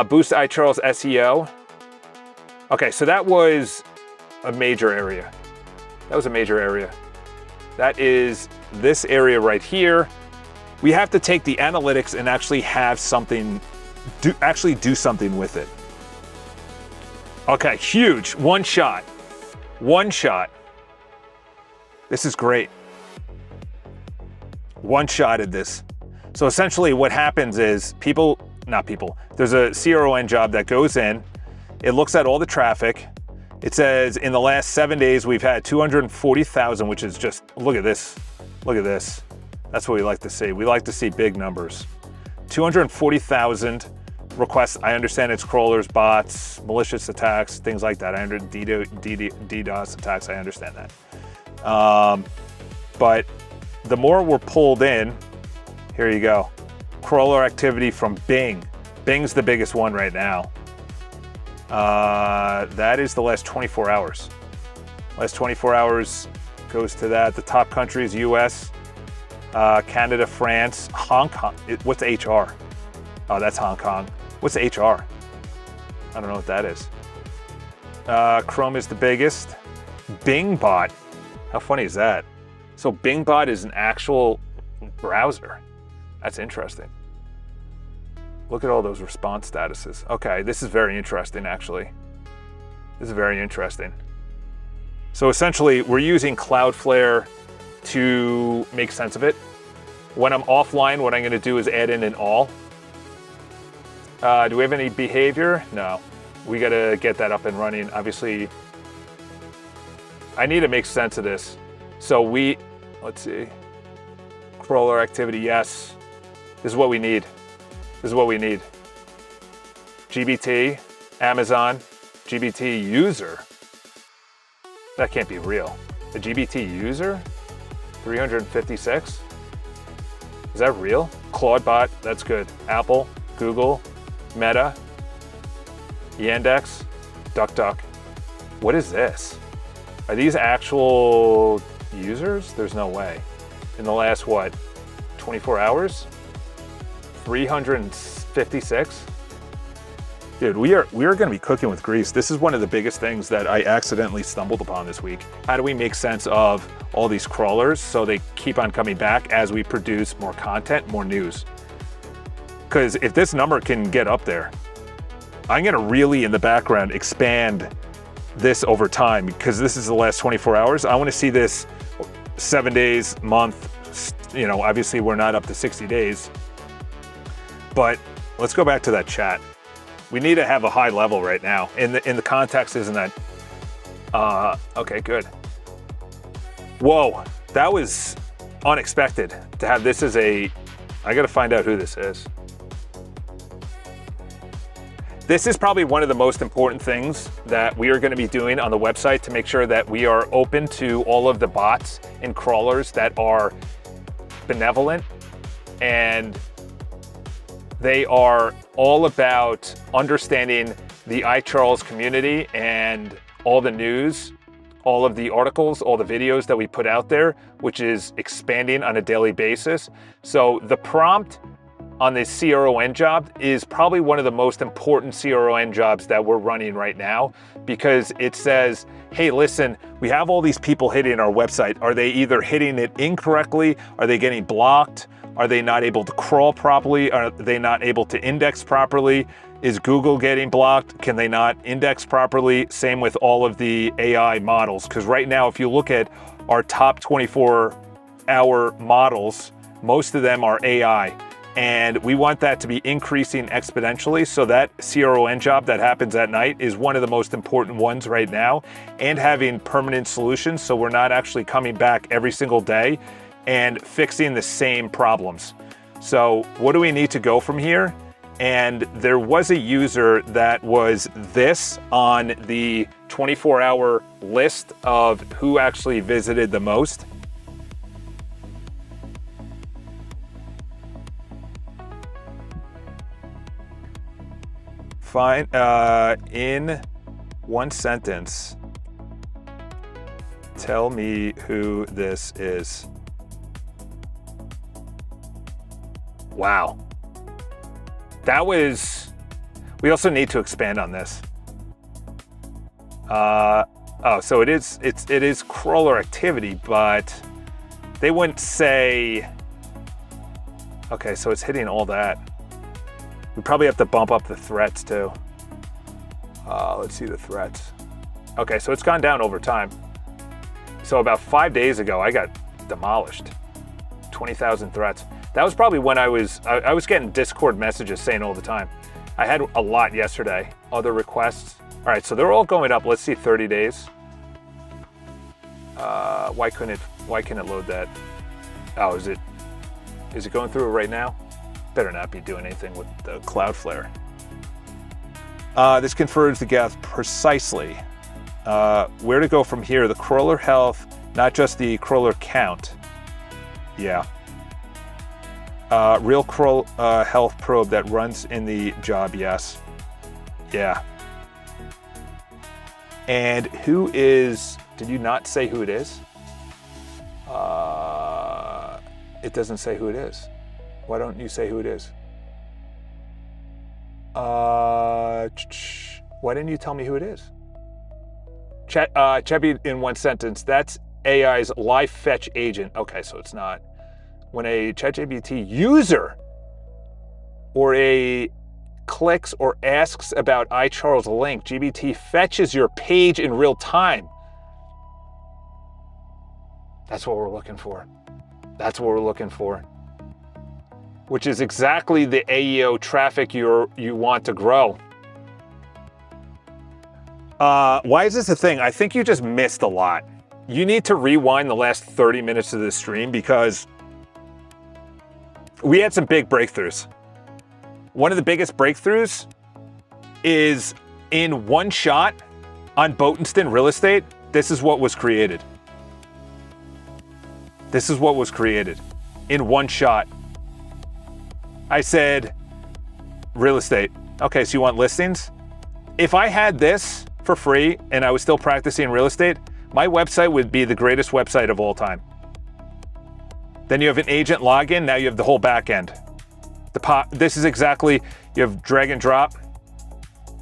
Boost iCharles SEO. Okay, so that was a major area. That was a major area. That is this area right here. We have to take the analytics and actually have something, do something with it. Okay, huge, one shot. One shot. This is great. One shot at this. So essentially what happens is there's a CRON job that goes in, it looks at all the traffic. It says in the last 7 days, we've had 240,000, which is just, look at this. Look at this. That's what we like to see. We like to see big numbers. 240,000 requests. I understand it's crawlers, bots, malicious attacks, things like that. I understand DDoS attacks. I understand that. But the more we're pulled in, here you go. Crawler activity from Bing. Bing's the biggest one right now. That is the last 24 hours. Last 24 hours goes to that. The top countries, US, Canada, France, Hong Kong. What's HR? Oh, that's Hong Kong. What's HR? I don't know what that is. Chrome is the biggest. Bing bot. How funny is that? So BingBot is an actual browser. That's interesting. Look at all those response statuses. Okay, this is very interesting, actually. This is very interesting. So essentially, we're using Cloudflare to make sense of it. When I'm offline, what I'm going to do is add in an all. Do we have any behavior? No. We got to get that up and running. Obviously, I need to make sense of this. So let's see. Crawler activity, yes. This is what we need. This is what we need. GBT, Amazon, GBT user. That can't be real. The GBT user? 356? Is that real? Claudebot, that's good. Apple, Google, Meta, Yandex, DuckDuck. What is this? Are these actual users? There's no way. In the last, 24 hours? 356? Dude, we are going to be cooking with grease. This is one of the biggest things that I accidentally stumbled upon this week. How do we make sense of all these crawlers so they keep on coming back as we produce more content, more news? Because if this number can get up there, I'm going to really, in the background, expand this over time, because this is the last 24 hours. I want to see this 7 days, month. Obviously we're not up to 60 days. But let's go back to that chat. We need to have a high level right now. In the context, isn't that? Okay, good. Whoa, that was unexpected to have this as I got to find out who this is. This is probably one of the most important things that we are going to be doing on the website to make sure that we are open to all of the bots and crawlers that are benevolent, and they are all about understanding the iCharles community and all the news, all of the articles, all the videos that we put out there, which is expanding on a daily basis. So the prompt on this CRON job is probably one of the most important CRON jobs that we're running right now, because it says, hey, listen, we have all these people hitting our website. Are they either hitting it incorrectly? Are they getting blocked? Are they not able to crawl properly? Are they not able to index properly? Is Google getting blocked? Can they not index properly? Same with all of the AI models. Because right now, if you look at our top 24-hour models, most of them are AI. And we want that to be increasing exponentially. So that CRON job that happens at night is one of the most important ones right now, and having permanent solutions. So we're not actually coming back every single day and fixing the same problems. So what do we need to go from here? And there was a user that was this on the 24-hour list of who actually visited the most. Fine. In one sentence, tell me who this is. Wow. That was, we also need to expand on this. So it is crawler activity, but they wouldn't say, okay, so it's hitting all that. We probably have to bump up the threats too. Let's see the threats. Okay, so it's gone down over time. So about 5 days ago, I got demolished. 20,000 threats. That was probably when I was getting Discord messages saying all the time. I had a lot yesterday, other requests. All right, so they're all going up. Let's see 30 days. Why couldn't it load that? Oh, is it going through it right now? Better not be doing anything with the Cloudflare. This confirms the gap precisely. Where to go from here? The crawler health, not just the crawler count. Yeah. Real crawl health probe that runs in the job, yes. Yeah. And who is, did you not say who it is? It doesn't say who it is. Why don't you say who it is? Why didn't you tell me who it is? Chebby in one sentence, that's AI's live fetch agent. Okay, so it's not. When a ChatGPT user or a clicks or asks about iCharles link, GPT fetches your page in real time. That's what we're looking for. That's what we're looking for. Which is exactly the AEO traffic you want to grow. Why is this a thing? I think you just missed a lot. You need to rewind the last 30 minutes of this stream because we had some big breakthroughs. One of the biggest breakthroughs is in one shot on Boatenston Real Estate. This is what was created. This is what was created in one shot. I said, real estate. Okay, so you want listings? If I had this for free and I was still practicing real estate, my website would be the greatest website of all time. Then you have an agent login. Now you have the whole back end. This is exactly, you have drag and drop.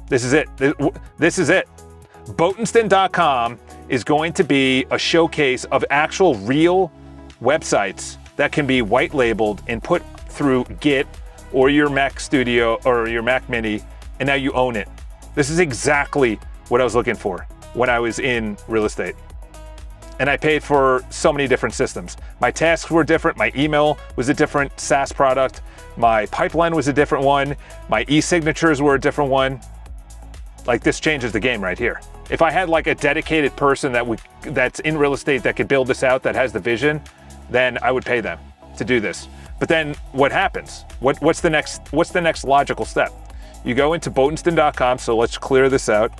This is it. This is it. Boatenston.com is going to be a showcase of actual real websites that can be white labeled and put through Git or your Mac Studio or your Mac Mini, and now you own it. This is exactly what I was looking for when I was in real estate. And I paid for so many different systems. My tasks were different. My email was a different SaaS product. My pipeline was a different one. My e-signatures were a different one. Like, this changes the game right here. If I had like a dedicated person that's in real estate that could build this out, that has the vision, then I would pay them to do this. But then what happens? What's the next logical step? You go into Boatenston.com, so let's clear this out.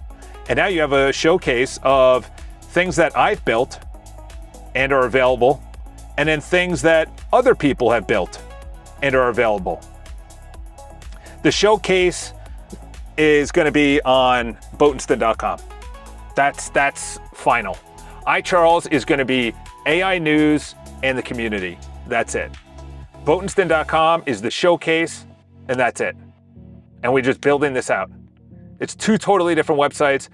And now you have a showcase of things that I've built and are available, and then things that other people have built and are available. The showcase is going to be on Boatenston.com. That's final. iCharles is going to be AI news and the community. That's it. Boatenston.com is the showcase, and that's it. And we're just building this out. It's two totally different websites.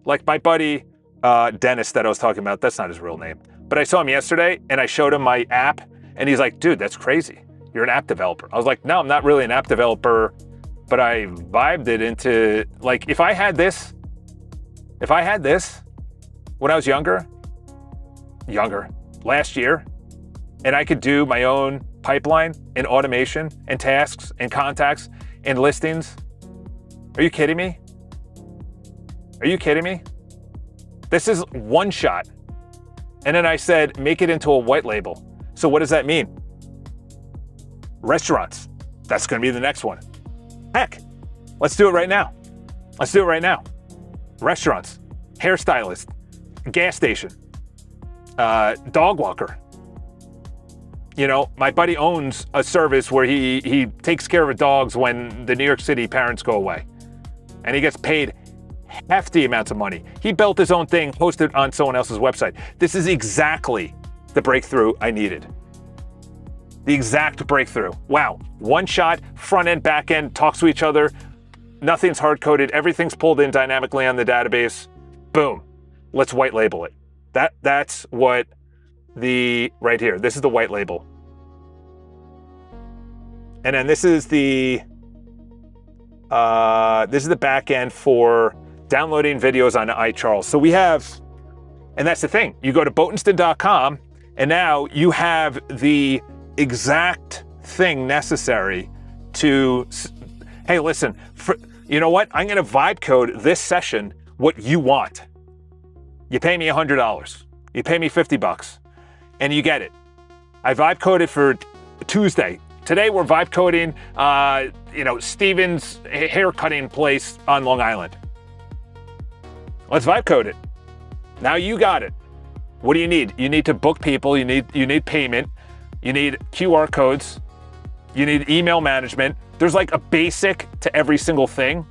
Like my buddy Dennis that I was talking about, that's not his real name. But I saw him yesterday, and I showed him my app, and he's like, dude, that's crazy. You're an app developer. I was like, no, I'm not really an app developer, but I vibed it into, like, if I had this when I was younger, last year, and I could do my own pipeline and automation and tasks and contacts and listings. Are you kidding me? Are you kidding me? This is one shot. And then I said, make it into a white label. So what does that mean? Restaurants. That's going to be the next one. Heck, let's do it right now. Let's do it right now. Restaurants, hairstylist, gas station, dog walker. You know, my buddy owns a service where he takes care of dogs when the New York City parents go away. And he gets paid hefty amounts of money. He built his own thing, hosted on someone else's website. This is exactly the breakthrough I needed. The exact breakthrough. Wow. One shot, front end, back end, talks to each other. Nothing's hard coded. Everything's pulled in dynamically on the database. Boom. Let's white label it. That's what right here. This is the white label. And then this is the back end for downloading videos on iCharles. So we have, and that's the thing. You go to Boatenston.com, and now you have the exact thing necessary to, hey, listen, you know what? I'm going to vibe code this session what you want. You pay me $100. You pay me $50, and you get it. I vibe coded for Tuesday. Today we're vibe coding, Steven's hair cutting place on Long Island. Let's vibe code it. Now you got it. What do you need? You need to book people. You need payment. You need QR codes. You need email management. There's like a basic to every single thing,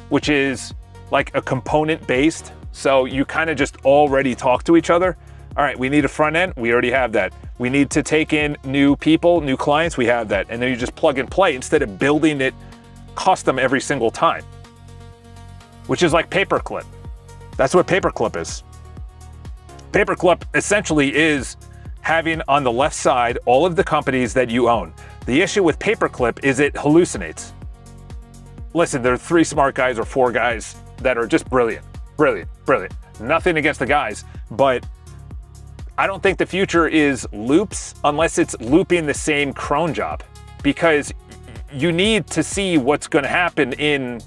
which is like a component based. So you kind of just already talk to each other. All right, we need a front end. We already have that. We need to take in new people, new clients. We have that. And then you just plug and play instead of building it custom every single time, which is like paperclip. That's what paperclip is. Paperclip essentially is having on the left side all of the companies that you own. The issue with Paperclip is it hallucinates. Listen, there are 3 smart guys or 4 guys that are just brilliant. Nothing against the guys, but I don't think the future is loops unless it's looping the same cron job, because you need to see what's going to happen in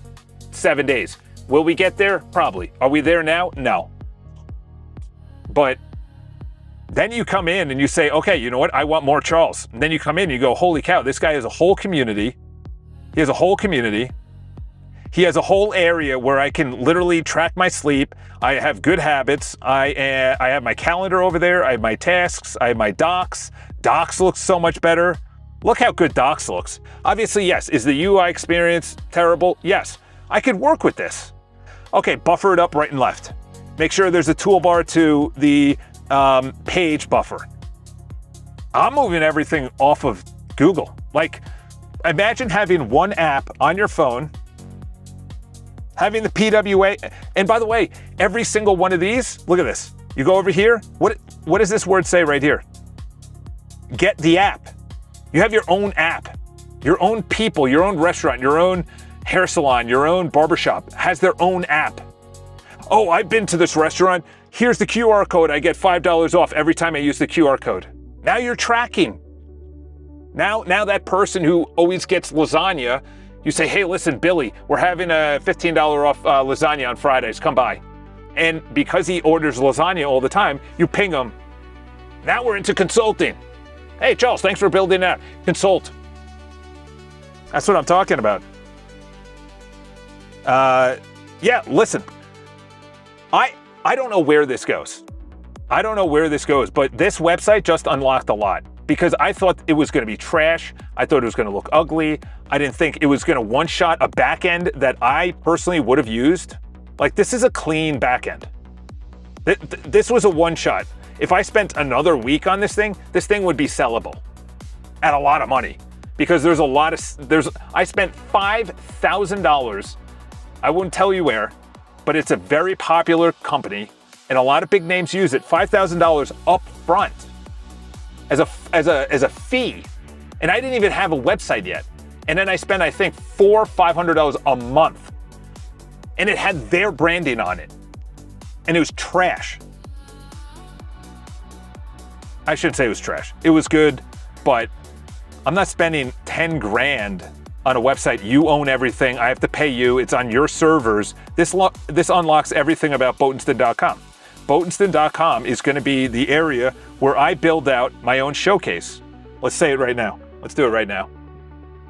7 days. Will we get there? Probably. Are we there now? No. But then you come in and you say, okay, you know what? I want more Charles. And then you come in and you go, holy cow, this guy has a whole community. He has a whole community. He has a whole area where I can literally track my sleep. I have good habits. I have my calendar over there. I have my tasks. I have my docs. Docs looks so much better. Look how good Docs looks. Obviously, yes. Is the UI experience terrible? Yes. I could work with this. Okay, buffer it up right and left. Make sure there's a toolbar to the page buffer. I'm moving everything off of Google. Like, imagine having one app on your phone, having the PWA, and by the way, every single one of these, look at this. You go over here, what does this word say right here? Get the app. You have your own app. Your own people, your own restaurant, your own hair salon, your own barbershop has their own app. Oh, I've been to this restaurant. Here's the QR code. I get $5 off every time I use the QR code. Now you're tracking. Now that person who always gets lasagna, you say, hey, listen, Billy, we're having a $15 off lasagna on Fridays. Come by. And because he orders lasagna all the time, you ping him. Now we're into consulting. Hey, Charles, thanks for building that. Consult. That's what I'm talking about. Yeah, listen. I don't know where this goes. I don't know where this goes, but this website just unlocked a lot because I thought it was going to be trash. I thought it was going to look ugly. I didn't think it was going to one-shot a backend that I personally would have used. Like, this is a clean backend. This was a one-shot. If I spent another week on this thing would be sellable at a lot of money because there's a lot of, I spent $5,000. I wouldn't tell you where, but it's a very popular company and a lot of big names use it. $5,000 up front as a fee. And I didn't even have a website yet. And then I spent, I think, $500 a month. And it had their branding on it. And it was trash. I shouldn't say it was trash. It was good, but I'm not spending 10 grand on a website. You own everything. I have to pay you. It's on your servers. This unlocks everything about Boatenston.com. Boatenston.com is going to be the area where I build out my own showcase. Let's say it right now. Let's do it right now.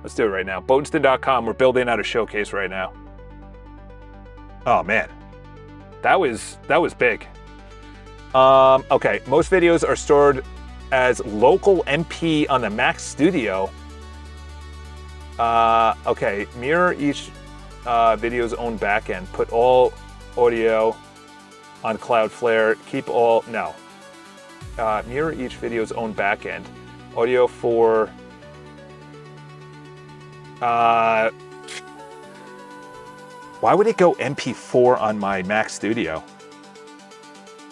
Let's do it right now. Boatenston.com, we're building out a showcase right now. Oh man, that was big. Okay, most videos are stored as local MP on the Mac Studio. Okay, mirror each video's own backend. Put all audio on Cloudflare. Keep all, no. Mirror each video's own backend. Audio for, why would it go MP4 on my Mac Studio?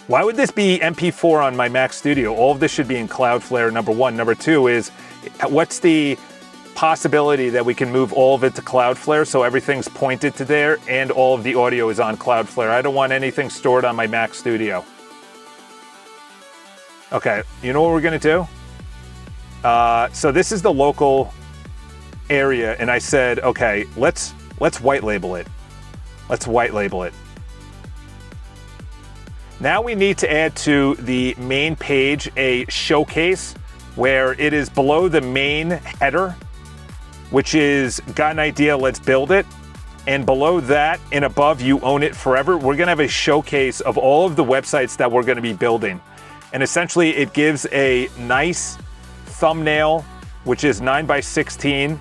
Why would this be MP4 on my Mac Studio? All of this should be in Cloudflare, number one. Number two is, what's the possibility that we can move all of it to Cloudflare so everything's pointed to there and all of the audio is on Cloudflare? I don't want anything stored on my Mac Studio. Okay, you know what we're gonna do? So this is the local area, and I said, okay, let's white label it. Let's white label it. Now we need to add to the main page a showcase where it is below the main header, which is got an idea, let's build it. And below that and above, you own it forever. We're gonna have a showcase of all of the websites that we're gonna be building. And essentially it gives a nice thumbnail, which is 9:16.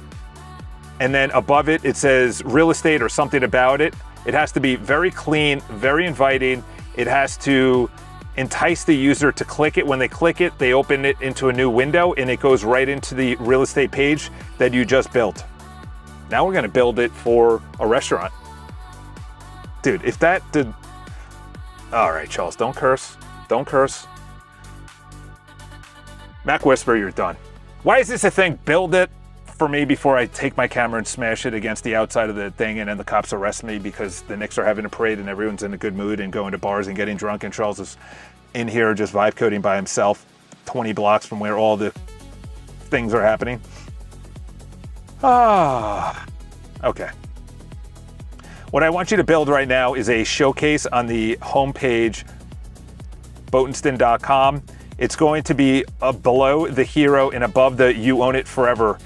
And then above it, it says real estate or something about it. It has to be very clean, very inviting. It has to entice the user to click it. When they click it, they open it into a new window and it goes right into the real estate page that you just built. Now we're gonna build it for a restaurant. Dude, if that did, all right, Charles, don't curse. Don't curse. Mac Whisper, you're done. Why is this a thing? Build it for me before I take my camera and smash it against the outside of the thing, and then the cops arrest me because the Knicks are having a parade and everyone's in a good mood and going to bars and getting drunk, and Charles is in here just vibe coding by himself 20 blocks from where all the things are happening. Okay. What I want you to build right now is a showcase on the homepage, Boatenston.com. It's going to be below the hero and above the You Own It Forever.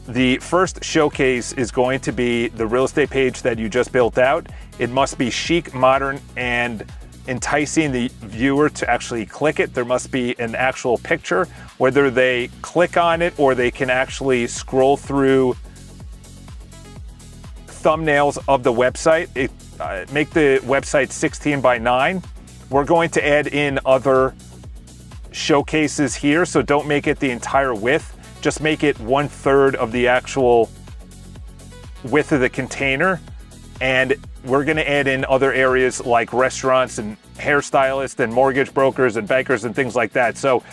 The first showcase is going to be the real estate page that you just built out. It must be chic, modern, and enticing the viewer to actually click it. There must be an actual picture, whether they click on it or they can actually scroll through thumbnails of the website. Make the website 16 by 9. We're going to add in other showcases here, so don't make it the entire width. Just make it 1/3 of the actual width of the container. And we're going to add in other areas like restaurants and hairstylists and mortgage brokers and bankers and things like that. So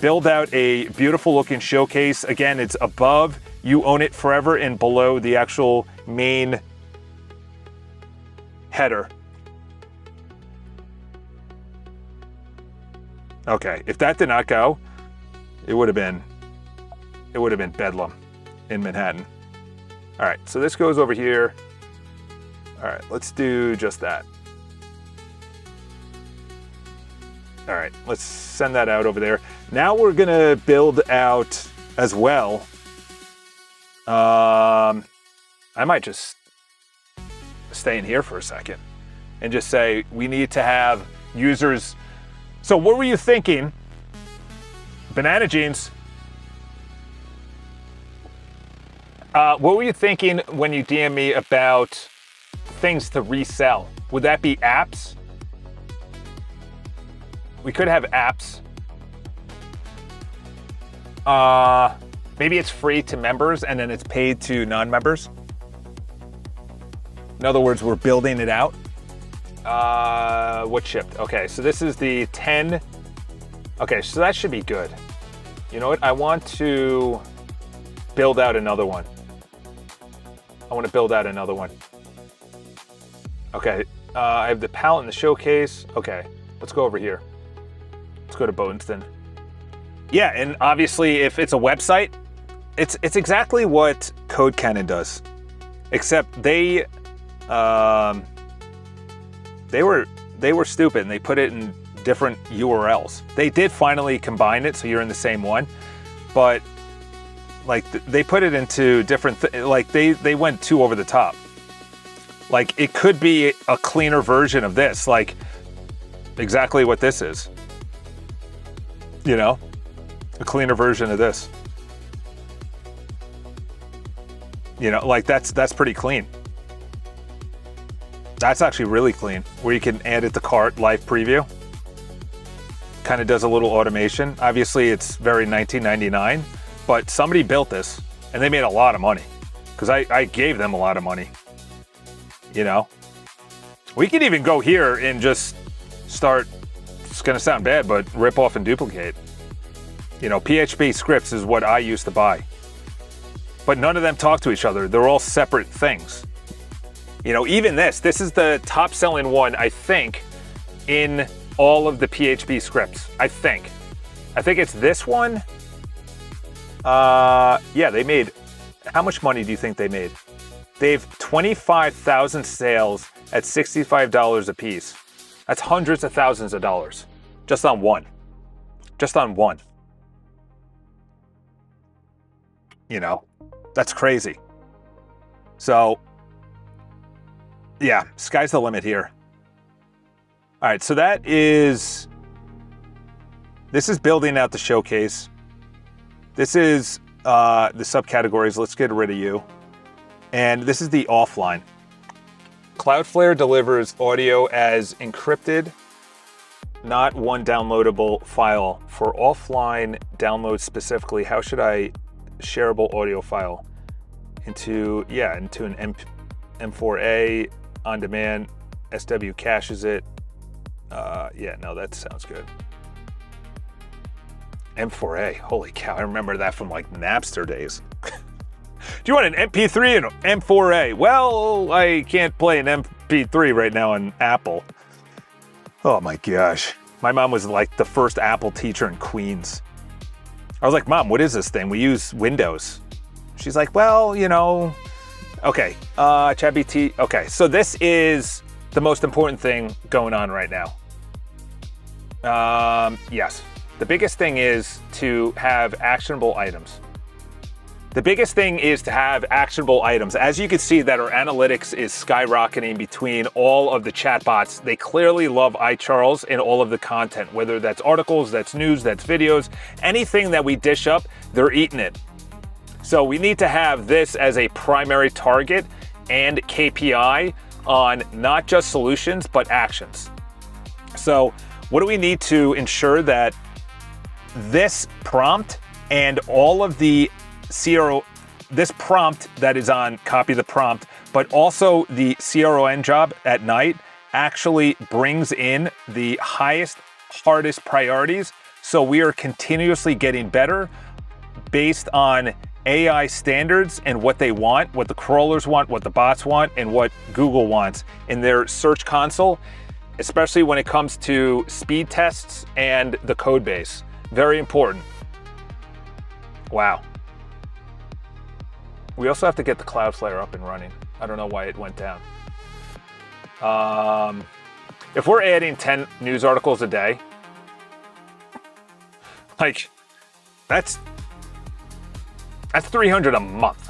build out a beautiful looking showcase. Again, it's above You Own It Forever and below the actual main header. Okay, if that did not go, it would have been bedlam in Manhattan. All right, so this goes over here. All right, let's do just that. All right, let's send that out over there. Now we're gonna build out as well. I might just stay in here for a second and just say we need to have users. So what were you thinking? Banana Jeans. What were you thinking when you DM me about things to resell? Would that be apps? We could have apps. Maybe it's free to members and then it's paid to non-members. In other words, we're building it out. What shipped? Okay, so this is the 10. Okay, so that should be good. You know what? I want to build out another one. Okay, I have the palette in the showcase. Okay, let's go over here. Let's go to Boatenston. Yeah, and obviously if it's a website, it's exactly what Code Cannon does, except they were stupid and they put it in different URLs. They did finally combine it so you're in the same one, but like they put it into different, like they went too over the top. Like it could be a cleaner version of this, like exactly what this is. You know, a cleaner version of this. You know, like that's pretty clean. That's actually really clean, where you can add it to cart, live preview. Kind of does a little automation. Obviously it's very 1999, but somebody built this and they made a lot of money because I gave them a lot of money. You know, we could even go here and just start, it's gonna sound bad, but rip off and duplicate. You know, PHP scripts is what I used to buy, but none of them talk to each other. They're all separate things. You know, even this is the top selling one, I think, in all of the PHP scripts. I think it's this one. Yeah, they made, how much money do you think they made? They've 25,000 sales at $65 a piece. That's hundreds of thousands of dollars just on one. You know, that's crazy. So yeah, sky's the limit here. All right, so this is building out the showcase. This is the subcategories. Let's get rid of you. And this is the offline. Cloudflare delivers audio as encrypted, not one downloadable file. For offline downloads specifically, how should I shareable audio file into an M4A on demand? SW caches it. Yeah, no, that sounds good. M4A. Holy cow, I remember that from like Napster days. Do you want an MP3 and an M4A? Well, I can't play an MP3 right now on Apple. Oh my gosh. My mom was like the first Apple teacher in Queens. I was like, Mom, what is this thing? We use Windows. She's like, well, you know, okay, ChatGPT. Okay, so this is the most important thing going on right now. Yes, the biggest thing is to have actionable items. The biggest thing is to have actionable items. As you can see that our analytics is skyrocketing between all of the chatbots. They clearly love iCharles and all of the content, whether that's articles, that's news, that's videos, anything that we dish up, they're eating it. So we need to have this as a primary target and KPI on not just solutions, but actions. So what do we need to ensure that this prompt and all of the this prompt that is on copy the prompt, but also the CRON job at night actually brings in the highest, hardest priorities. So we are continuously getting better based on AI standards and what they want, what the crawlers want, what the bots want, and what Google wants in their search console, especially when it comes to speed tests and the code base. Very important. Wow. We also have to get the Cloudflare up and running. I don't know why it went down. If we're adding 10 news articles a day, like that's 300 a month.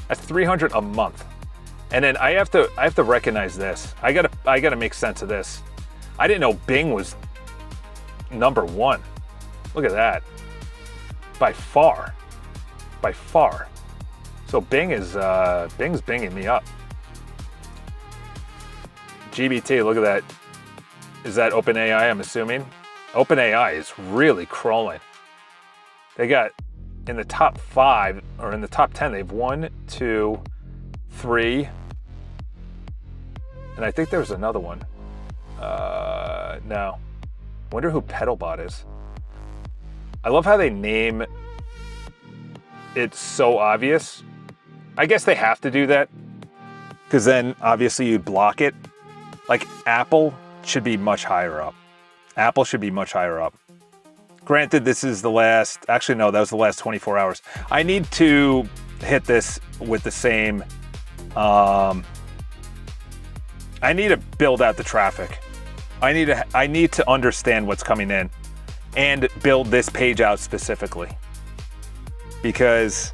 That's 300 a month. And then I have to recognize this. I gotta make sense of this. I didn't know Bing was number one. Look at that. By far. By far. So Bing is Bing's binging me up. GBT, look at that. Is that OpenAI, I'm assuming? OpenAI is really crawling. They got in the top 5 or in the top 10, they have 1, 2, 3. And I think there's another one. No. Wonder who Pedalbot is. I love how they name it so obvious. I guess they have to do that because then obviously you'd block it. Like Apple should be much higher up. Apple should be much higher up. Granted, this is the last, actually no, that was the last 24 hours. I need to hit this with the same, I need to build out the traffic. I need to understand what's coming in and build this page out specifically. Because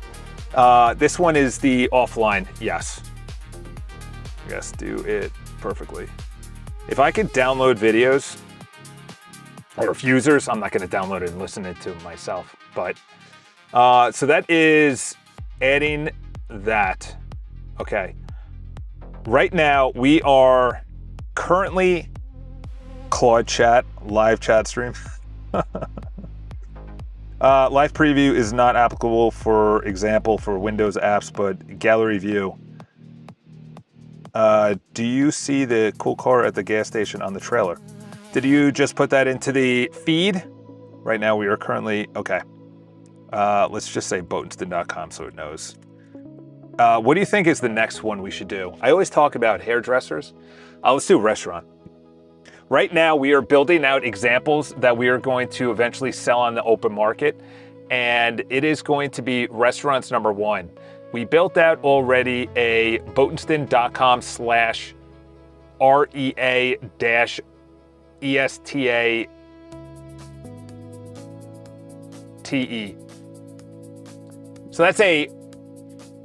this one is the offline, yes. Yes, do it perfectly. If I could download videos, or if users, I'm not gonna download it and listen it to myself. But, so that is adding that. Okay. Right now, we are currently Claude Chat, live chat stream. Live preview is not applicable, for example, for Windows apps, but gallery view. Do you see the cool car at the gas station on the trailer? Did you just put that into the feed? Right now we are currently, okay. Let's just say Boatenston.com so it knows. What do you think is the next one we should do? I always talk about hairdressers. Let's do restaurant. Right now, we are building out examples that we are going to eventually sell on the open market, and it is going to be restaurants number 1. We built out already a Boatenston.com/REA-ESTATE. So that's a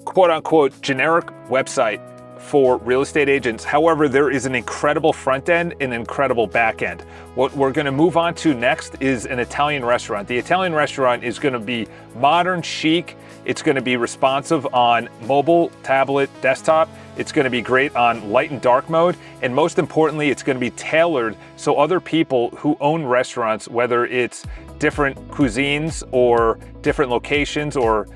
quote-unquote generic website for real estate agents. However, there is an incredible front end and an incredible back end. What we're gonna move on to next is an Italian restaurant. The Italian restaurant is gonna be modern, chic. It's gonna be responsive on mobile, tablet, desktop. It's gonna be great on light and dark mode. And most importantly, it's gonna be tailored so other people who own restaurants, whether it's different cuisines or different locations or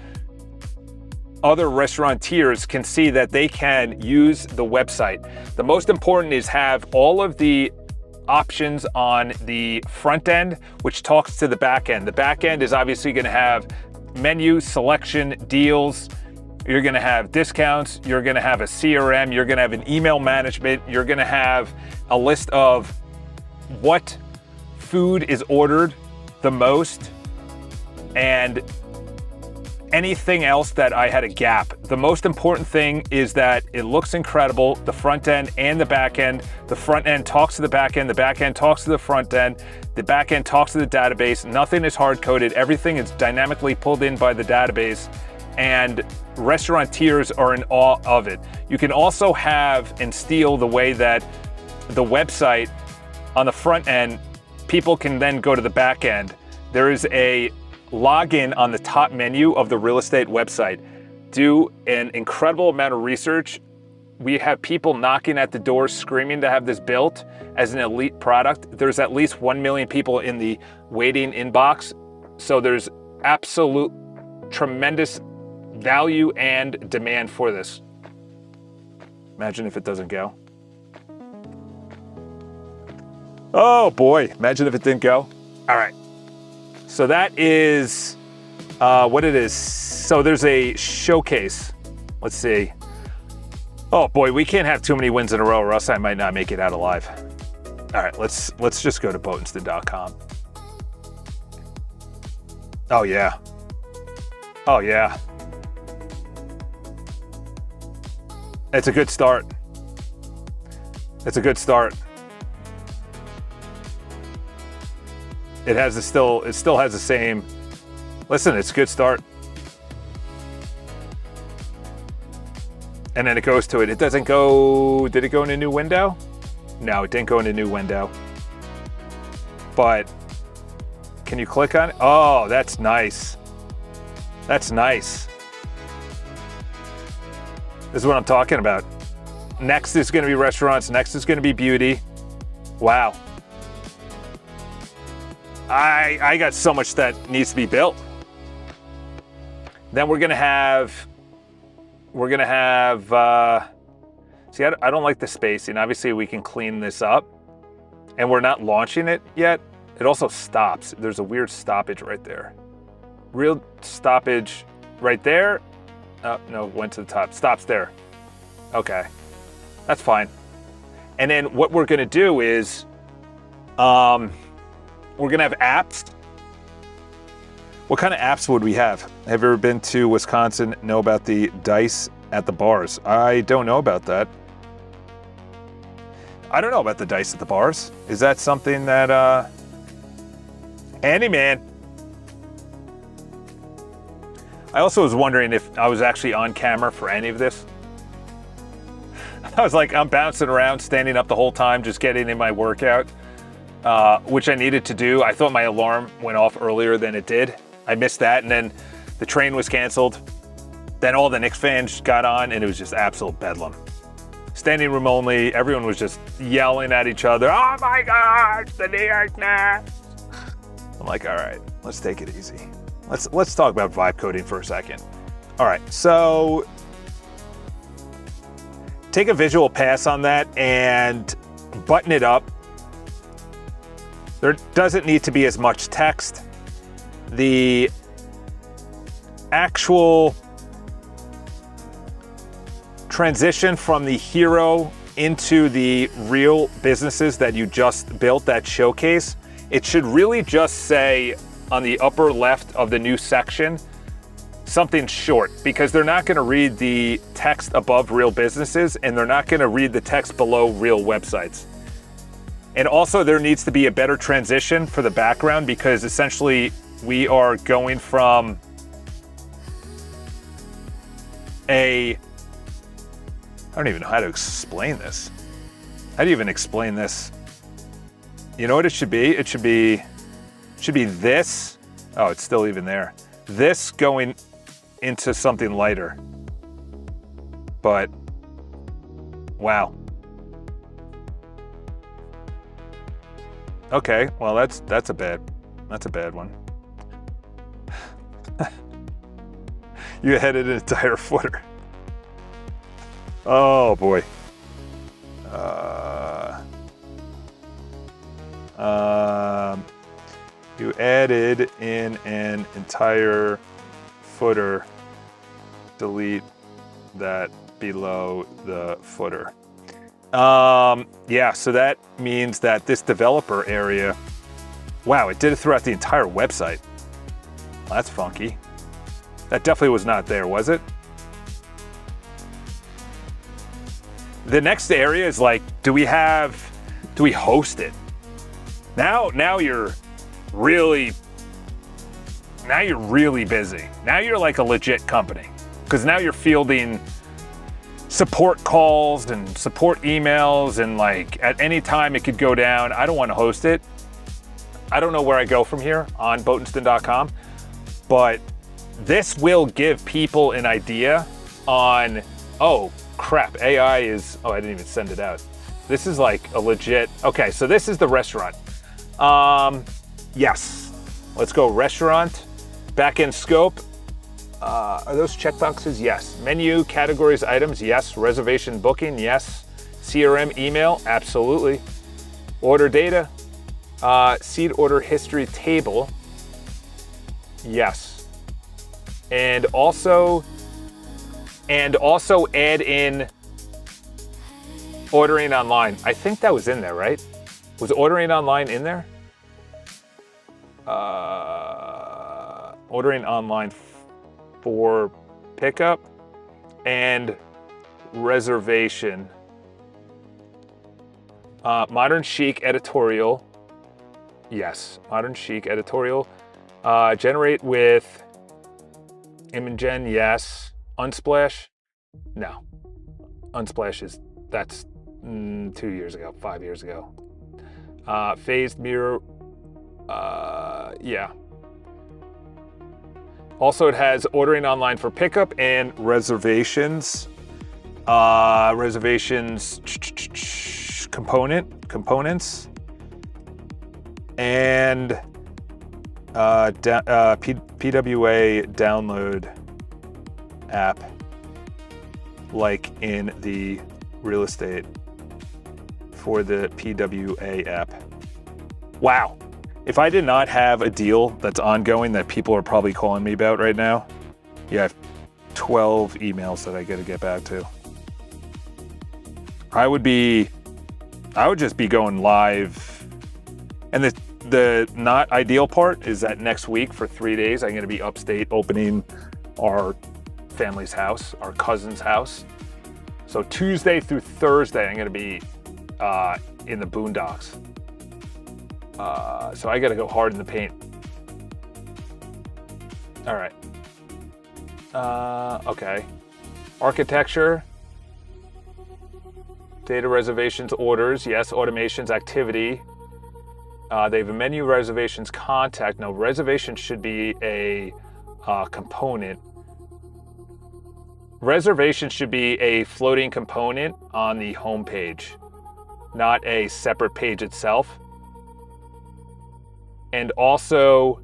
other restaurateurs, can see that they can use the website. The most important is have all of the options on the front end, which talks to the back end. The back end is obviously going to have menu, selection, deals. You're going to have discounts. You're going to have a CRM. You're going to have an email management. You're going to have a list of what food is ordered the most and anything else that I had a gap. The most important thing is that it looks incredible, the front end and the back end. The front end talks to the back end talks to the front end, the back end talks to the database. Nothing is hard-coded. Everything is dynamically pulled in by the database, and restaurateurs are in awe of it. You can also have and steal the way that the website on the front end, people can then go to the back end. There is a login on the top menu of the real estate website. Do an incredible amount of research. We have people knocking at the door screaming to have this built as an elite product. There's at least 1 million people in the waiting inbox. So there's absolute tremendous value and demand for this. Imagine if it doesn't go. Oh boy, imagine if it didn't go. All right. So that is what it is. So there's a showcase. Let's see. Oh boy, we can't have too many wins in a row or else I might not make it out alive. All right, let's just go to boatinston.com. Oh yeah. Oh yeah. It's a good start. It's a good start. It still has the same. Listen, it's a good start. And then it goes to it. It doesn't go. Did it go in a new window? No, it didn't go in a new window. But can you click on it? Oh, that's nice. That's nice. This is what I'm talking about. Next is going to be restaurants. Next is going to be beauty. Wow. I got so much that needs to be built. Then we're gonna have, see, I don't like the spacing. Obviously we can clean this up, and we're not launching it yet. It also stops. There's a weird stoppage right there. Real stoppage right there. Oh, no, went to the top, stops there. Okay, that's fine. And then what we're gonna do is, we're gonna have apps. What kind of apps would we have? Have you ever been to Wisconsin? Know about the dice at the bars? I don't know about that. I don't know about the dice at the bars. Is that something that, Handyman. I also was wondering if I was actually on camera for any of this. I was like, I'm bouncing around, standing up the whole time, just getting in my workout. Which I needed to do. I thought my alarm went off earlier than it did. I missed that, and then the train was canceled. Then all the Knicks fans got on, and it was just absolute bedlam. Standing room only, everyone was just yelling at each other, oh my gosh, the New York Knicks. I'm like, all right, let's take it easy. Let's talk about vibe coding for a second. All right, so take a visual pass on that and button it up. There doesn't need to be as much text. The actual transition from the hero into the real businesses that you just built, that showcase, it should really just say on the upper left of the new section, something short, because they're not gonna read the text above real businesses, and they're not gonna read the text below real websites. And also there needs to be a better transition for the background, because essentially we are going from I don't even know how to explain this. How do you even explain this? You know what it should be? It should be this. Oh, it's still even there. This going into something lighter. But wow. Okay, well that's a bad one. You added an entire footer. Oh boy. added in an entire footer. Delete that below the footer. Yeah, so that means that this developer area, wow, it did it throughout the entire website. Well, that's funky. That definitely was not there, was it? The next area is like, do we host it? Now you're really busy. Now you're like a legit company, because now you're fielding support calls and support emails, and like at any time it could go down. I don't want to host it. I don't know where I go from here on Botenstein.com, but this will give people an idea on, oh crap, AI is, oh, I didn't even send it out. This is like a legit, okay, so this is the restaurant. Yes, let's go restaurant, back-end scope. Are those checkboxes? Yes. Menu, categories, items, yes. Reservation booking, yes. CRM, email, absolutely. Order data, seed order history table, yes. And also add in ordering online. I think that was in there, right? Was ordering online in there? Ordering online for pickup and reservation. Modern chic editorial. Yes, modern chic editorial. Generate with Imogen, yes. Unsplash? No. Unsplash that's 2 years ago, 5 years ago. Phased mirror, yeah. Also, it has ordering online for pickup and reservations. Reservations components. And PWA download app, like in the real estate for the PWA app. Wow. If I did not have a deal that's ongoing that people are probably calling me about right now, yeah, I have 12 emails that I got to get back to. I would just be going live. And the not ideal part is that next week for 3 days, I'm going to be upstate opening our family's house, our cousin's house. So Tuesday through Thursday, I'm going to be in the boondocks. So I got to go hard in the paint. All right. Okay. Architecture. Data reservations, orders. Yes. Automations, activity. They have a menu, reservations, contact. No, reservations should be a component. Reservation should be a floating component on the home page, not a separate page itself. And also,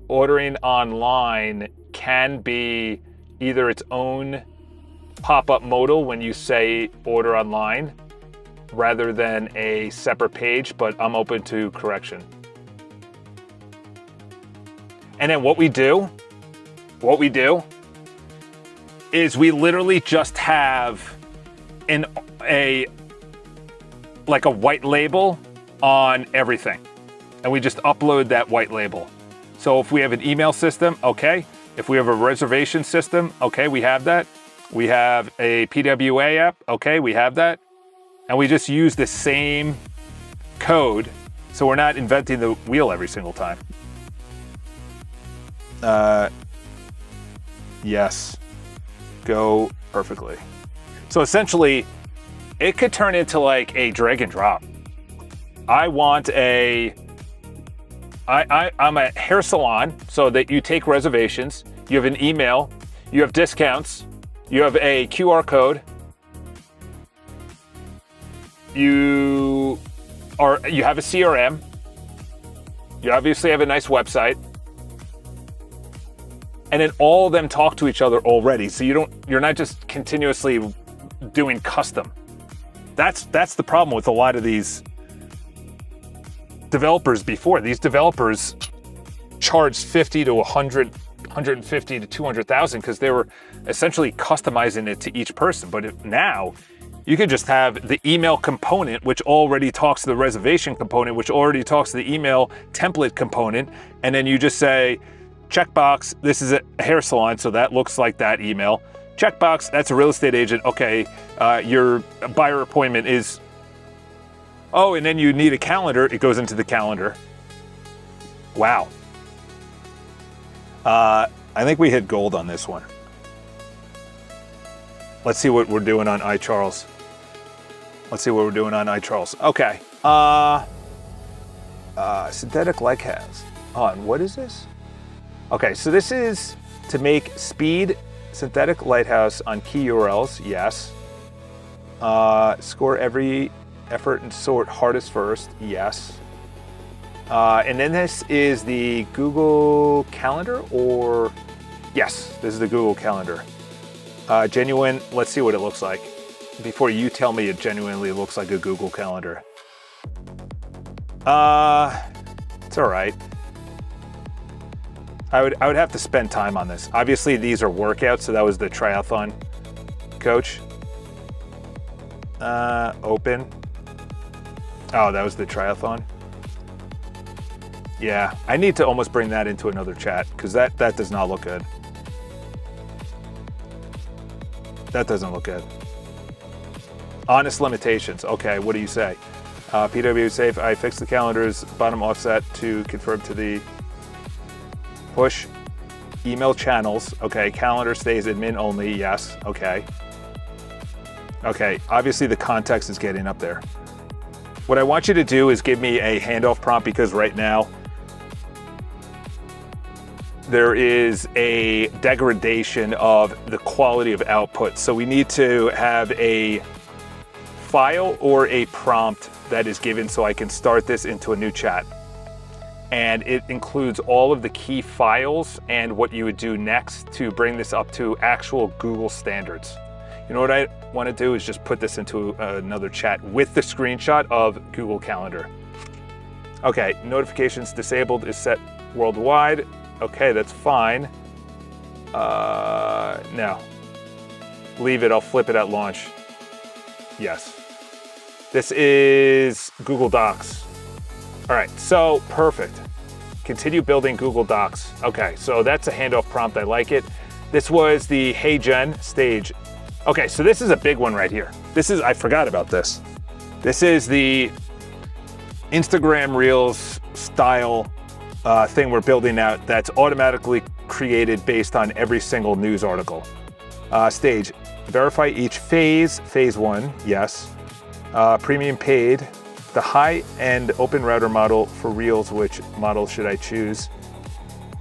ordering online can be either its own pop-up modal when you say order online, rather than a separate page, but I'm open to correction. And then what we do is we literally just have a white label on everything. And we just upload that white label. So if we have an email system, okay. If we have a reservation system, okay, we have that. We have a PWA app, okay, we have that. And we just use the same code, so we're not inventing the wheel every single time. Yes, go perfectly. So essentially, it could turn into like a drag and drop. I'm a hair salon, so that you take reservations, you have an email, you have discounts, you have a QR code, you have a CRM, you obviously have a nice website, and then all of them talk to each other already. So you're not just continuously doing custom. That's the problem with a lot of these developers before. These developers charged 50 to 100, 150 to 200,000 because they were essentially customizing it to each person. But now you can just have the email component, which already talks to the reservation component, which already talks to the email template component. And then you just say, checkbox, this is a hair salon, so that looks like that email. Checkbox, that's a real estate agent. Okay, your buyer appointment is, oh, and then you need a calendar. It goes into the calendar. Wow. I think we hit gold on this one. Let's see what we're doing on iCharles. Okay. Synthetic Lighthouse. On what is this? Okay, so this is to make speed synthetic lighthouse on key URLs. Yes. Score every effort and sort hardest first. Yes. And then this is the Google Calendar, or yes, this is the Google Calendar. Genuine, let's see what it looks like. Before you tell me it genuinely looks like a Google Calendar. It's all right. I would have to spend time on this. Obviously, these are workouts, so that was the triathlon coach. Open. Oh, that was the triathlon. Yeah, I need to almost bring that into another chat because that does not look good. That doesn't look good. Honest limitations. Okay, what do you say? PW safe. I fixed the calendar's bottom offset to confirm to the push email channels. Okay, calendar stays admin only. Yes. Okay. Okay, obviously the context is getting up there. What I want you to do is give me a handoff prompt because right now there is a degradation of the quality of output. So we need to have a file or a prompt that is given so I can start this into a new chat. And it includes all of the key files and what you would do next to bring this up to actual Google standards. You know what I want to do is just put this into another chat with the screenshot of Google Calendar. Okay, notifications disabled is set worldwide. Okay, that's fine. No. Leave it, I'll flip it at launch. Yes. This is Google Docs. All right, so perfect. Continue building Google Docs. Okay, so that's a handoff prompt, I like it. This was the Hey Jen stage. Okay, so this is a big one right here. I forgot about this. This is the Instagram Reels style thing we're building out that's automatically created based on every single news article. Stage, verify each phase. Phase 1, yes. Premium paid. The high-end open router model for Reels, which model should I choose?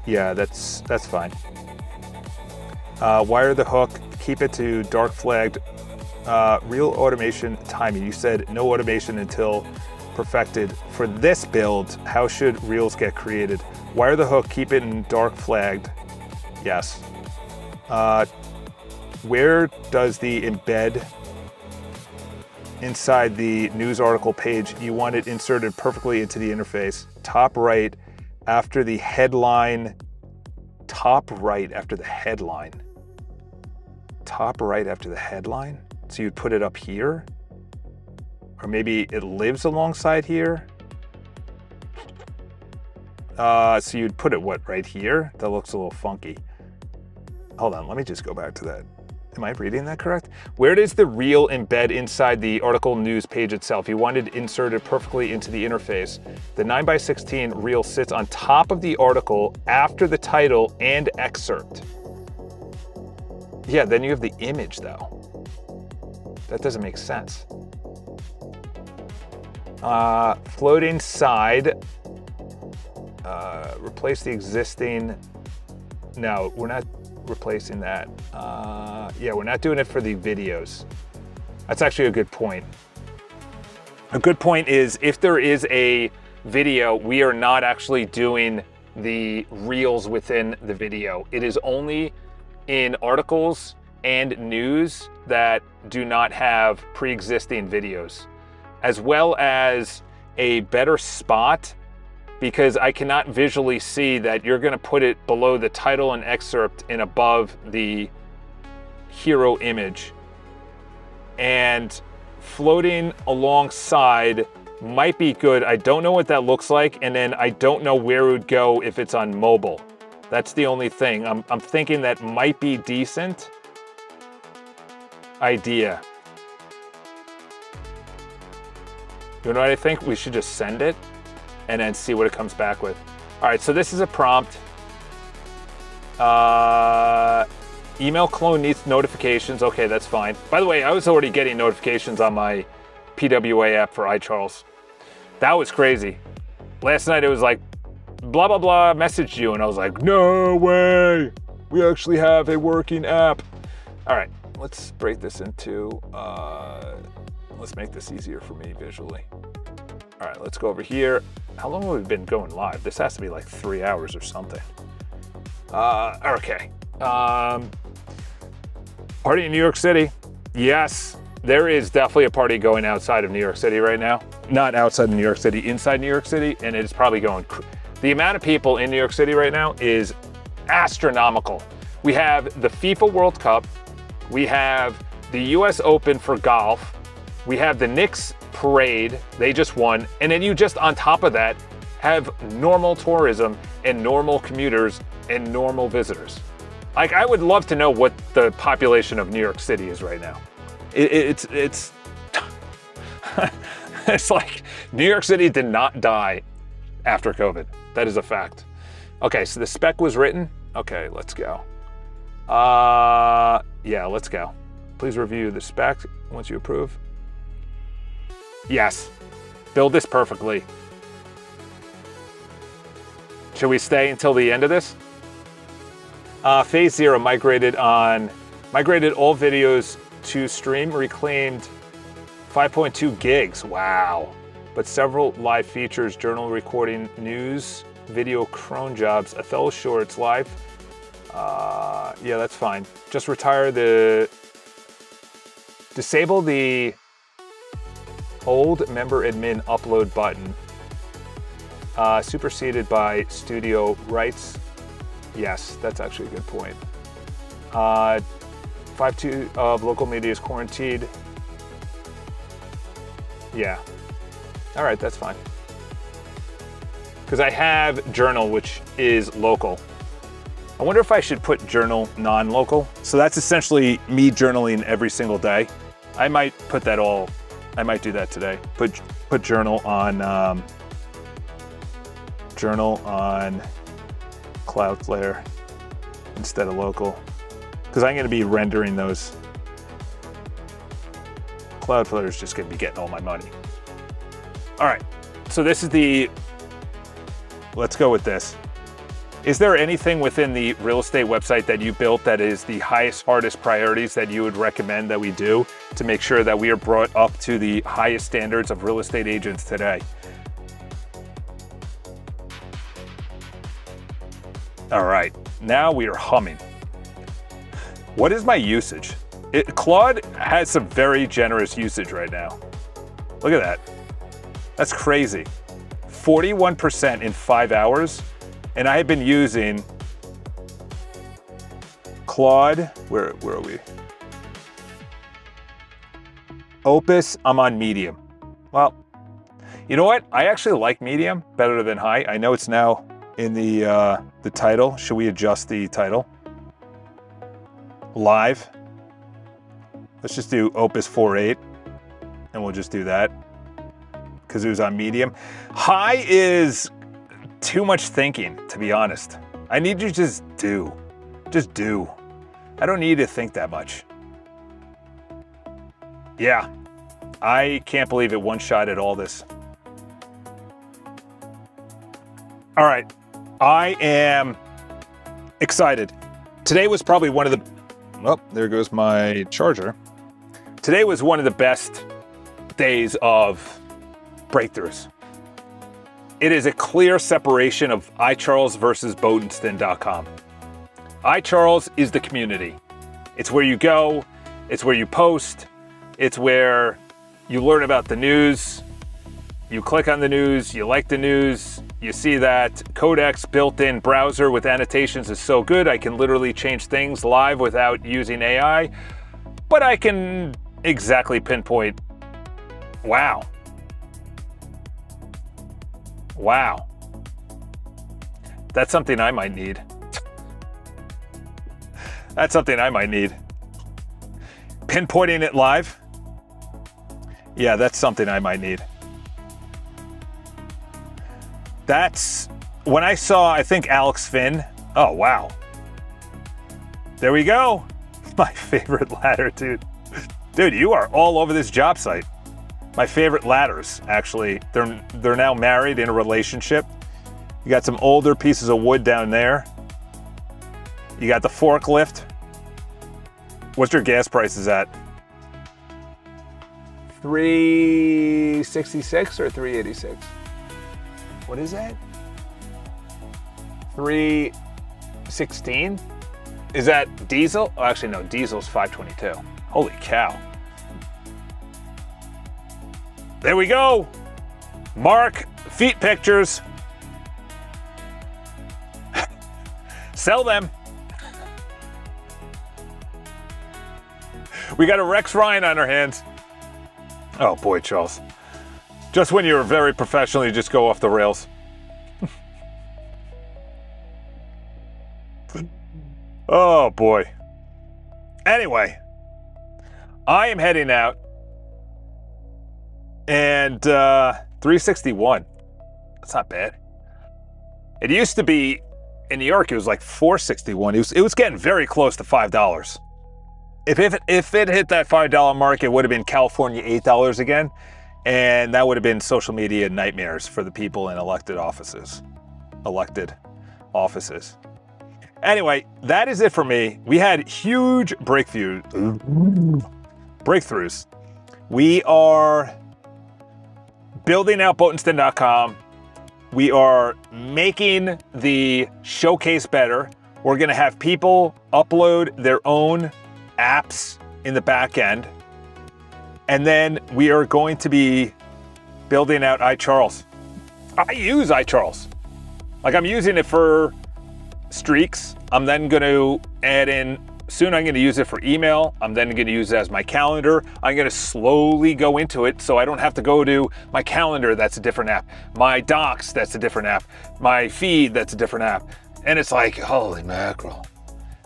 Yeah, that's fine. Wire the hook, keep it to dark flagged. Reel automation timing. You said no automation until perfected. For this build, how should Reels get created? Wire the hook, keep it in dark flagged. Yes. Where does the embed inside the news article page? You want it inserted perfectly into the interface. Top right after the headline. Top right after the headline. Top right after the headline? So you'd put it up here? Or maybe it lives alongside here? So you'd put it, what, right here? That looks a little funky. Hold on, let me just go back to that. Am I reading that correct? Where does the reel embed inside the article news page itself? You want it inserted perfectly into the interface. The 9x16 reel sits on top of the article after the title and excerpt. Yeah, then you have the image though. That doesn't make sense. Floating side, replace the existing. No, we're not replacing that. Yeah, we're not doing it for the videos. That's actually a good point. A good point is if there is a video, we are not actually doing the reels within the video. It is only in articles and news that do not have pre-existing videos, as well as a better spot because I cannot visually see that you're going to put it below the title and excerpt and above the hero image. And floating alongside might be good. I don't know what that looks like, and then I don't know where it would go if it's on mobile. That's the only thing. I'm thinking that might be decent idea. You know what I think? We should just send it and then see what it comes back with. All right, so this is a prompt. Email clone needs notifications. Okay, that's fine. By the way, I was already getting notifications on my PWA app for iCharles. That was crazy. Last night it was like, blah, blah, blah, messaged you. And I was like, no way. We actually have a working app. All right, let's break this into, let's make this easier for me visually. All right, let's go over here. How long have we been going live? This has to be like 3 hours or something. Okay. Party in New York City. Yes, there is definitely a party going outside of New York City right now. Not outside of New York City, inside New York City, and it's probably going. The amount of people in New York City right now is astronomical. We have the FIFA World Cup. We have the US Open for golf. We have the Knicks parade. They just won. And then you just, on top of that, have normal tourism and normal commuters and normal visitors. Like, I would love to know what the population of New York City is right now. It's it's like New York City did not die after COVID. That is a fact. Okay, so the spec was written. Okay, let's go. Yeah, let's go. Please review the spec once you approve. Yes, build this perfectly. Should we stay until the end of this? Phase 0 migrated all videos to stream, reclaimed 5.2 gigs. Wow. But several live features, journal recording, news, video cron jobs, Othello Shorts live. Yeah, that's fine. Just disable the old member admin upload button. Superseded by studio rights. Yes, that's actually a good point. 5.2 of local media is quarantined. Yeah. All right, that's fine. Because I have Journal, which is local. I wonder if I should put Journal non-local. So that's essentially me journaling every single day. I might do that today. Put Journal on Cloudflare instead of local, because I'm going to be rendering those. Cloudflare is just going to be getting all my money. All right, so this is let's go with this. Is there anything within the real estate website that you built that is the highest, hardest priorities that you would recommend that we do to make sure that we are brought up to the highest standards of real estate agents today? All right, now we are humming. What is my usage? Claude has some very generous usage right now. Look at that. That's crazy. 41% in 5 hours. And I have been using Claude. Where are we? Opus, I'm on medium. Well, you know what? I actually like medium better than high. I know it's now in the title. Should we adjust the title? Live. Let's just do Opus 4.8, and we'll just do that because it was on medium. High is too much thinking, to be honest. I need you to just do. Just do. I don't need to think that much. Yeah, I can't believe it one-shotted all this. All right, I am excited. Today was probably one of the, oh, there goes my charger. Today was one of the best days of breakthroughs. It is a clear separation of iCharles versus Bodenston.com. iCharles is the community. It's where you go, it's where you post, it's where you learn about the news, you click on the news, you like the news, You see that Codec's built-in browser with annotations is so good, I can literally change things live without using AI, but I can exactly pinpoint. Wow. Wow. That's something I might need. That's something I might need. Pinpointing it live? Yeah, that's something I might need. That's when I saw, I think, Alex Finn. Oh, wow. There we go. My favorite ladder, dude. Dude, you are all over this job site. My favorite ladders, actually. They're now married in a relationship. You got some older pieces of wood down there. You got the forklift. What's your gas prices at? $3.66 or $3.86? What is that? $3.16? Is that diesel? Oh, actually, no, diesel's $5.22. Holy cow. There we go. Mark, feet pictures. Sell them. We got a Rex Ryan on our hands. Oh boy, Charles. Just when you're very professional, you just go off the rails. Oh boy. Anyway, I am heading out, and 361. That's not bad. It used to be in New York. It was like 461. It was getting very close to $5. If it hit that $5 mark, it would have been California $8 again, and that would have been social media nightmares for the people in elected offices. Anyway, that is it for me. We had huge breakthroughs. We are building out Boatenston.com. We are making the showcase better. We're going to have people upload their own apps in the back end. And then we are going to be building out iCharles. I use iCharles. Like, I'm using it for streaks. I'm then going to add in, soon I'm going to use it for email. I'm then going to use it as my calendar. I'm going to slowly go into it so I don't have to go to my calendar, that's a different app. My docs, that's a different app. My feed, that's a different app. And it's like, holy mackerel.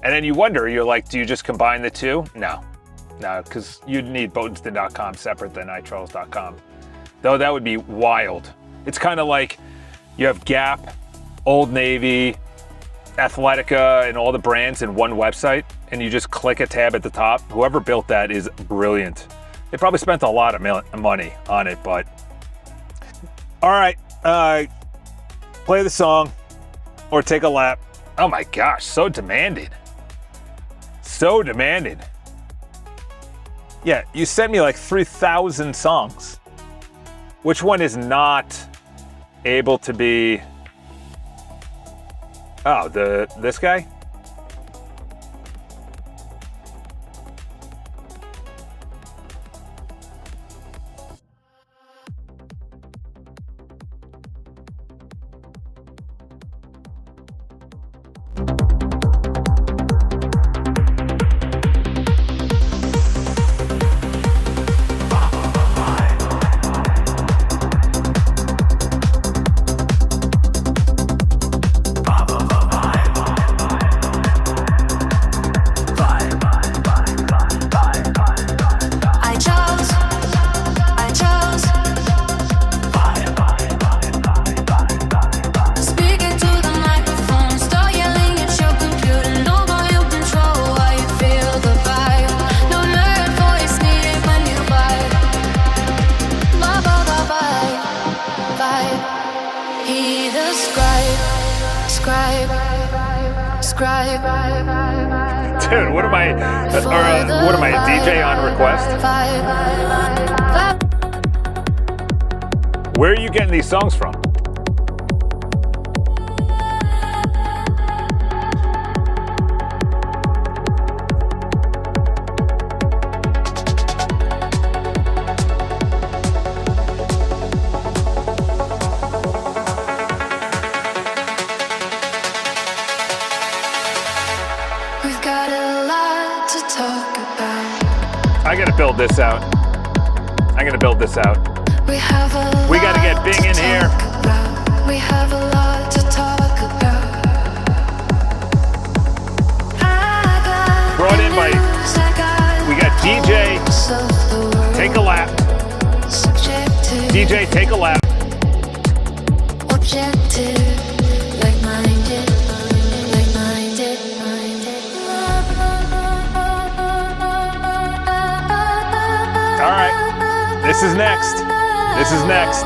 And then you wonder, you're like, do you just combine the two? No, because you'd need Boatenston.com separate than iCharles.com. Though that would be wild. It's kind of like you have Gap, Old Navy, Athletica, and all the brands in one website, and you just click a tab at the top. Whoever built that is brilliant. They probably spent a lot of money on it, but... All right, play the song or take a lap. Oh my gosh, so demanding. So demanding. Yeah, you sent me like 3,000 songs. Which one is not able to be... Oh, this guy? Dude, what am I, a DJ on request? Where are you getting these songs from? build this out. I'm gonna build this out. We gotta get Bing in here. We have a lot to talk about. Brought in by, we got DJ, take a lap. DJ, take a lap. Objective, like-minded. All right, this is next. This is next.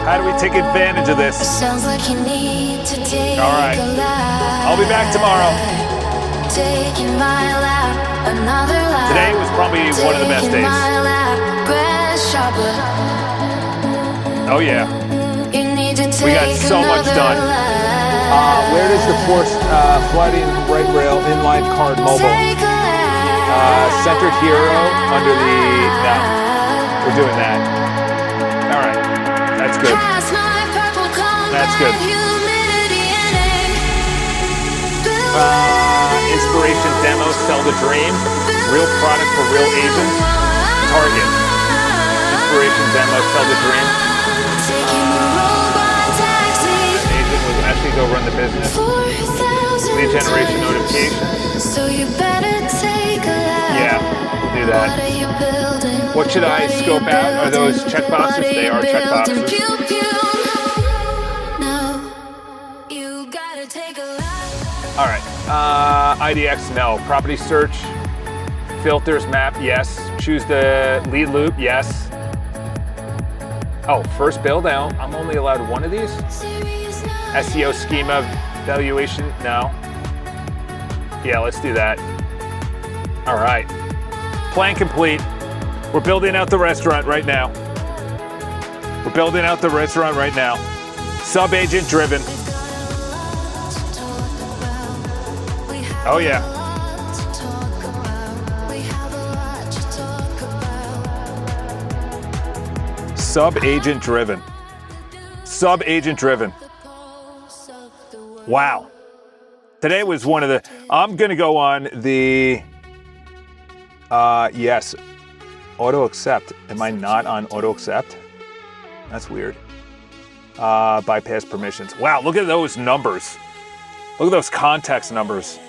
How do we take advantage of this? Sounds like you need to take All right, a lap. I'll be back tomorrow. Taking my lap, another lap. Today was probably one of the best Taking days. my lap, grass shopper. Oh yeah, You need to take we got so much another done. lap. Where does the forced flooding right rail inline card mobile? Take a lap. Centered Hero under the, no, we're doing that. All right, that's good. Past my purple cone, That's good. humidity and ink. Inspiration demo, sell the dream. Real product for real agents. Target. Inspiration demo, sell the dream. Taking the robot taxi. Agent will actually go run the business. 4,000 Lead generation times. notification. So you better take a lap. Yeah, we'll do What that. are you building? What should I What are you scope out? Are those building? checkboxes? What are They you are building? checkboxes. Pew, pew. No, you gotta take a lap. All right. IDX, no. Property search. Filters, map, yes. Choose the lead loop, yes. Oh, first build out. I'm only allowed one of these? Serious now. SEO schema valuation, no. Yeah, let's do that. All right. Plan complete. We're building out the restaurant right now. We're building out the restaurant right now. Sub-agent driven. Oh yeah. Sub-agent driven. Sub-agent driven. Wow. Today was one of the, I'm gonna go on the, yes, auto accept. Am I not on auto accept? That's weird. Bypass permissions. Wow, look at those numbers. Look at those context numbers.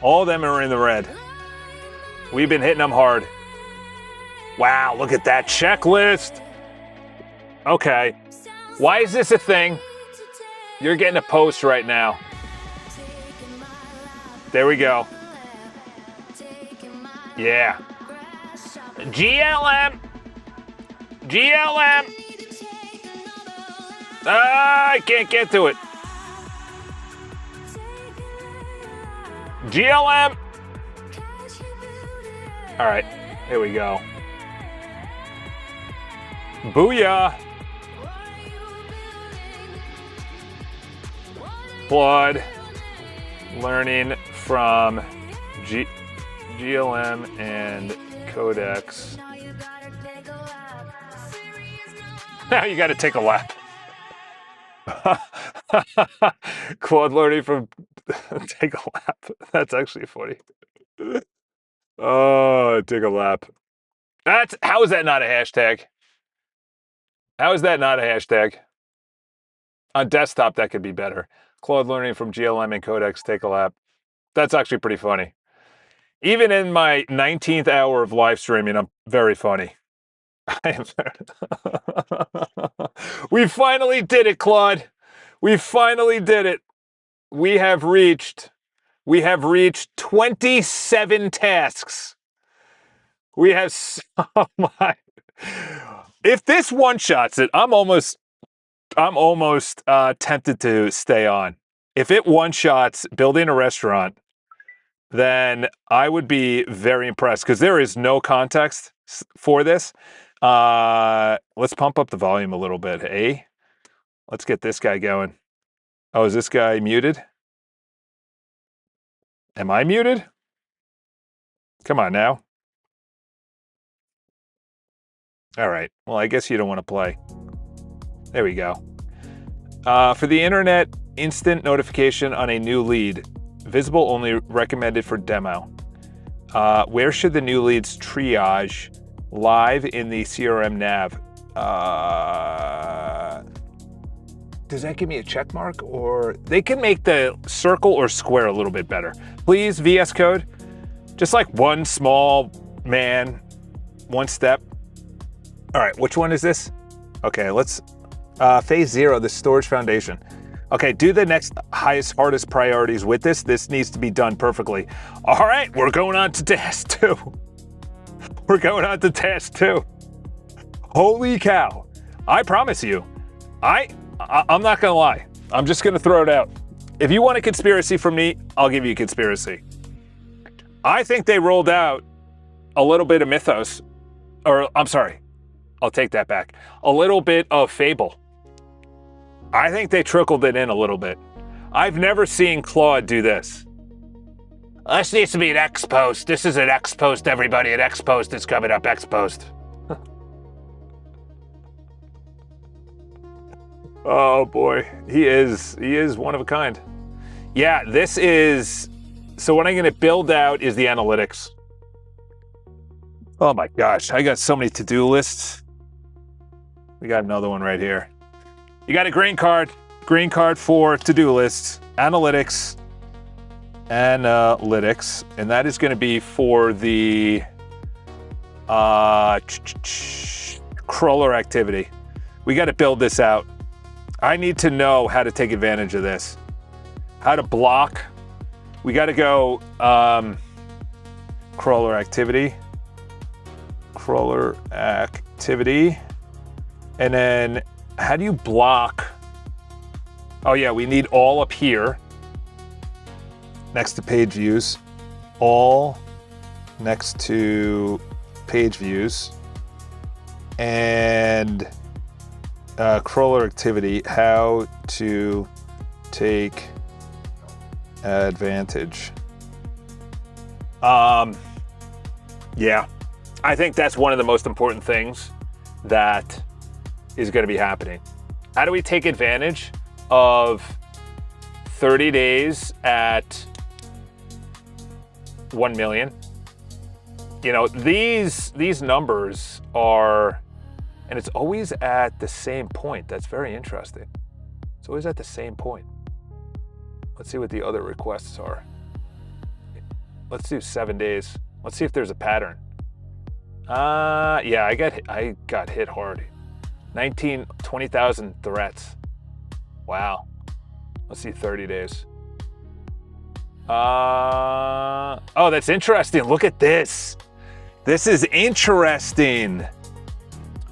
All of them are in the red. We've been hitting them hard. Wow, look at that checklist. Okay. Why is this a thing? You're getting a post right now. There we go. Yeah. GLM. GLM. I can't get to it. GLM. All right, here we go. Booyah. Blood. Learning from GLM and Codex. Now you got to take a lap. Claude learning from take a lap. That's actually funny. Oh, take a lap. That's, how is that not a hashtag? How is that not a hashtag? On desktop, that could be better. Claude learning from GLM and Codex, take a lap. That's actually pretty funny. Even in my 19th hour of live streaming, I'm very funny. We finally did it, Claude. We finally did it. We have reached 27 tasks. We have so much. If this one-shots it, I'm almost tempted to stay on. If it one-shots building a restaurant, then I would be very impressed because there is no context for this. Let's pump up the volume a little bit, eh? Let's get this guy going. Oh, is this guy muted? Am I muted? Come on now. All right. Well, I guess you don't want to play. There we go. For the internet, instant notification on a new lead. Visible only, recommended for demo. Where should the new leads triage live in the CRM nav? Does that give me a check mark? Or they can make the circle or square a little bit better. Please, VS Code, just like one small man, one step. All right, which one is this? Okay, let's, phase 0, the storage foundation. Okay, do the next highest, hardest priorities with this. This needs to be done perfectly. All right, we're going on to task 2. We're going on to task 2. Holy cow. I promise you, I'm not gonna lie. I'm just gonna throw it out. If you want a conspiracy from me, I'll give you a conspiracy. I think they rolled out a little bit of mythos, or I'm sorry, I'll take that back. A little bit of fable. I think they trickled it in a little bit. I've never seen Claude do this. This needs to be an X post. This is an X post, everybody. An X post is coming up. X post. Oh boy, he is one of a kind. Yeah, this is, so what I'm gonna build out is the analytics. Oh my gosh, I got so many to-do lists. We got another one right here. You got a green card for to-do lists, analytics, and that is gonna be for the crawler activity. We gotta build this out. I need to know how to take advantage of this. How to block. We got to go crawler activity. And then how do you block? Oh yeah, we need all up here next to page views. All next to page views. And crawler activity, how to take advantage. Yeah, I think that's one of the most important things that is going to be happening. How do we take advantage of 30 days at 1 million? You know, these numbers are, and it's always at the same point. That's very interesting. It's always at the same point. Let's see what the other requests are. Let's do 7 days. Let's see if there's a pattern. Yeah, I got hit hard. 20,000 threats. Wow. Let's see 30 days. Oh, that's interesting. Look at this. This is interesting.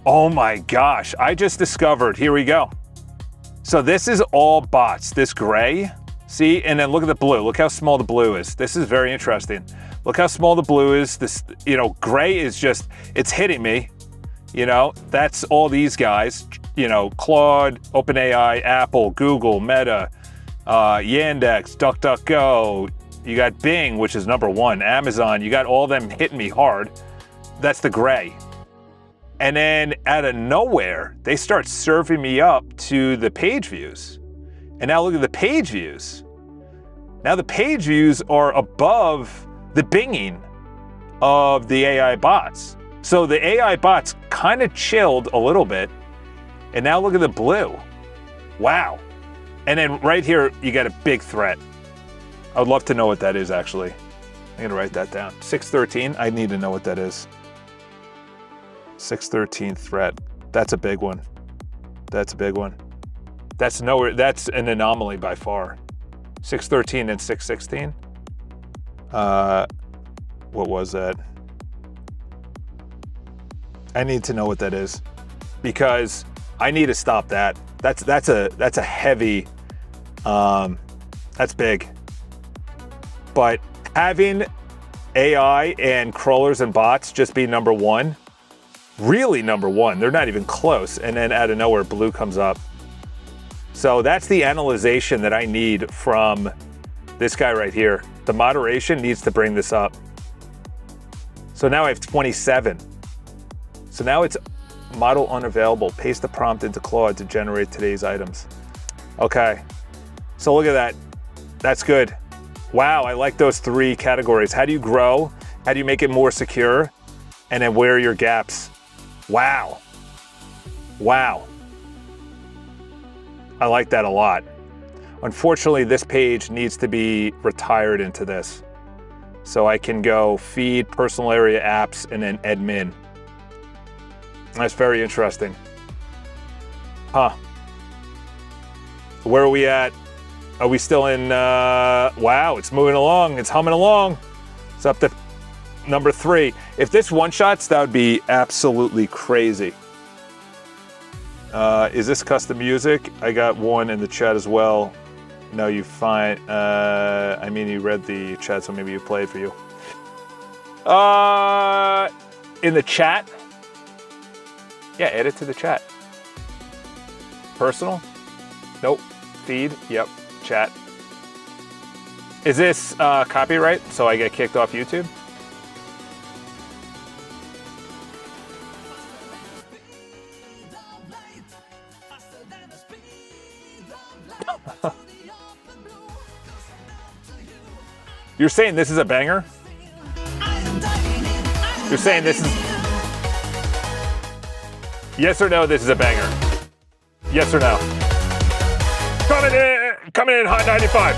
Oh my gosh, I just discovered, here we go. So this is all bots, this gray, see? And then look at the blue, look how small the blue is. This is very interesting. Look how small the blue is. This, you know, gray is just, it's hitting me. You know, that's all these guys, you know, Claude, OpenAI, Apple, Google, Meta, Yandex, DuckDuckGo. You got Bing, which is #1, Amazon, you got all them hitting me hard. That's the gray. And then out of nowhere, they start serving me up to the page views. And now look at the page views. Now the page views are above the binging of the AI bots. So the AI bots kind of chilled a little bit. And now look at the blue. Wow. And then right here, you got a big threat. I would love to know what that is, actually. I'm gonna write that down. 613, I need to know what that is. 613 threat. That's a big one. That's a big one. That's nowhere, that's an anomaly by far. 613 and 616. What was that? I need to know what that is because I need to stop that. That's a heavy, that's big. But having AI and crawlers and bots just be #1, really #1, they're not even close. And then out of nowhere, blue comes up. So that's the analyzation that I need from this guy right here. The moderation needs to bring this up. So now I have 27. So now it's model unavailable. Paste the prompt into Claude to generate today's items. Okay, so look at that. That's good. Wow, I like those 3 categories. How do you grow How do you make it more secure? And then where are your gaps? Wow. Wow. I like that a lot. Unfortunately, this page needs to be retired into this. So I can go feed, personal area apps, and then admin. That's very interesting. Huh. Where are we at? Are we still in, wow, it's moving along. It's humming along. It's up to number 3. If this one-shots, that would be absolutely crazy. Is this custom music? I got one in the chat as well. No, you find, I mean, you read the chat, so maybe you played for you. In the chat? Yeah, add it to the chat. Personal? Nope. Feed? Yep. Chat. Is this copyright, so I get kicked off YouTube? You're saying this is a banger? You're saying this is... Yes or no, this is a banger? Yes or no? Coming in hot 95.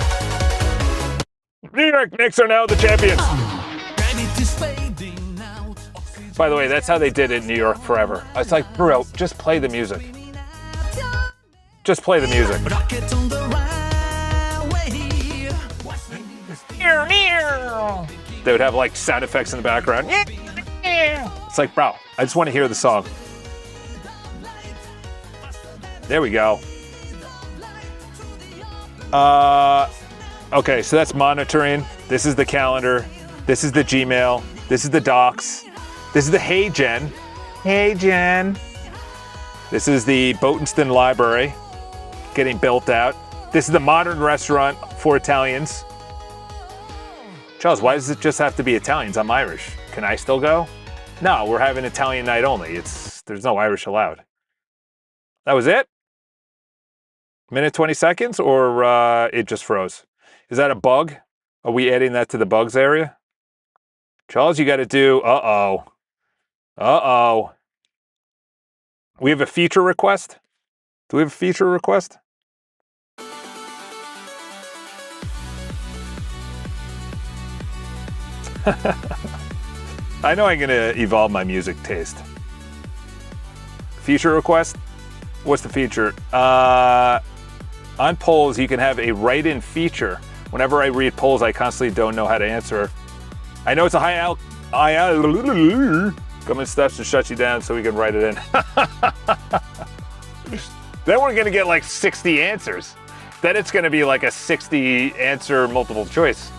New York Knicks are now the champions. By the way, that's how they did it in New York forever. I was like, bro, just play the music. Just play the music. They would have like sound effects in the background. It's like, bro, I just want to hear the song. There we go. Okay, so that's monitoring. This is the calendar. This is the Gmail. This is the docs. This is the Hey Jen. Hey Jen. This is the Botenston Library getting built out. This is the modern restaurant for Italians. Charles, why does it just have to be Italians? I'm Irish. Can I still go? No, we're having Italian night only. There's no Irish allowed. That was it? Minute 20 seconds, or it just froze? Is that a bug? Are we adding that to the bugs area? Charles, you got to do, uh-oh. Uh-oh. We have a feature request? Do we have a feature request? I know I'm going to evolve my music taste. Feature request? What's the feature? On polls, you can have a write-in feature. Whenever I read polls, I constantly don't know how to answer. I know it's a government steps to shut you down so we can write it in. Then we're going to get like 60 answers. Then it's going to be like a 60 answer multiple choice.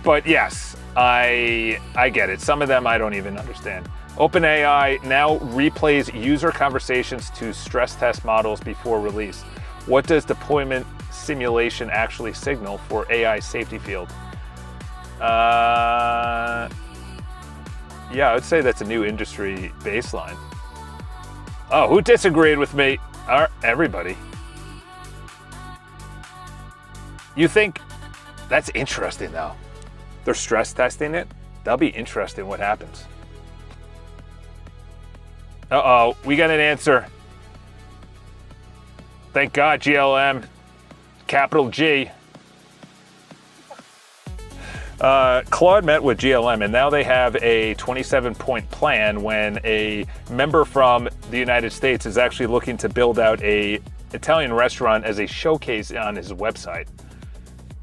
But yes, I get it. Some of them I don't even understand. OpenAI now replays user conversations to stress test models before release. What does deployment simulation actually signal for AI safety field? Yeah, I would say that's a new industry baseline. Oh, who disagreed with me? Everybody. You think that's interesting though? They're stress testing it. That'll be interesting what happens. Uh-oh, we got an answer. Thank God, GLM, capital G. Claude met with GLM, and now they have a 27-point plan when a member from the United States is actually looking to build out a Italian restaurant as a showcase on his website.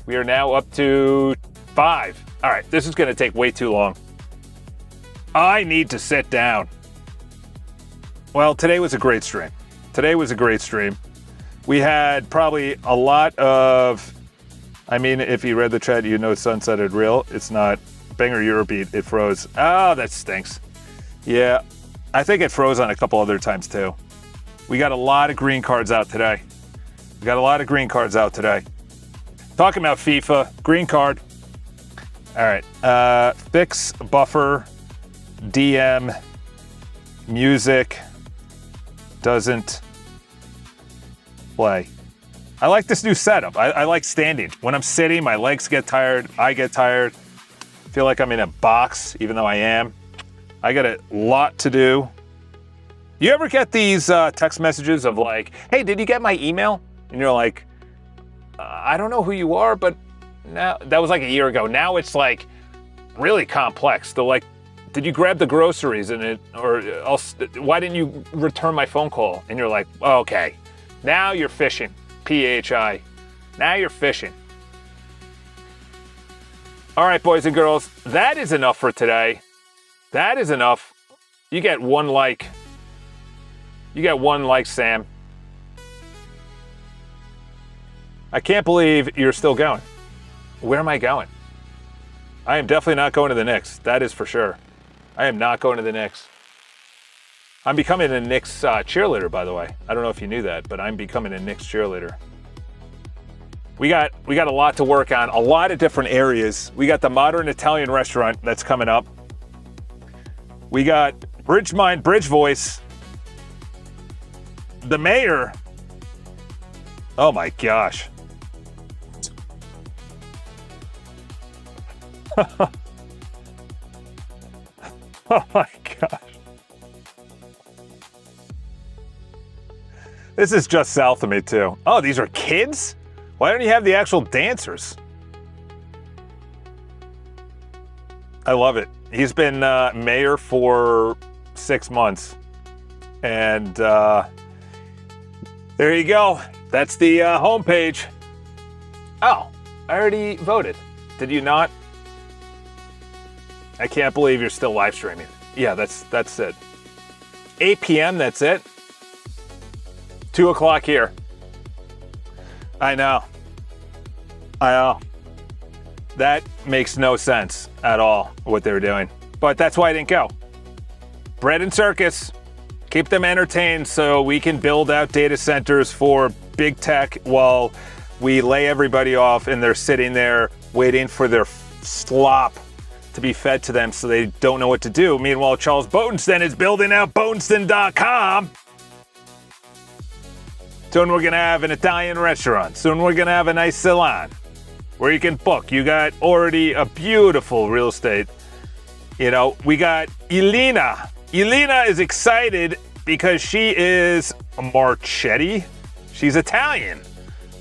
We are now up to 5. All right, this is going to take way too long. I need to sit down. Well, today was a great stream. Today was a great stream. We had probably a lot of, I mean, if you read the chat, you know sunsetted real. It's not. Banger Eurobeat, it froze. Oh, that stinks. Yeah, I think it froze on a couple other times too. We got a lot of green cards out today. Talking about FIFA, green card. All right, fix buffer, DM, music, doesn't play. I like this new setup. I like standing. When I'm sitting, my legs get tired, I get tired. Feel like I'm in a box, even though I am. I got a lot to do. You ever get these text messages of like, hey, did you get my email? And you're like, I don't know who you are, but now that was like a year ago. Now it's like really complex. They're like, did you grab the groceries in it? Or else, why didn't you return my phone call? And you're like, oh, okay, now you're fishing. PHI. Now you're fishing. All right, boys and girls, that is enough for today. That is enough. You get one like. You get one like, Sam. I can't believe you're still going. Where am I going? I am definitely not going to the Knicks. That is for sure. I am not going to the Knicks. I'm becoming a Knicks cheerleader, by the way. I don't know if you knew that, but I'm becoming a Knicks cheerleader. We got a lot to work on, a lot of different areas. We got the modern Italian restaurant that's coming up. We got Bridge Mind, Bridge Voice. The mayor. Oh my gosh. Oh my gosh. This is just south of me too. Oh, these are kids? Why don't you have the actual dancers? I love it. He's been mayor for 6 months. And there you go. That's the homepage. Oh, I already voted. Did you not? I can't believe you're still live streaming. Yeah, that's it. 8 p.m., that's it. 2 o'clock here. I know. That makes no sense at all, what they were doing. But that's why I didn't go. Bread and circus. Keep them entertained so we can build out data centers for big tech while we lay everybody off and they're sitting there waiting for their slop to be fed to them so they don't know what to do. Meanwhile, Charles Botenston is building out Botenston.com. Soon we're going to have an Italian restaurant. Soon we're going to have a nice salon where you can book. You got already a beautiful real estate. You know, we got Elena. Elena is excited because she is a Marchetti. She's Italian.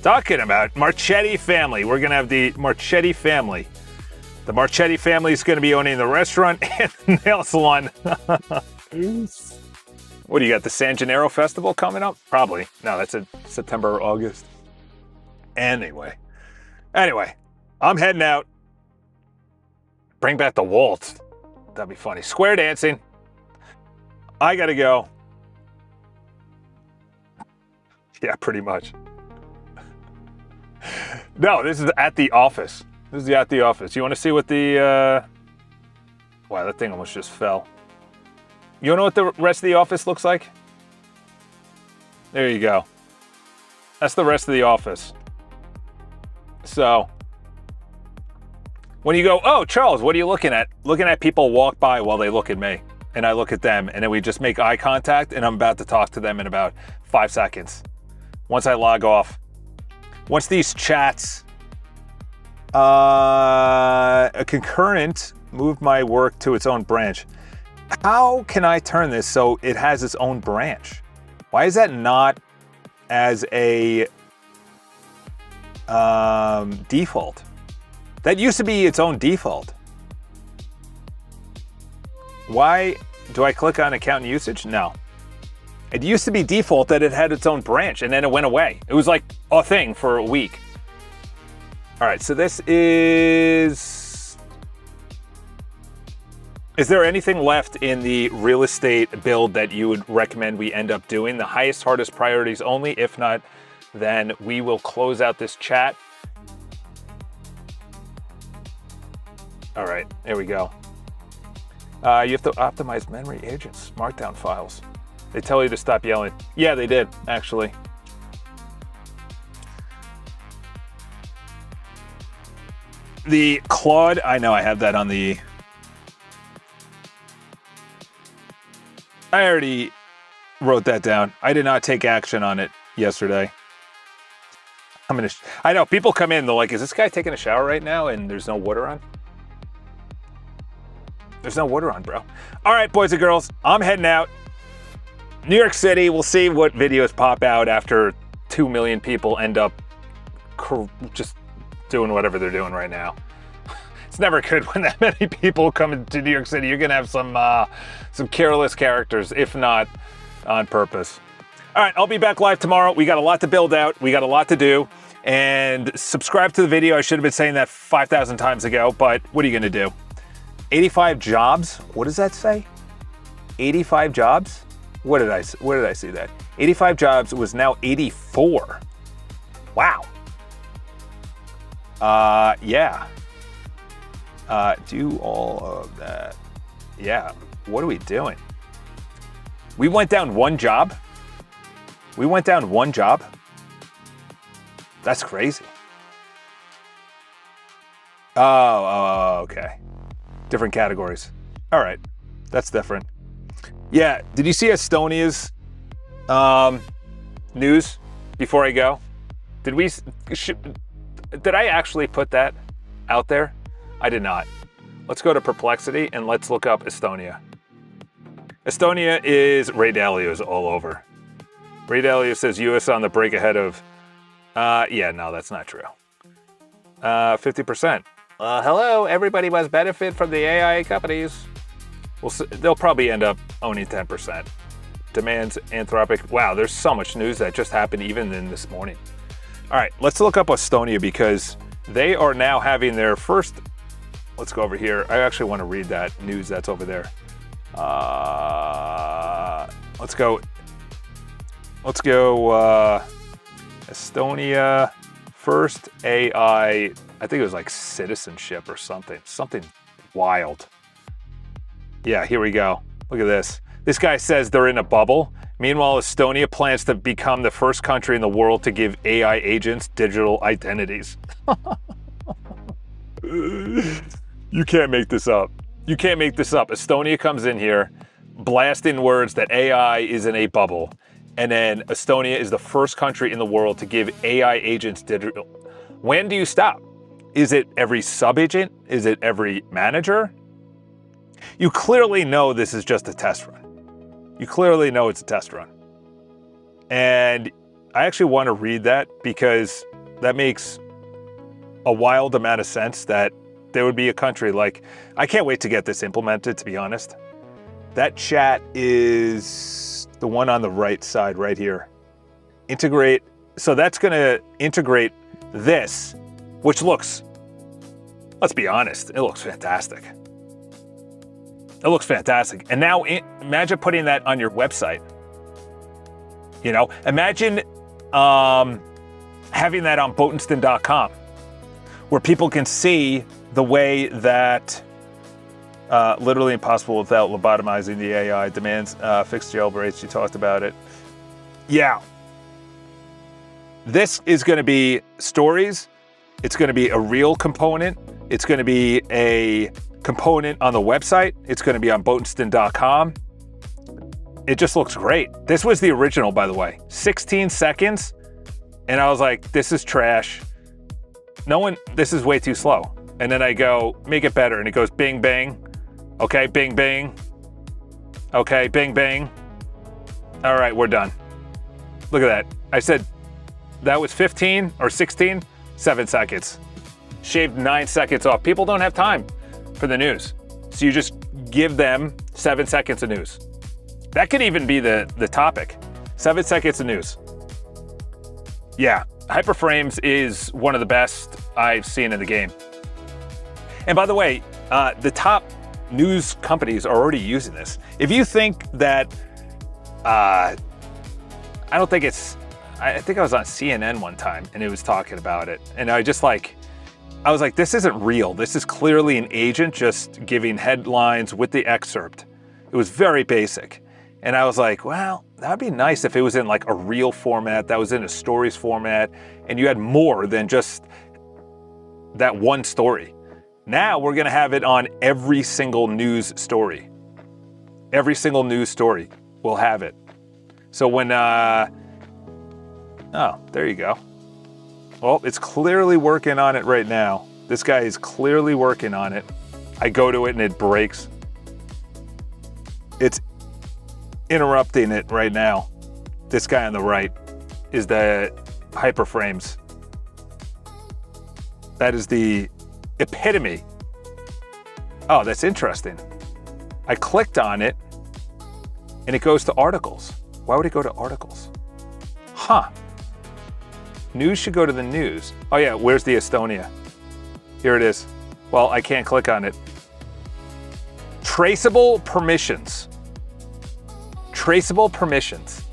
Talking about Marchetti family. We're going to have the Marchetti family. The Marchetti family is going to be owning the restaurant and the nail salon. What do you got? The San Gennaro Festival coming up? Probably. No, that's in September or August. Anyway, I'm heading out. Bring back the waltz. That'd be funny. Square dancing. I gotta go. Yeah, pretty much. No, this is at the office. This is at the office. You want to see what the... Wow, that thing almost just fell. You know what the rest of the office looks like? There you go. That's the rest of the office. So, when you go, oh, Charles, what are you looking at? Looking at people walk by while they look at me. And I look at them, and then we just make eye contact, and I'm about to talk to them in about 5 seconds. Once I log off. Once these chats... a concurrent moved my work to its own branch. How can I turn this so it has its own branch? Why is that not as a default? That used to be its own default. Why do I click on account and usage? No. It used to be default that it had its own branch and then it went away. It was like a thing for a week. All right, so this is there anything left in the real estate build that you would recommend we end up doing? The highest, hardest priorities only. If not, then we will close out this chat. All right, there we go. You have to optimize memory agents, markdown files. They tell you to stop yelling. Yeah, they did, actually. The Claude, I know I have that on the... I already wrote that down. I did not take action on it yesterday. I know, people come in, they're like, is this guy taking a shower right now and there's no water on? There's no water on, bro. All right, boys and girls, I'm heading out. New York City, we'll see what videos pop out after 2 million people end up just doing whatever they're doing right now. It's never good when that many people come into New York City. You're gonna have some careless characters, if not on purpose. All right, I'll be back live tomorrow. We got a lot to build out. We got a lot to do. And subscribe to the video. I should have been saying that 5,000 times ago, but what are you gonna do? 85 jobs? What does that say? 85 jobs? Where did I see that? 85 jobs was now 84. Wow. Yeah. Do all of that. Yeah. What are we doing? We went down one job. We went down one job. That's crazy. Oh, okay. Different categories. All right. That's different. Yeah. Did you see Estonia's news before I go? Did I actually put that out there? I did not. Let's go to Perplexity and let's look up Estonia. Estonia is Ray Dalio's all over. Ray Dalio says U.S. on the break ahead of... yeah, no, that's not true. 50%. Hello, everybody must benefit from the AI companies. They'll probably end up owning 10%. Demands Anthropic. Wow, there's so much news that just happened even in this morning. All right, let's look up Estonia because they are now having their first... Let's go over here. I actually want to read that news that's over there. Let's go. Estonia first AI. I think it was like citizenship or something. Something wild. Yeah, here we go. Look at this. This guy says they're in a bubble. Meanwhile, Estonia plans to become the first country in the world to give AI agents digital identities. You can't make this up. You can't make this up. Estonia comes in here blasting words that AI is in a bubble. And then Estonia is the first country in the world to give AI agents digital. When do you stop? Is it every sub-agent? Is it every manager? You clearly know this is just a test run. You clearly know it's a test run. And I actually want to read that because that makes a wild amount of sense that there would be a country like, I can't wait to get this implemented, to be honest. That chat is the one on the right side right here. Integrate. So that's going to integrate this, which looks, let's be honest, it looks fantastic. It looks fantastic. And now imagine putting that on your website. You know, imagine having that on Botenston.com where people can see the way that literally impossible without lobotomizing the AI demands fixed jailbreaks. You talked about it. Yeah. This is going to be stories. It's going to be a real component. It's going to be a component on the website. It's going to be on Botenston.com. It just looks great. This was the original, by the way. 16 seconds. And I was like, this is trash. This is way too slow. And then I go, make it better. And it goes bing, bang. Okay, bing, bang. Okay, bing, bang. All right, we're done. Look at that. I said that was 15 or 16, 7 seconds. Shaved 9 seconds off. People don't have time for the news. So you just give them 7 seconds of news. That could even be the topic. 7 seconds of news. Yeah, Hyperframes is one of the best I've seen in the game. And by the way, the top news companies are already using this. If you think that, I think I was on CNN one time and it was talking about it. And I was like, this isn't real. This is clearly an agent just giving headlines with the excerpt. It was very basic. And I was like, well, that'd be nice if it was in like a real format, that was in a stories format, and you had more than just that one story. Now we're gonna have it on every single news story. Every single news story will have it. So when, oh, there you go. Well, it's clearly working on it right now. This guy is clearly working on it. I go to it and it breaks. interrupting it right now. This guy on the right is the hyperframes. That is the epitome. Oh, that's interesting. I clicked on it and it goes to articles. Why would it go to articles? Huh. News should go to the news. Oh yeah, where's the Estonia? Here it is. Well, I can't click on it. Traceable permissions. Traceable permissions.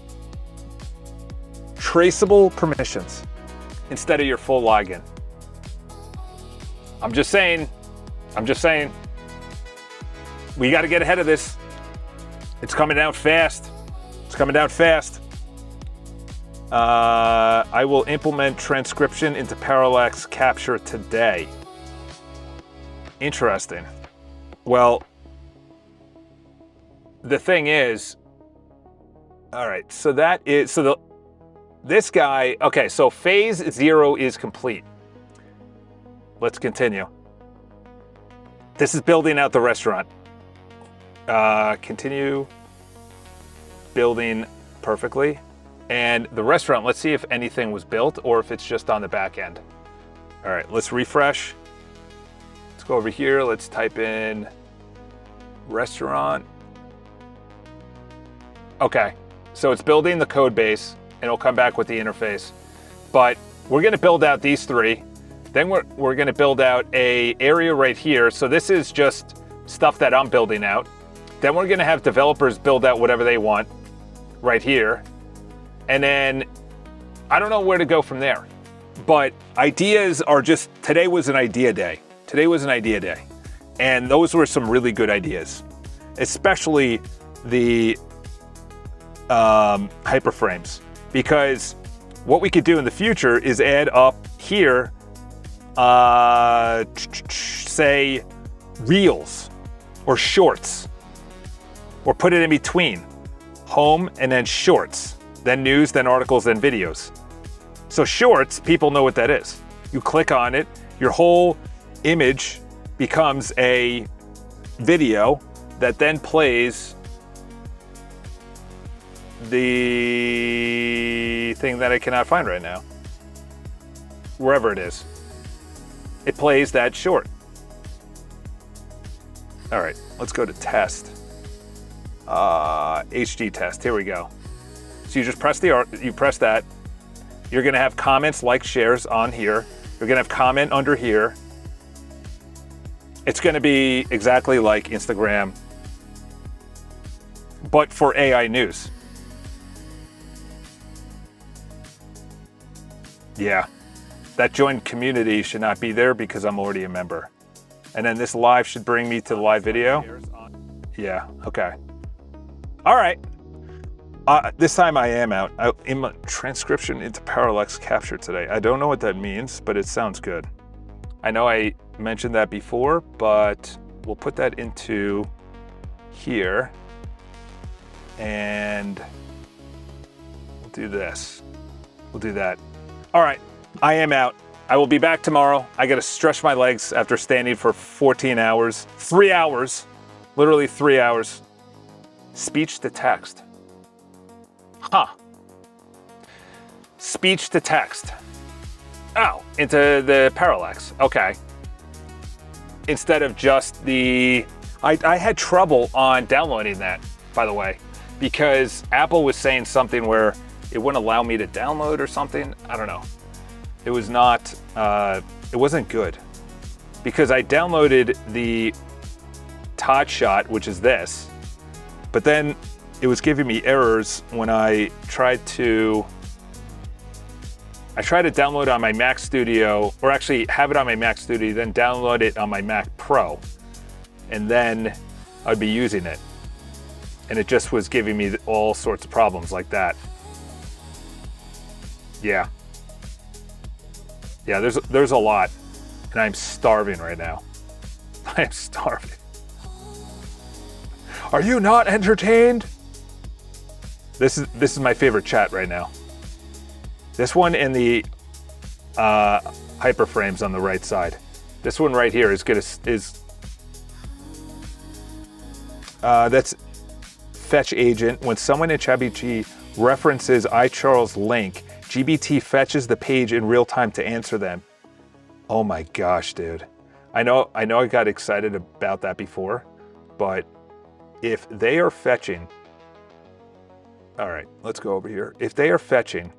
Traceable permissions instead of your full login. I'm just saying. We got to get ahead of this. It's coming down fast. I will implement transcription into parallax capture today. Interesting. Well, the thing is, all right, so this guy, okay, so phase 0 is complete. Let's continue. This is building out the restaurant. Continue building perfectly. And the restaurant, let's see if anything was built or if it's just on the back end. All right, let's refresh. Let's go over here. Let's type in restaurant. Okay, so it's building the code base and it'll come back with the interface. But we're gonna build out these three. Then we're gonna build out a area right here. So this is just stuff that I'm building out. Then we're gonna have developers build out whatever they want right here. And then I don't know where to go from there. But ideas are just, today was an idea day. And those were some really good ideas, especially the hyperframes. Because what we could do in the future is add up here, say, reels or shorts, or put it in between, home and then shorts, then news, then articles, then videos. So shorts, people know what that is. You click on it, your whole image becomes a video that then plays the thing that I cannot find right now. Wherever it is. It plays that short. All right, let's go to test. HD test, here we go. So you just press press that. You're gonna have comments, likes, shares on here. You're gonna have comment under here. It's gonna be exactly like Instagram, but for AI news. Yeah, that joined community should not be there because I'm already a member. And then this live should bring me to the live video. Yeah, okay. All right. This time I am out. In my transcription into parallax capture today. I don't know what that means, but it sounds good. I know I mentioned that before, but we'll put that into here. And we'll do this. We'll do that. All right, I am out. I will be back tomorrow. I gotta stretch my legs after standing for 14 hours. 3 hours, literally 3 hours. Speech to text. Huh. Speech to text. Oh, into the parallax, okay. Instead of just the, I had trouble on downloading that, by the way, because Apple was saying something where it wouldn't allow me to download or something. I don't know. It was not, it wasn't good. Because I downloaded the Todd Shot, which is this, but then it was giving me errors when I tried to download on my Mac Studio, or actually have it on my Mac Studio, then download it on my Mac Pro, and then I'd be using it. And it just was giving me all sorts of problems like that. Yeah. Yeah, there's a lot, and I'm starving right now. I am starving. Are you not entertained? This is my favorite chat right now. This one and the hyperframes on the right side. This one right here is good. That's fetch agent. When someone in ChatGPT references iCharles' link, GBT fetches the page in real time to answer them. Oh my gosh, dude. I know I got excited about that before, but if they are fetching, all right, let's go over here. If they are fetching,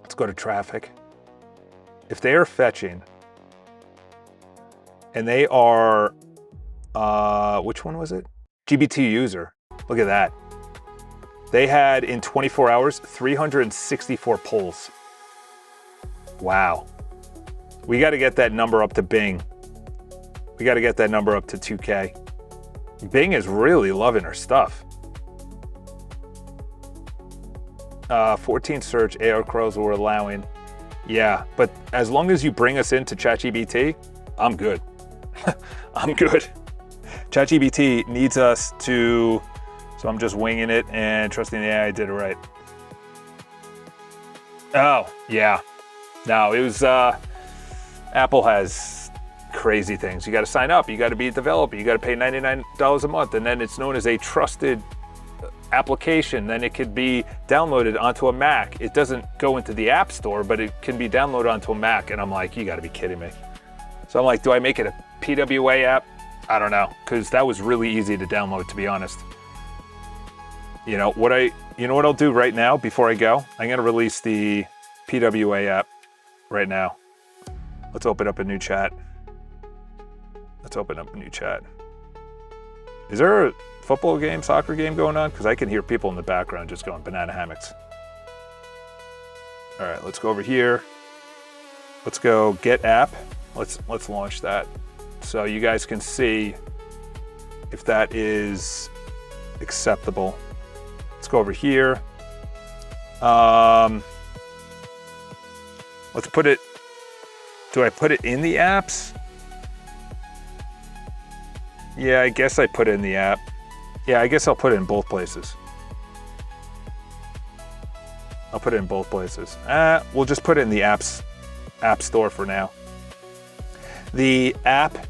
let's go to traffic. If they are fetching, and they are, which one was it? GBT user. Look at that. They had in 24 hours, 364 polls. Wow. We got to get that number up to Bing. We got to get that number up to 2K. Bing is really loving her stuff. 14 search AR crows we're allowing. Yeah, but as long as you bring us into ChatGPT, I'm good. I'm good. ChatGPT needs us to, so I'm just winging it and trusting the AI did it right. Oh, yeah. No, it was, Apple has crazy things. You got to sign up. You got to be a developer. You got to pay $99 a month. And then it's known as a trusted application. Then it could be downloaded onto a Mac. It doesn't go into the App Store, but it can be downloaded onto a Mac. And I'm like, you got to be kidding me. So I'm like, do I make it a PWA app? I don't know, because that was really easy to download, to be honest. You know what I'll do right now before I go? I'm gonna release the PWA app right now. Let's open up a new chat. Is there a football game, soccer game going on? Because I can hear people in the background just going banana hammocks. All right, let's go over here. Let's go get app. Let's launch that so you guys can see if that is acceptable. Let's go over here. Let's put it, do I put it in the apps? Yeah, I guess I put it in the app. Yeah, I guess I'll put it in both places. I'll put it in both places. We'll just put it in the app store for now. The app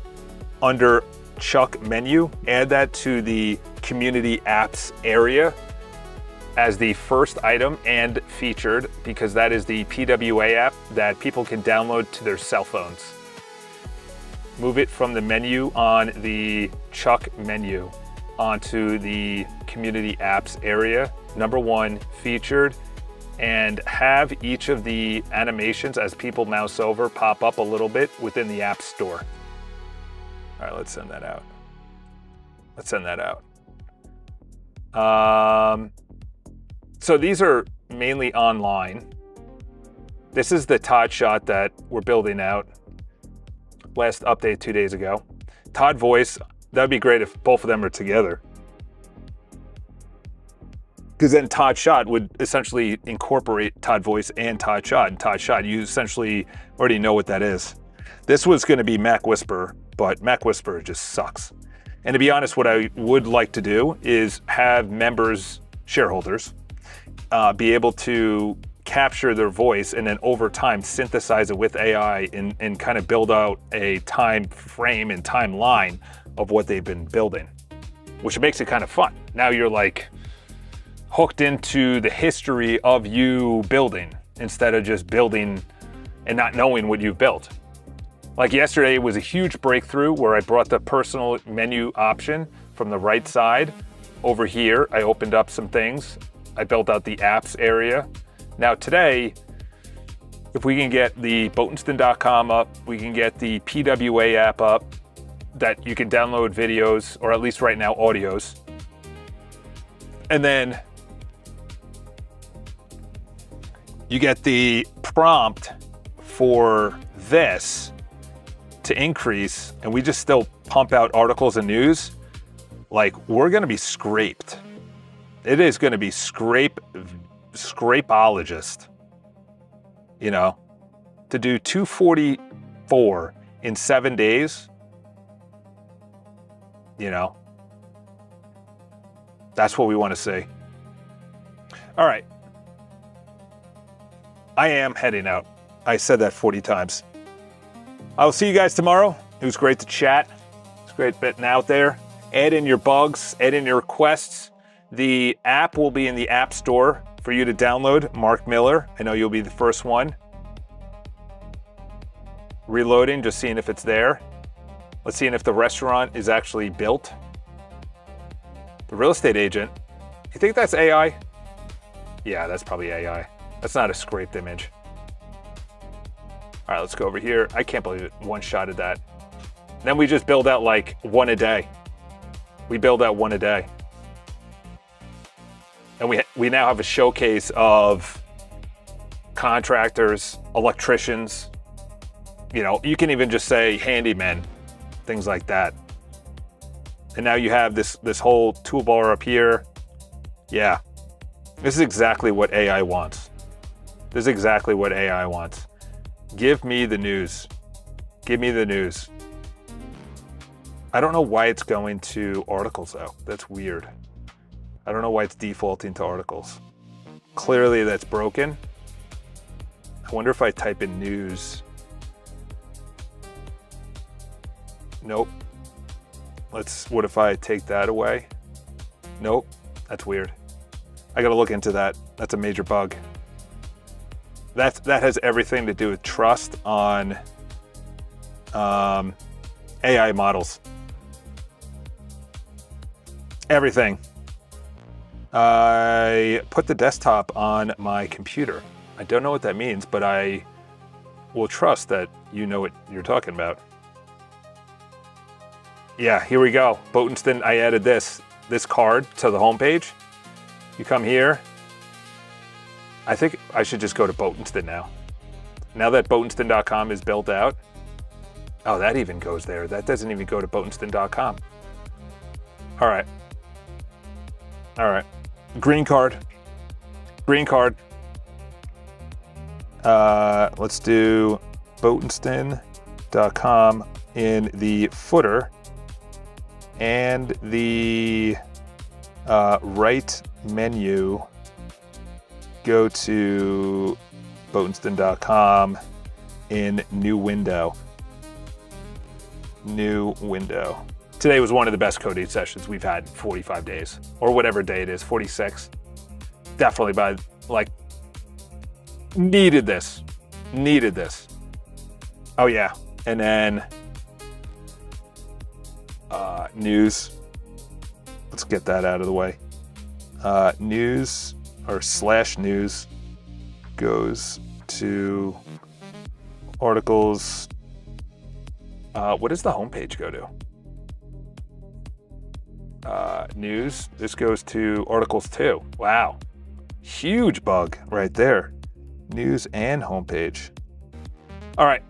under Chuck menu, add that to the community apps area as the first item and featured, because that is the PWA app that people can download to their cell phones. Move it from the menu on the Chuck menu onto the community apps area. Number one, featured, and have each of the animations as people mouse over pop up a little bit within the app store. All right, let's send that out. So these are mainly online. This is the Todd shot that we're building out. Last update 2 days ago. Todd voice, that'd be great if both of them are together. Because then Todd Shot would essentially incorporate Todd Voice and Todd Shot. And Todd Shot, you essentially already know what that is. This was going to be Mac Whisper, but Mac Whisper just sucks. And to be honest, what I would like to do is have members, shareholders, be able to capture their voice and then over time synthesize it with AI and kind of build out a time frame and timeline of what they've been building, which makes it kind of fun. Now you're like hooked into the history of you building instead of just building and not knowing what you've built. Like yesterday was a huge breakthrough where I brought the personal menu option from the right side over here. I opened up some things. I built out the apps area. Now today, if we can get the Boatenston.com up, we can get the PWA app up that you can download videos, or at least right now audios. And then you get the prompt for this to increase, and we just still pump out articles and news. Like, we're gonna be scraped. It is gonna be scrapeologist, you know, to do 244 in 7 days, you know, that's what we want to see. All right. I am heading out. I said that 40 times. I will see you guys tomorrow. It was great to chat. It's great getting out there. Add in your bugs, add in your requests. The app will be in the App Store for you to download. Mark Miller, I know you'll be the first one. Reloading, just seeing if it's there. Let's see if the restaurant is actually built. The real estate agent. You think that's AI? Yeah, that's probably AI. That's not a scraped image. All right, let's go over here. I can't believe it one-shotted that. Then we just build out like one a day. We build out one a day. And we now have a showcase of contractors, electricians. You know, you can even just say handymen, things like that. And now you have this whole toolbar up here. Yeah, this is exactly what AI wants. This is exactly what AI wants. Give me the news. Give me the news. I don't know why it's going to articles though. That's weird. I don't know why it's defaulting to articles. Clearly that's broken. I wonder if I type in news. Nope. What if I take that away? Nope, that's weird. I gotta look into that. That's a major bug. That has everything to do with trust on AI models. Everything. I put the desktop on my computer. I don't know what that means, but I will trust that you know what you're talking about. Yeah, here we go. Boatenston, I added this card to the homepage. You come here. I think I should just go to Boatenston now. Now that Boatenston.com is built out. Oh, that even goes there. That doesn't even go to Boatenston.com. All right. All right. Green card. Green card. Let's do Boatenston.com in the footer and the right menu. Go to Boatenston.com in new window. New window. Today was one of the best coding sessions we've had in 45 days, or whatever day it is, 46. Definitely needed this. Needed this. Oh yeah, and then news. Let's get that out of the way. News or /news goes to articles. What does the homepage go to? News. This goes to articles too. Wow. Huge bug right there. News and homepage. All right.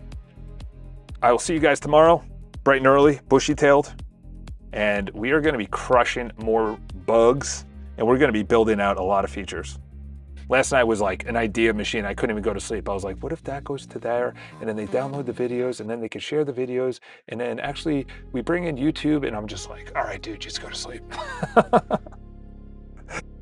I will see you guys tomorrow, bright and early, bushy-tailed. And we are going to be crushing more bugs, and we're going to be building out a lot of features. Last night was like an idea machine. I couldn't even go to sleep. I was like, what if that goes to there? And then they download the videos, and then they can share the videos. And then actually we bring in YouTube, and I'm just like, all right, dude, just go to sleep.